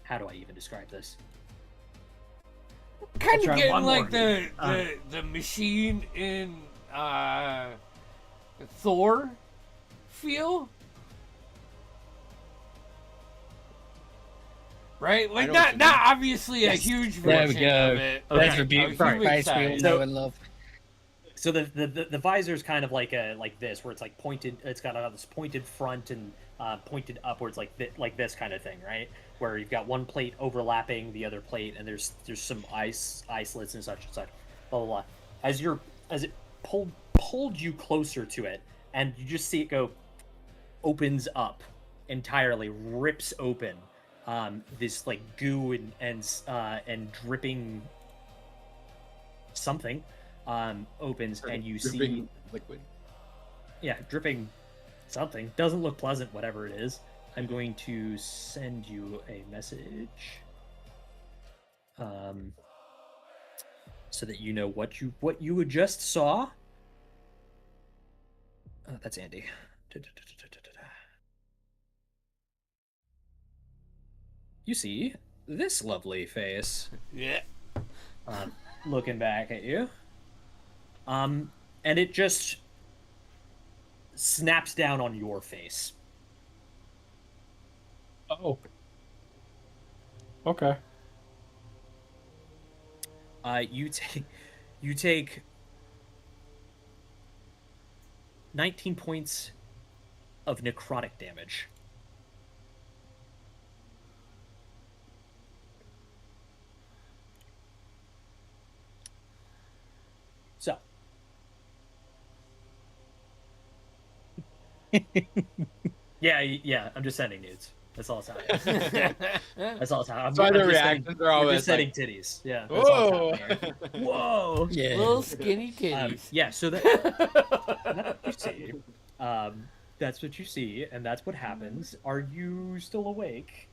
how do I even describe this?
Kind
try
of getting
one
like
more.
the machine in Thor feel? Right? Like
know what you
not obviously a
Yes.
huge
There we
version
go.
of it.
Okay.
That's a beautiful
Sorry.
face we all
size.
know and love.
So the visor is kind of like this, where it's like pointed. It's got this pointed front and pointed upwards, like this kind of thing, right? Where you've got one plate overlapping the other plate, and there's some eye slits and such and such. Blah blah blah. As it pulled you closer to it, and you just see it go, opens up entirely, rips open. This like goo and dripping something opens, and you see
Dripping liquid.
dripping something. Doesn't look pleasant, whatever it is. I'm going to send you a message, so that you know what you just saw. That's Andy. You see this lovely face
Yeah.
looking back at you. And it just snaps down on your face.
Oh. Okay.
You take 19 points of necrotic damage. So. Yeah, I'm just sending nudes. That's all it's happening. That's all it's happening.
So
I'm
the
just
reactions
sending,
are always
we're just sending
like,
titties. Yeah. That's all
whoa.
that's happening. Whoa.
Yeah.
Little skinny titties.
Yeah, so that's what you see. That's what you see, and that's what happens. Are you still awake?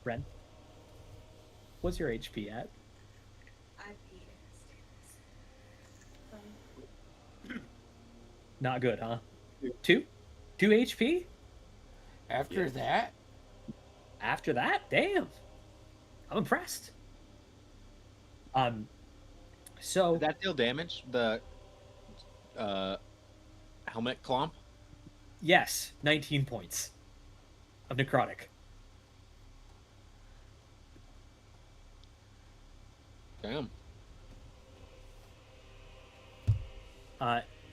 Ren? What's your HP at? Not good, huh? 2? 2 HP?
After that?
After that? Damn. I'm impressed. So
Does that deal damage? The helmet clomp?
yes, 19 points of necrotic.
Damn.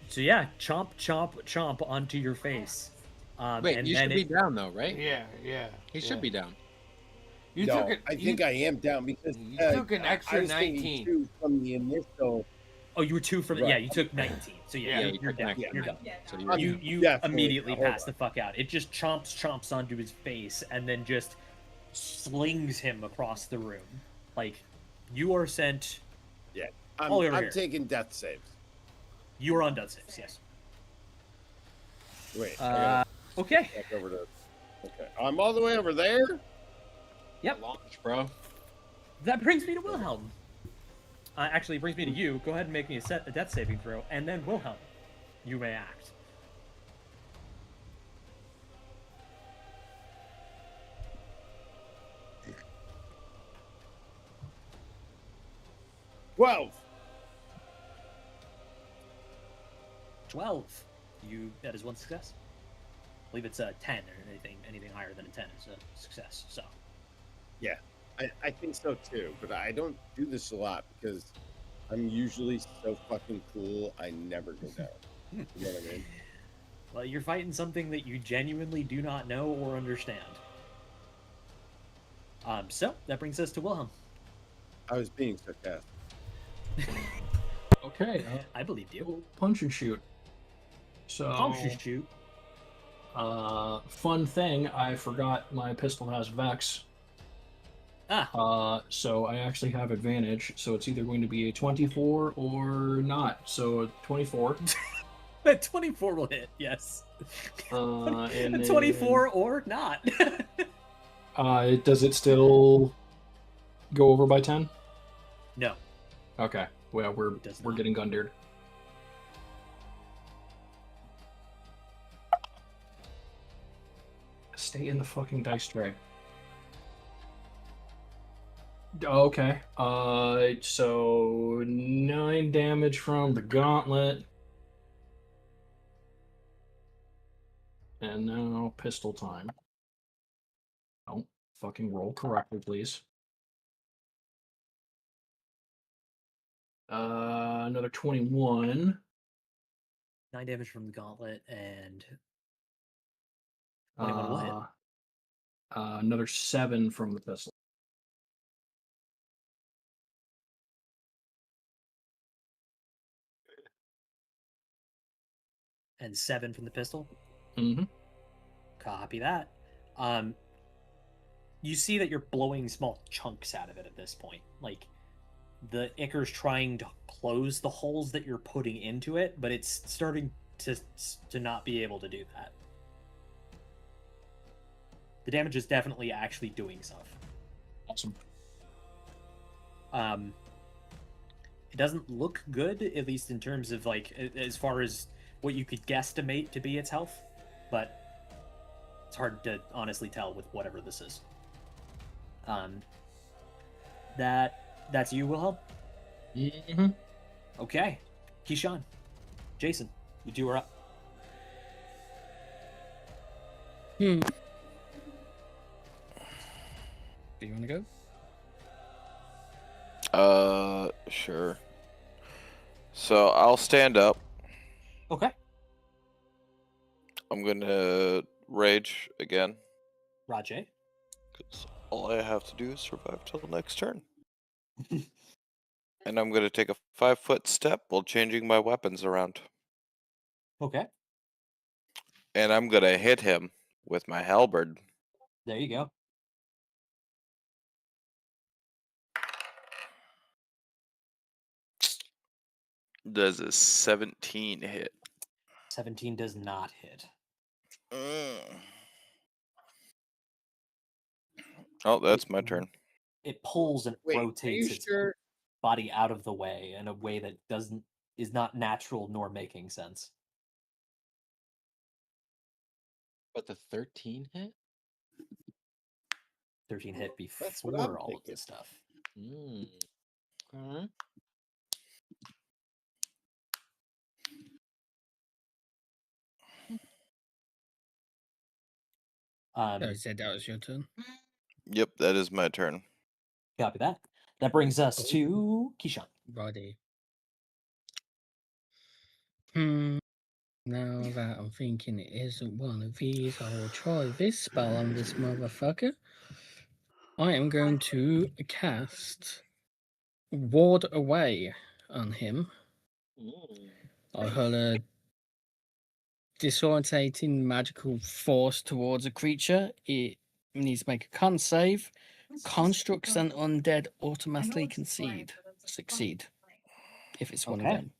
So yeah, chomp onto your face.
Wait,
and
you
then
should be down though, right?
Yeah.
He should be down.
You
no,
took it.
I think I am down because
You took an
I
extra
was thinking
19.
2 from the initial.
Oh, you were 2 from
Right.
Yeah, you took 19. So yeah,
Yeah,
you
you're
took
down.
19.
You're done.
Yeah,
So
no.
You
Definitely.
immediately
Hold
pass
on.
the fuck out. It just chomps onto his face and then just slings him across the room. Like, you are sent.
I'm,
All over
I'm
here.
taking death saves.
You are on death saves, yes.
Wait. I gotta
Okay.
back over to. Okay. I'm all the way over there.
Yep.
Launch, bro.
That brings me to Wilhelm. Actually, it brings me to you. Go ahead and make me a death saving throw, and then Wilhelm, you may act.
Well,
12. That is one success. I believe it's a 10 or anything higher than a 10 is a success. So
I think so too, but I don't do this a lot because I'm usually so fucking cool. I never go down. You know what I mean?
well, you're fighting something that you genuinely do not know or understand. So that brings us to Wilhelm.
I was being sarcastic.
Okay.
I believed you.
Punch and shoot. So.
Punch and shoot.
Fun thing, I forgot my pistol has Vex. So I actually have advantage. So it's either going to be a 24 or not. So 24.
That 24 will hit, yes.
And
A 24 or not.
Does it still go over by 10?
No.
Okay. Well, we're
does
we're
not.
getting gundered. Stay in the fucking dice tray. Okay. So 9 damage from the gauntlet. And now pistol time. Don't fucking roll correctly, please. Another 21.
9 damage from the gauntlet and 21 will hit.
Another 7 from the pistol.
And 7 from the pistol.
Mm-hmm.
Copy that. You see that you're blowing small chunks out of it at this point. Like, the Icker's trying to close the holes that you're putting into it, but it's starting to not be able to do that. The damage is definitely actually doing stuff.
Awesome.
It doesn't look good, at least in terms of, like, as far as what you could guesstimate to be its health, but it's hard to honestly tell with whatever this is. That's you, Wilhelm?
Mm-hmm.
Okay. Keyshawn. Jason, you two are up.
Do you want to go?
Sure. So I'll stand up.
Okay.
I'm gonna rage again.
Rajay.
Because all I have to do is survive till the next turn. And I'm gonna take a 5-foot step while changing my weapons around.
Okay.
And I'm gonna hit him with my halberd.
There you go.
Does a 17 hit?
17 does not hit.
Oh, that's my turn.
It pulls and
Wait,
rotates
are you
its
sure?
body out of the way in a way that is not natural nor making sense.
But the 13 hit?
13 hit
That's what I'm
before all of
thinking.
this stuff.
Alright.
You said that was your turn.
Yep, that is my turn.
Copy that. That brings us to Keyshawn.
Righty. Now that I'm thinking it isn't one of these, I will try this spell on this motherfucker. I am going to cast Ward Away on him. I hurl a disorientating magical force towards a creature. It needs to make a con save. Constructs and undead automatically succeed if it's one of
Okay.
them.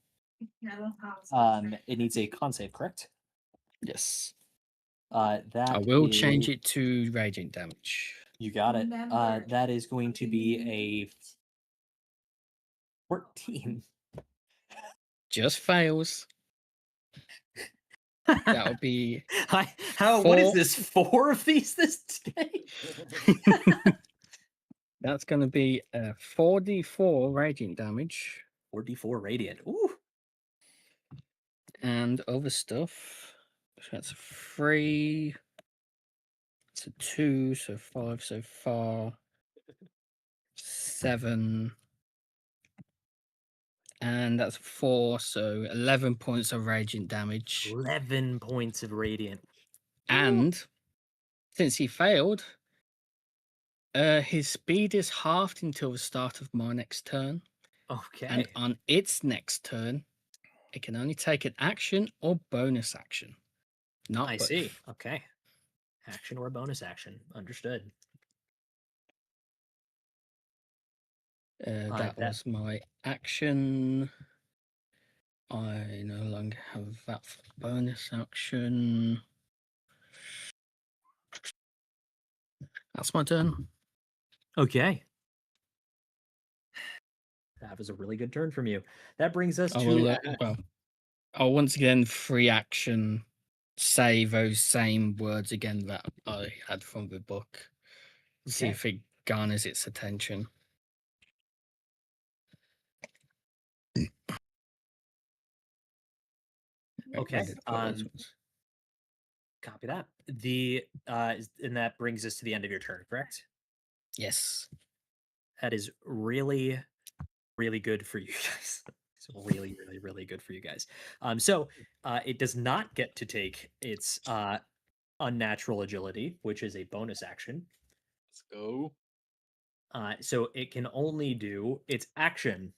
It needs a con save, correct?
Yes.
That
I will
is-
change it to radiant damage.
You got it. That is going to be a 14.
Just fails. That'll be
What is this? 4 of these this day?
That's going to be a 4d4 radiant damage.
4d4 radiant. Ooh.
And other stuff. So that's a 3. It's a 2, so 5 so far. 7. And that's 4, so 11 points of radiant damage.
11 points of radiant.
And since he failed, his speed is halved until the start of my next turn.
Okay.
And on its next turn, it can only take an action or bonus action. Not
I
both.
see. Okay. Action or bonus action. Understood.
That was my action. I no longer have that for bonus action. That's my turn.
Okay. That was a really good turn from you. That brings us
I
to
will, I'll once again free action say those same words again that I had from the book. See
Okay.
if it garners its attention.
Okay.
I did put those ones.
Copy that. And that brings us to the end of your turn, correct?
Yes.
That is really, really good for you guys. It's really, really, really good for you guys. So it does not get to take its unnatural agility, which is a bonus action.
Let's go.
So it can only do its action,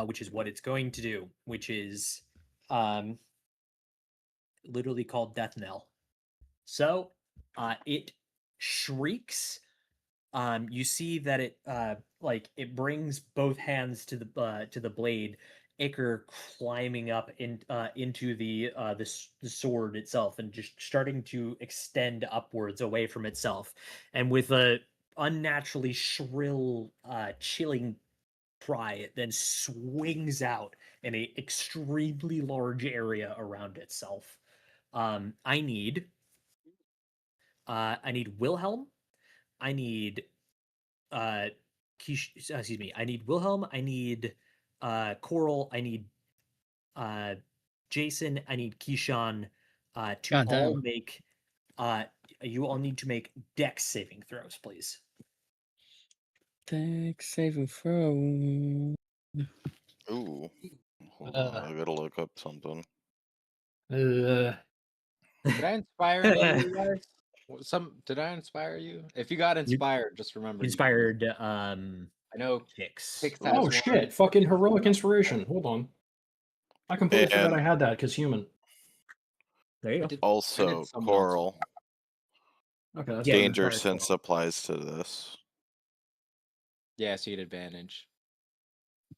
which is what it's going to do, which is literally called Death Knell. So it shrieks. You see that it it brings both hands to the blade, Iker climbing up into the sword itself and just starting to extend upwards away from itself, and with a unnaturally shrill, chilling cry, it then swings out in a extremely large area around itself. I need Wilhelm. I need excuse me. I need Wilhelm. I need Coral. I need Jason. I need Keyshawn to
God
all
damn.
make you all need to make dex saving throws, please.
Dex saving throw.
Ooh. Hold on, I gotta look up something.
Uh,
Did I inspire any of you guys? Did I inspire you? If you got inspired, just remember.
Inspired
I know
Hicks.
Hicks has
oh
one.
shit! Fucking heroic inspiration. Hold on. I completely forgot
And-
I had that because human.
There you go.
I did
Also,
someone
Coral.
Okay, that's
Yeah,
fine.
Danger
inspired
sense
Coral.
applies to this.
Yeah, so you had advantage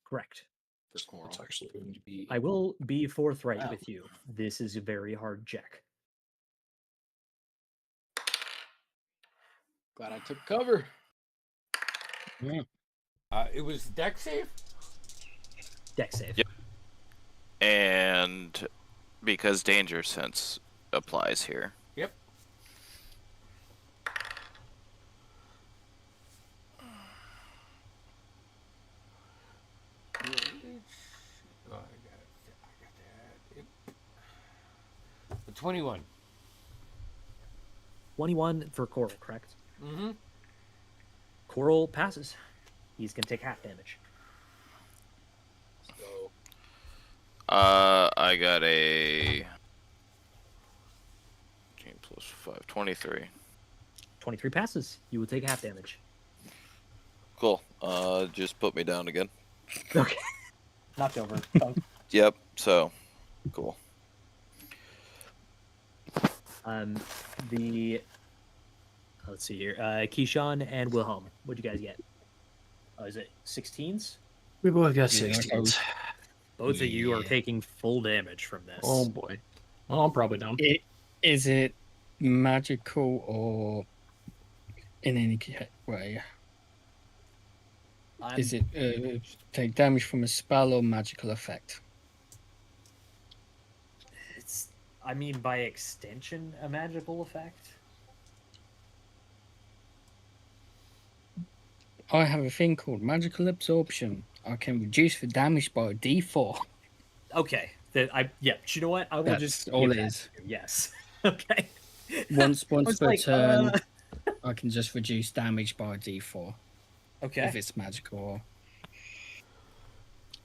Correct.
for Coral.
It's actually going to be.
I will be forthright
Wow.
with you. This is a very hard check.
Glad I took cover.
It was deck save.
Dex save.
Yep. And because danger sense applies here.
Yep. Oh, I got that. Yep. 21.
21 for Coral, correct?
Mm-hmm.
Coral passes. He's gonna take half damage.
So
I got a 18 plus 5, 23.
23 passes. You will take half damage.
Cool. Just put me down again.
Okay. Knocked over.
Yep. So, cool.
Let's see here. Keyshawn and Wilhelm. What'd you guys get? Is it 16s?
We both got
Yeah,
16s.
Both of you are
Yeah.
taking full damage from this.
Oh boy. Oh, I'm probably down.
Is it magical or in any way? Is it take damage from a spell or magical effect?
It's, I mean, by extension, a magical effect.
I have a thing called magical absorption. I can reduce the damage by a D4.
Okay. But you know what? I will
That's
just
all
give
it
that
is.
to you. Yes. Okay.
Once
I was
per
like,
turn, I can just reduce damage by a D4
Okay.
if it's magical.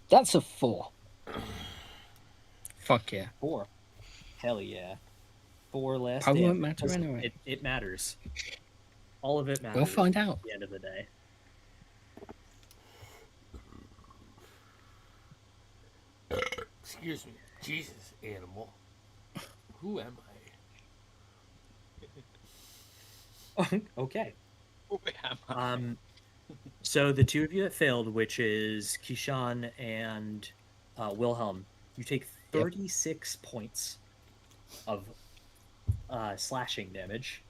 That's a 4. Fuck yeah.
4. Hell yeah. 4 less.
Power won't
damage.
matter anyway.
It matters. All of it matters.
We'll find out.
At the end of the day.
Excuse me. Jesus, animal. Who am I?
Okay.
Who am I?
So the two of you that failed, which is Keyshawn and Wilhelm, you take 36 points of slashing damage.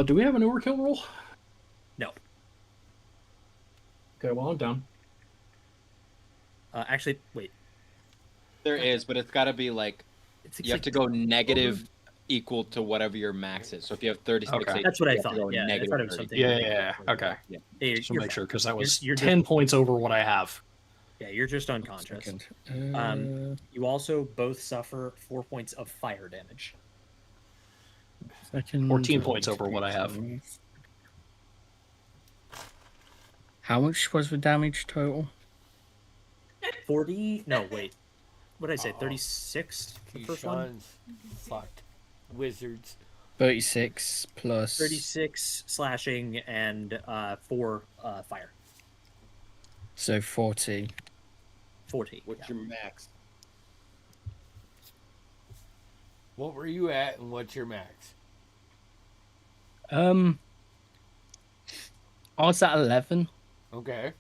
Do we have an overkill roll?
No.
Okay, well I'm down.
Actually, wait.
There is, but it's got to be like you have to go negative equal to whatever your max is. So if you have 36,
Okay.
That's what I
you have to
thought.
go
Yeah, I
negative
thought it was
30.
something.
Yeah. Okay.
Hey,
Just to
you're
make
fine.
sure, because that was
You're
10 points over what I have.
Yeah, you're just unconscious.
Second.
You also both suffer 4 points of fire damage.
Second.
14 points over what I have.
How much was the damage total?
40? No, wait. What did I say?
Uh-oh.
36? The first one?
Keyshawn's fucked. Wizards.
36 plus
36 slashing and 4 fire.
So 40.
40.
What's
yeah.
your max?
What were you at, and what's your max?
I was at 11.
Okay.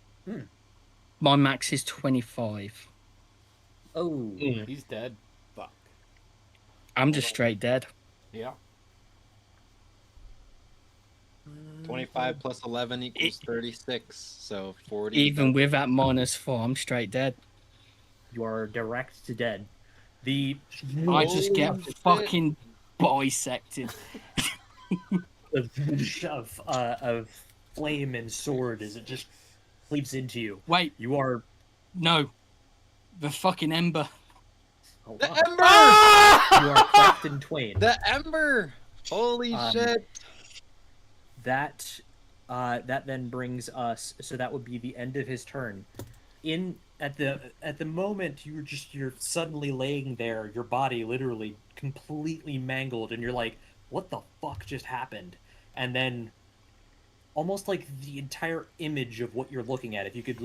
My max is 25.
Oh.
He's dead.
Fuck.
I'm just straight dead.
Yeah.
25 plus 11 equals 36, so 40.
Even with that -4, I'm straight dead.
You are direct to dead. The
I just get
shit.
fucking bisected.
of flame and sword as it just leaps into you.
Wait,
You are
no. The fucking ember.
oh,
The
wow.
Ember!
You are cleft in twain.
The Ember! Holy shit!
That then brings us. So that would be the end of his turn. At the moment you're suddenly laying there, your body literally completely mangled, and you're like, what the fuck just happened? And then, almost like the entire image of what you're looking at, if you could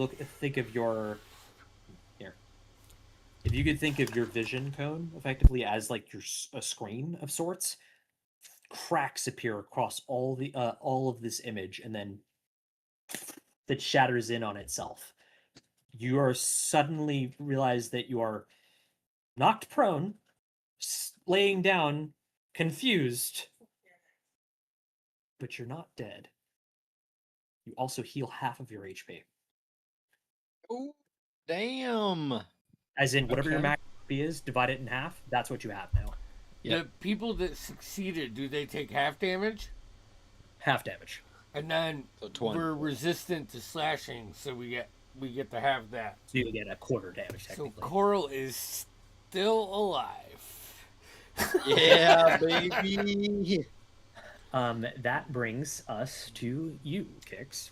think of your vision cone effectively as like a screen of sorts, cracks appear across all of this image, and then that shatters in on itself. You are suddenly realize that you are knocked prone, laying down, confused, but you're not dead. You also heal half of your HP.
Oh, damn!
As in, whatever your
Okay.
max HP is, divide it in half. That's what you have now.
Yep.
The people that succeeded, do they take half damage?
Half damage.
And then
So 20.
we're resistant to slashing, so we get to have that.
So you get a quarter damage,
So
technically.
Coral is still alive.
Yeah, baby!
That brings us to you, Kix.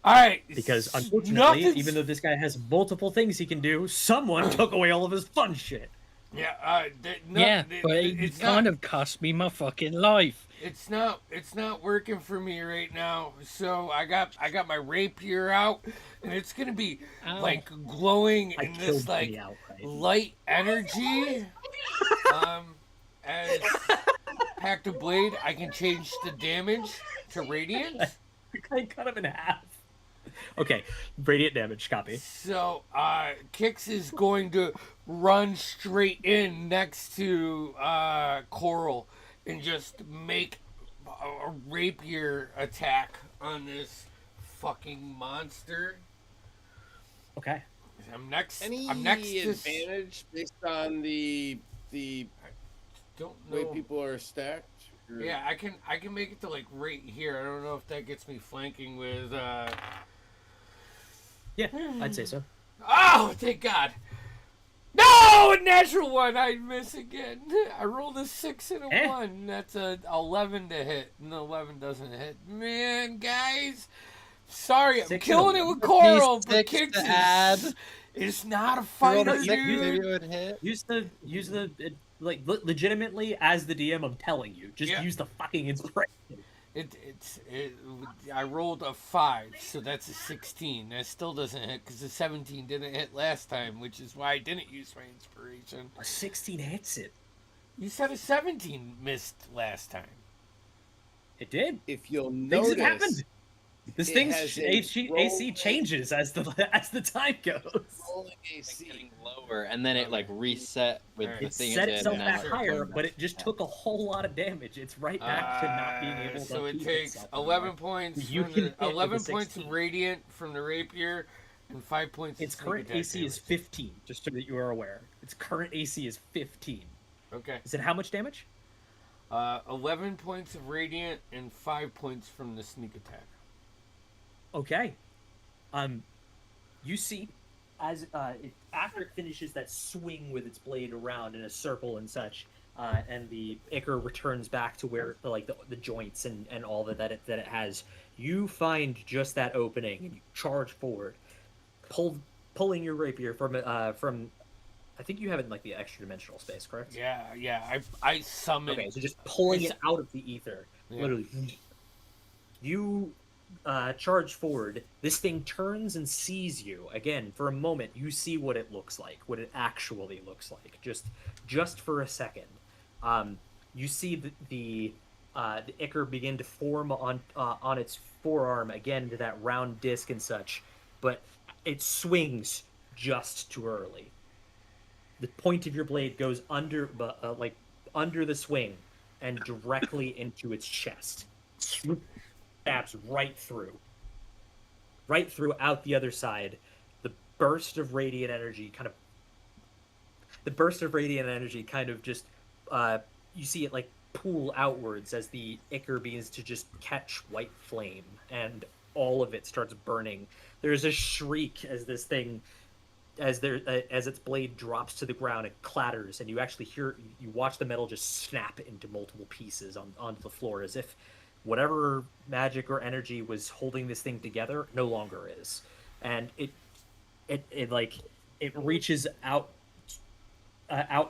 All right.
Because unfortunately,
nothing's-
even though this guy has multiple things he can do, someone took away all of his fun shit.
Yeah,
Yeah, but it kind of cost me my fucking life.
It's not working for me right now. So I got my rapier out, and it's gonna be
Ow.
like glowing
I
in
killed
this like
me outright.
light energy. As Pact of Blade, I can change the damage to radiant.
I cut him in half. Okay, radiant damage, copy.
So Kix is going to run straight in next to Coral and just make a rapier attack on this fucking monster.
Okay.
I'm next.
Any
I'm next to.
advantage based on the
Don't
way
know.
people are stacked? Or-
Yeah, I can make it to like right here. I don't know if that gets me flanking with.
Yeah, I'd say so.
Oh, thank God! No, a natural one. I miss again. I rolled a 6 and a 1. That's a 11 to hit. And the 11 doesn't hit. Man, guys, sorry, I'm
6
killing
and
it
a
with Coral, but
6
Kix
to add.
is not a
Rolled
fighter,
a 6, maybe
dude.
it would hit.
Use the legitimately as the DM. I'm telling you, just
Yeah.
use the fucking inspiration.
I rolled a 5, so that's a 16. That still doesn't hit because the 17 didn't hit last time, which is why I didn't use my inspiration.
A 16 hits it.
You said a 17 missed last time.
It did.
If you'll
Things
notice,
have happened. This
it
thing's
has a
AC
roll-
changes as the time goes.
rolling
Like
AC.
getting lower, and then it like reset with
Alright.
the
It
thing
set
it did.
itself
and
back
now it's
higher,
going
but
back
it just
down.
took a whole lot of damage. It's right back to not being able to
So it
keep
takes
itself
11
anymore.
points.
You
From
can
the,
hit with a
11 points of
16.
radiant from the rapier, and 5 points.
Its
of sneak
current
attack
AC is
damage.
15, just so that you are aware. Its current AC is 15.
Okay.
Is it how much damage?
11 points of radiant and 5 points from the sneak attack.
Okay. You see after it finishes that swing with its blade around in a circle and such, and the ichor returns back to where the joints and all that it has, you find just that opening and you charge forward, pulling your rapier from. I think you have it in like the extra dimensional space, correct?
Yeah. I summoned.
Okay, so just pulling it out of the ether, literally. You charge forward. This thing turns and sees you again. For a moment, you see what it looks like, what it actually looks like. Just for a second, you see the ichor begin to form on its forearm again into that round disc and such, but it swings just too early. The point of your blade goes under the swing and directly into its chest. Stabs right through out the other side. The burst of radiant energy kind of just you see it like pool outwards as the ichor begins to just catch white flame and all of it starts burning. There's a shriek as this thing as its blade drops to the ground, it clatters, and you watch the metal just snap into multiple pieces onto the floor, as if whatever magic or energy was holding this thing together no longer is. And it reaches out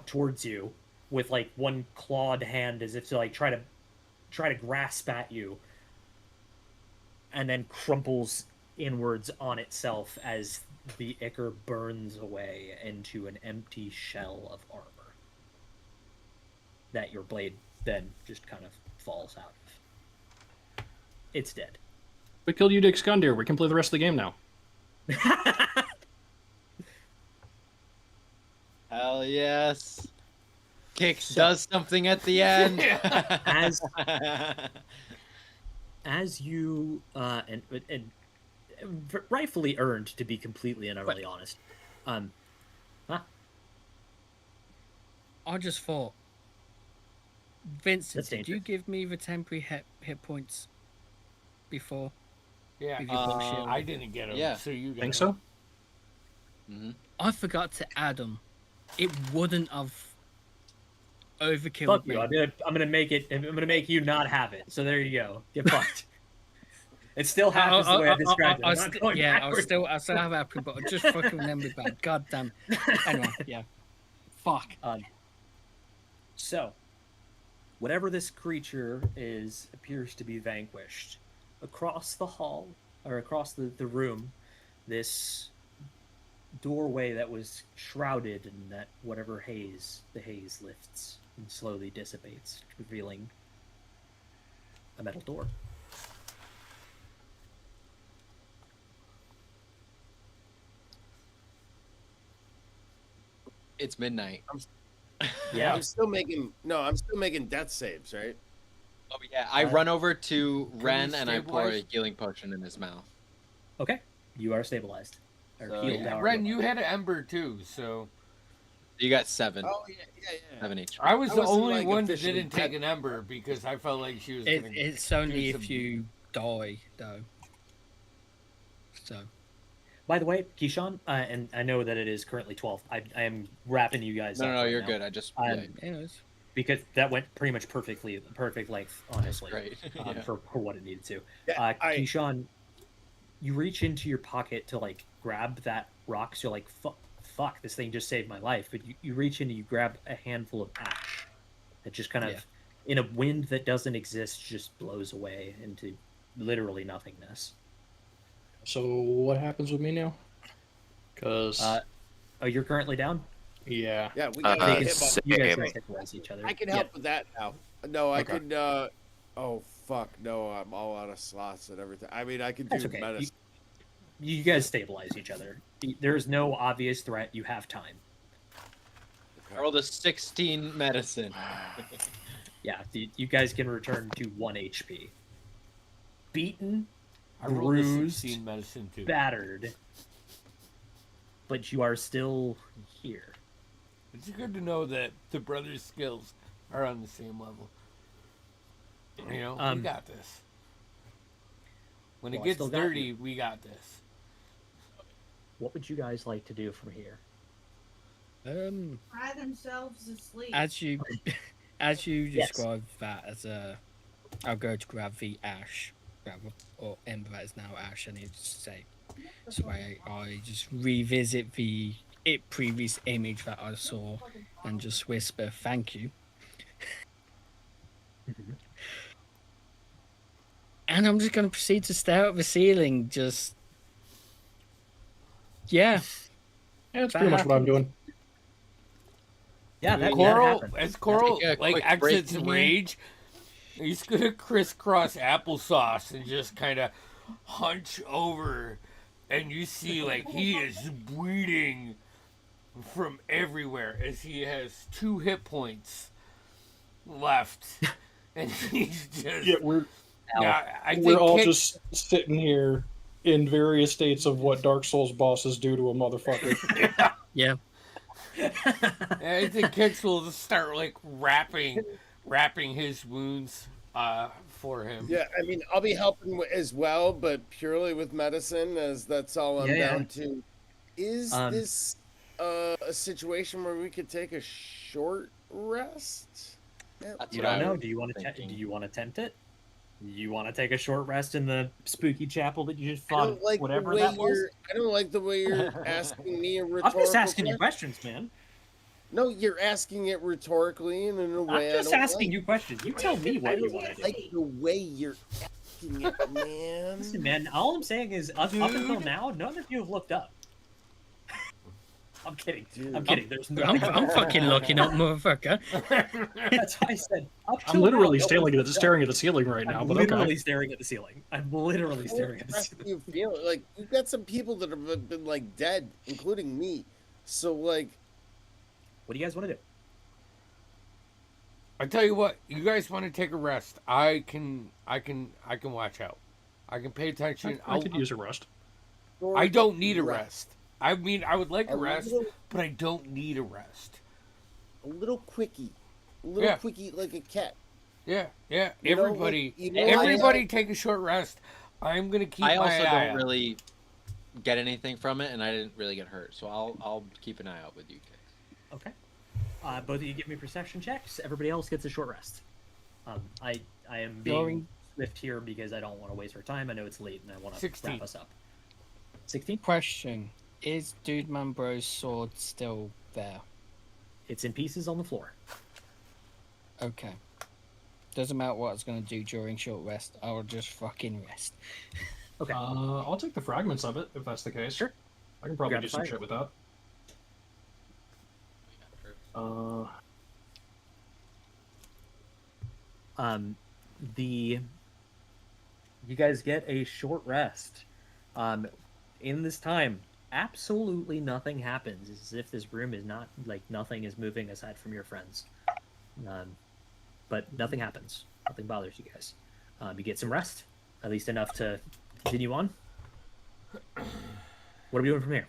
towards you with like one clawed hand, as if to like try to grasp at you, and then crumples inwards on itself as the ichor burns away into an empty shell of armor that your blade then just kind of falls out of. It's dead.
We killed Udic Skundir. We can play the rest of the game now.
Hell yes. Kix does something at the end.
As you and rightfully earned, to be completely and utterly honest.
I just thought, Vincent, did you give me the temporary hit points before?
Yeah,
With your bullshit?
I didn't get them.
Yeah.
So you got
Think
'em.
so?
Mm-hmm.
I forgot to add them. It wouldn't have overkilled
Fuck
me.
you! I'm gonna make you not have it. So there you go. Get fucked. It still happens the way I described it. I'm not going backwards.
I still have happy, but I just fucking remembered that. God damn. Anyway, yeah. Fuck.
So, whatever this creature is appears to be vanquished. Across the hall, or across the room, this doorway that was shrouded in that whatever haze, the haze lifts and slowly dissipates, revealing a metal door.
It's midnight.
Yeah.
I'm still making death saves, right?
Oh yeah, I run over to Ren
you
and I pour a
stabilize?
healing potion in his mouth.
Okay, you are stabilized. Or
So,
healed
yeah.
however
Ren,
want.
you had an ember too, so
You got 7.
Oh yeah.
7 each.
I was
I
the
wasn't,
only
like,
one that
officially
didn't take
dead.
an ember because I felt like she was. gonna
It's only
do
if
some-
you die, though. So.
By the way, Keyshawn, and I know that it is currently 12. I am wrapping you guys up
No,
right
you're
now,
good. I just
Anyways.
because that went pretty much perfect length, honestly.
great. Yeah.
For what it needed to.
Yeah,
Keyshawn, you reach into your pocket to like grab that rock, so you're like, fuck, this thing just saved my life. But you reach in and you grab a handful of ash that just kind of, in a wind that doesn't exist, just blows away into literally nothingness.
So what happens with me now? Because
Oh, you're currently down?
yeah,
Yeah, we got
You
hit
guys can stabilize each other.
I can
Yeah.
help with that now. No, I
Okay.
could. Oh fuck, no, I'm all out of slots and everything. I mean, I could
That's
do
okay.
medicine.
You guys stabilize each other. There's no obvious threat. You have time.
I rolled a 16 medicine.
Yeah, you guys can return to 1 HP. Beaten,
I rolled a
bruised,
16 medicine too.
battered, but you are still here.
It's good to know that the brothers' skills are on the same level. You know, we got this. When it
Well, I
gets
still got
dirty, we got this.
what would you guys like to do from here?
Cry themselves asleep.
As you
Yes.
describe that as I'll go to grab the ash, or ember that is now ash, and just say, so I just revisit the previous image that I saw, and just whisper thank you, and I'm just gonna proceed to stare at the ceiling, just
Yeah, that's pretty much what I'm doing.
Yeah, that
Coral,
happened.
as Coral
Take a
like
quick
exits
break in here.
rage, he's gonna crisscross applesauce and just kind of hunch over, and you see like he is bleeding from everywhere as he has 2 hit points left, and he's just
Yeah, we're
I think
we're all
Kit-
just sitting here in various states of what Dark Souls bosses do to a motherfucker.
yeah.
I think Kix will start like wrapping his wounds for him.
Yeah, I mean, I'll be helping as well, but purely with medicine, as that's all I'm
Yeah,
down to. Is this a situation where we could take a short rest?
That's
You
what
don't
I
know.
was
Do you want to?
thinking.
Do you want to tempt it? You want to take a short rest in the spooky chapel that you just
I
fought?
don't like
Whatever
the way
that was.
I don't like the way you're asking me a
I'm
rhetorical
just asking you
question.
questions, man.
No, you're asking it rhetorically and in a
I'm
way
just
I don't
asking
like.
you questions. You tell me
I
what you
don't
want to do.
like the way you're asking it, man.
Listen, man. All I'm saying is, up until now, none of you have looked up. I'm kidding. I'm kidding. There's nothing.
I'm fucking looking up, motherfucker.
That's why I said. Up
I'm
till
literally
now,
staring at the ceiling right now.
I'm
But
literally
okay.
staring at the ceiling. I'm literally staring at the
How
ceiling.
do you feel? Like, you've got some people that have been like dead, including me. So like,
What do you guys want to do?
I tell you what, you guys want to take a rest? I can watch out. I can pay attention.
I could use a rest.
I don't need a rest. I mean, I would like a
A
rest,
little-
but I don't need a rest.
a little quickie,
Yeah.
quickie like a cat.
Yeah.
You know,
Everybody,
like, you know,
everybody, take a short rest. I'm gonna keep
I
my
also
eye
don't
out.
really get anything from it, and I didn't really get hurt, so I'll keep an eye out with you, Kix.
Okay. Both of you give me perception checks. Everybody else gets a short rest. I am being
Going-
swift here because I don't want to waste our time. I know it's late and I want to
16.
wrap us up. 16.
Question: is Dude Man Bro's sword still there?
It's in pieces on the floor.
Okay. Doesn't matter what I was gonna do during short rest. I'll just fucking rest.
Okay.
I'll take the fragments of it if that's the case.
Sure.
I can probably
Grab
do
the
some
fire.
shit with that.
You guys get a short rest. In this time, absolutely nothing happens. It's as if this room is not like nothing is moving aside from your friends. But nothing happens. Nothing bothers you guys. You get some rest, at least enough to continue on. What are we doing from here?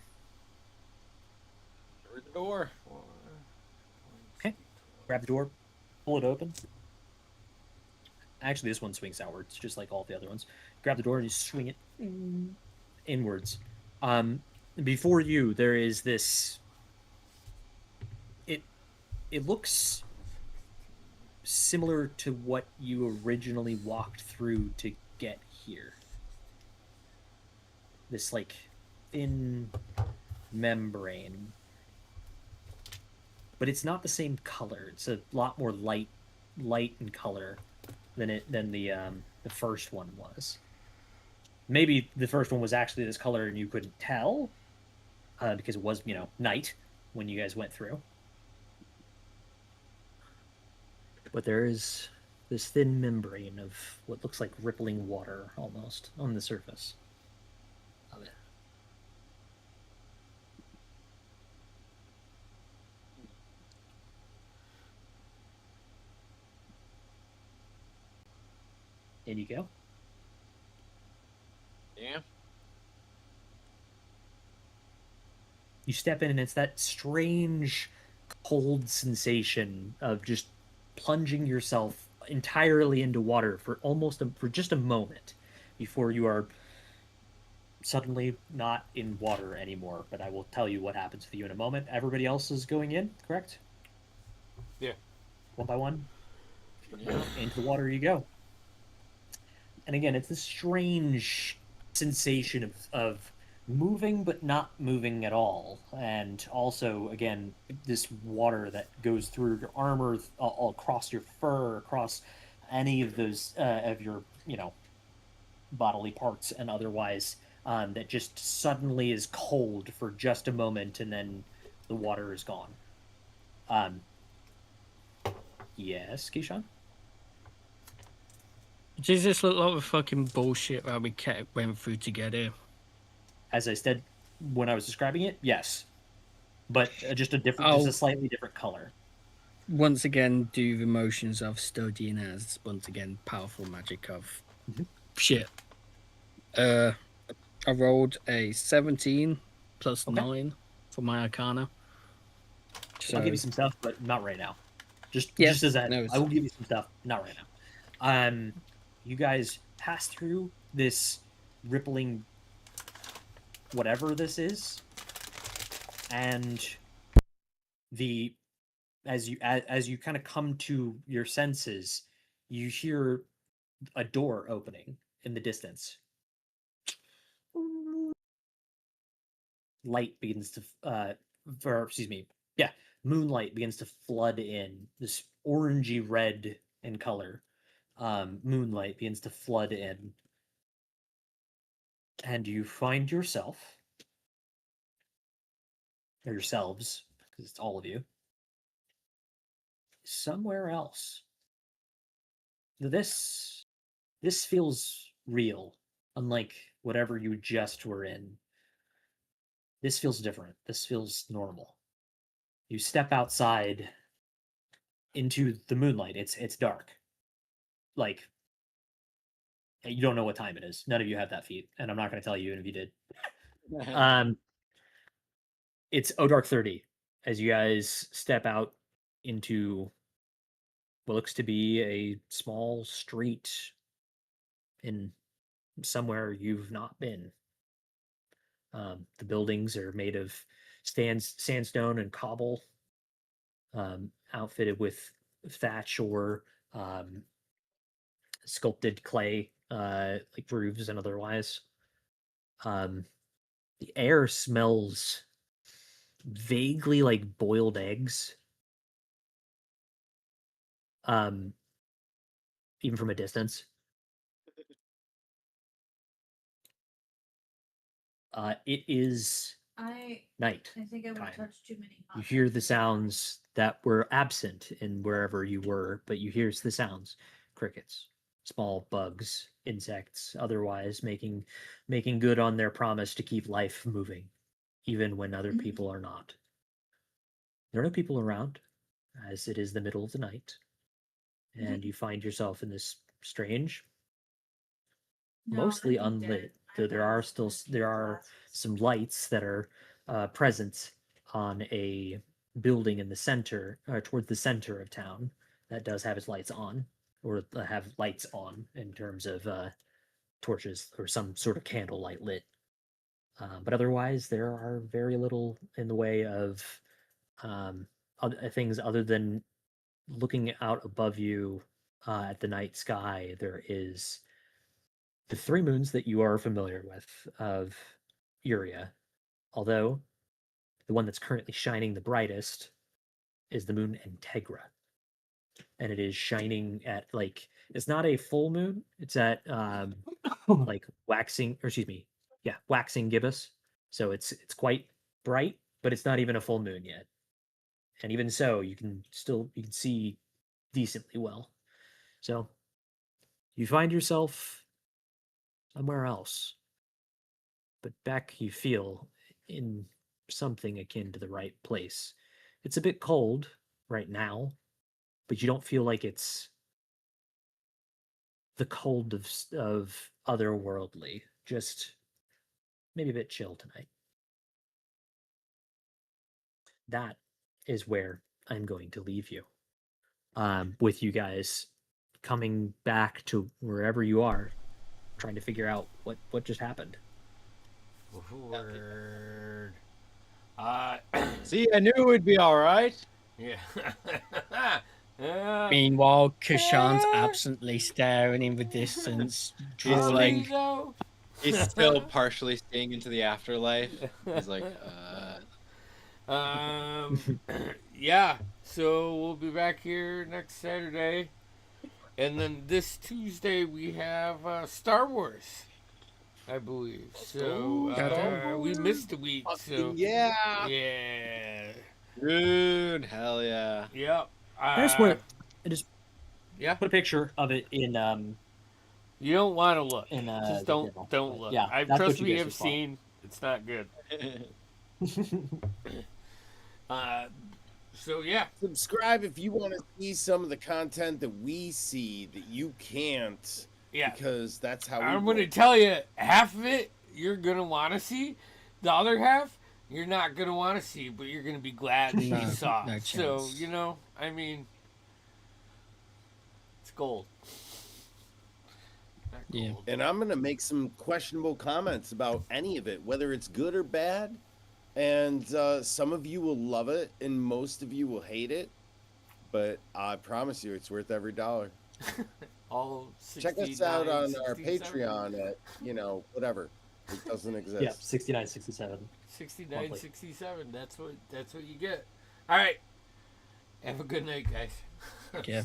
Through the door.
Okay. Grab the door, pull it open. Actually, this one swings outwards, just like all the other ones. Grab the door and you swing it inwards. Before you, there is this. It looks similar to what you originally walked through to get here. This like thin membrane, but it's not the same color. It's a lot more light in color than the first one was. Maybe the first one was actually this color and you couldn't tell because it was night when you guys went through. But there is this thin membrane of what looks like rippling water almost on the surface of it. In you go.
Yeah.
You step in and it's that strange cold sensation of just plunging yourself entirely into water for just a moment before you are suddenly not in water anymore, but I will tell you what happens with you in a moment. Everybody else is going in, correct?
Yeah.
One by one. Into the water you go. And again, it's this strange sensation of moving but not moving at all. And also, again, this water that goes through your armor, all across your fur, across any of those of your, bodily parts and otherwise, that just suddenly is cold for just a moment and then the water is gone. Um, yes, Keyshawn?
Does this look like the fucking bullshit that we went through together?
As I said when I was describing it, yes. But just a slightly different color.
Once again, do the motions of studying as once again powerful magic of shit. I rolled a 17 plus 9 for my Arcana. So
I'll give you some stuff, but not right now. Just
Yes,
as that,
no,
I will give you some stuff, not right now. You guys pass through this rippling whatever this is, and as you kind of come to your senses, you hear a door opening in the distance. Light begins to moonlight begins to flood in, this orangey red in color. Moonlight begins to flood in, and you find yourself, or yourselves, because it's all of you, somewhere else. This feels real, unlike whatever you just were in. This feels different. This feels normal. You step outside into the moonlight. It's dark. Like, you don't know what time it is. None of you have that feat, and I'm not going to tell you even if you did. It's dark 30 as you guys step out into what looks to be a small street in somewhere you've not been. The buildings are made of sandstone and cobble, outfitted with thatch or sculpted clay, like roofs and otherwise. The air smells vaguely like boiled eggs. Even from a distance. It is night.
I think I
time.
would touch too many.
You hear the sounds that were absent in wherever you were, but you hear the sounds: crickets, small bugs, insects, otherwise making good on their promise to keep life moving, even when other people are not. There are no people around, as it is the middle of the night, and you find yourself in this strange, mostly unlit, though there are some lights that are present on a building in the center, towards the center of town, that does have its lights on, or have lights on in terms of torches or some sort of candlelight lit. But otherwise, there are very little in the way of things other than looking out above you at the night sky. There is the three moons that you are familiar with of Uria, although the one that's currently shining the brightest is the moon Integra. And it is shining at, like, it's not a full moon, it's at like waxing gibbous. So it's quite bright, but it's not even a full moon yet. And even so, you can see decently well. So you find yourself somewhere else. But back you feel in something akin to the right place. It's a bit cold right now, but you don't feel like it's the cold of otherworldly. Just maybe a bit chill tonight. That is where I'm going to leave you. With you guys coming back to wherever you are, trying to figure out what just happened.
Word.
See, I knew it would be all right.
Yeah.
Meanwhile, Kashan's absently staring in the distance, drooling.
He's still partially seeing into the afterlife. He's like,
Yeah. So we'll be back here next Saturday, and then this Tuesday we have Star Wars, I believe. So we missed a week. So
Yeah.
yeah.
dude, hell yeah.
Yep.
I just want to
Yeah.
put a picture of it in
You don't want to look.
in
Just
the
don't
journal.
don't look.
Yeah,
I
that's
trust
what
me.
you guys
I've
just want.
seen. It's not good. So yeah.
Subscribe if you want to see some of the content that we see that you can't.
Yeah.
Because that's how
I'm
we
going to
roll.
tell you, half of it you're going to want to see. The other half you're not going to want to see, but you're going to be glad that you saw.
No
So,
chance.
you know, I mean, it's gold. Not
Yeah.
gold.
And I'm going to make some questionable comments about any of it, whether it's good or bad. And some of you will love it, and most of you will hate it. But I promise you, it's worth every dollar.
All
Check us
69,
out on our
67?
Patreon at, whatever. It doesn't exist.
Yeah, 69, 67.
69,
Monthly.
67. That's what you get. All right. Have a good night, guys.
Yeah.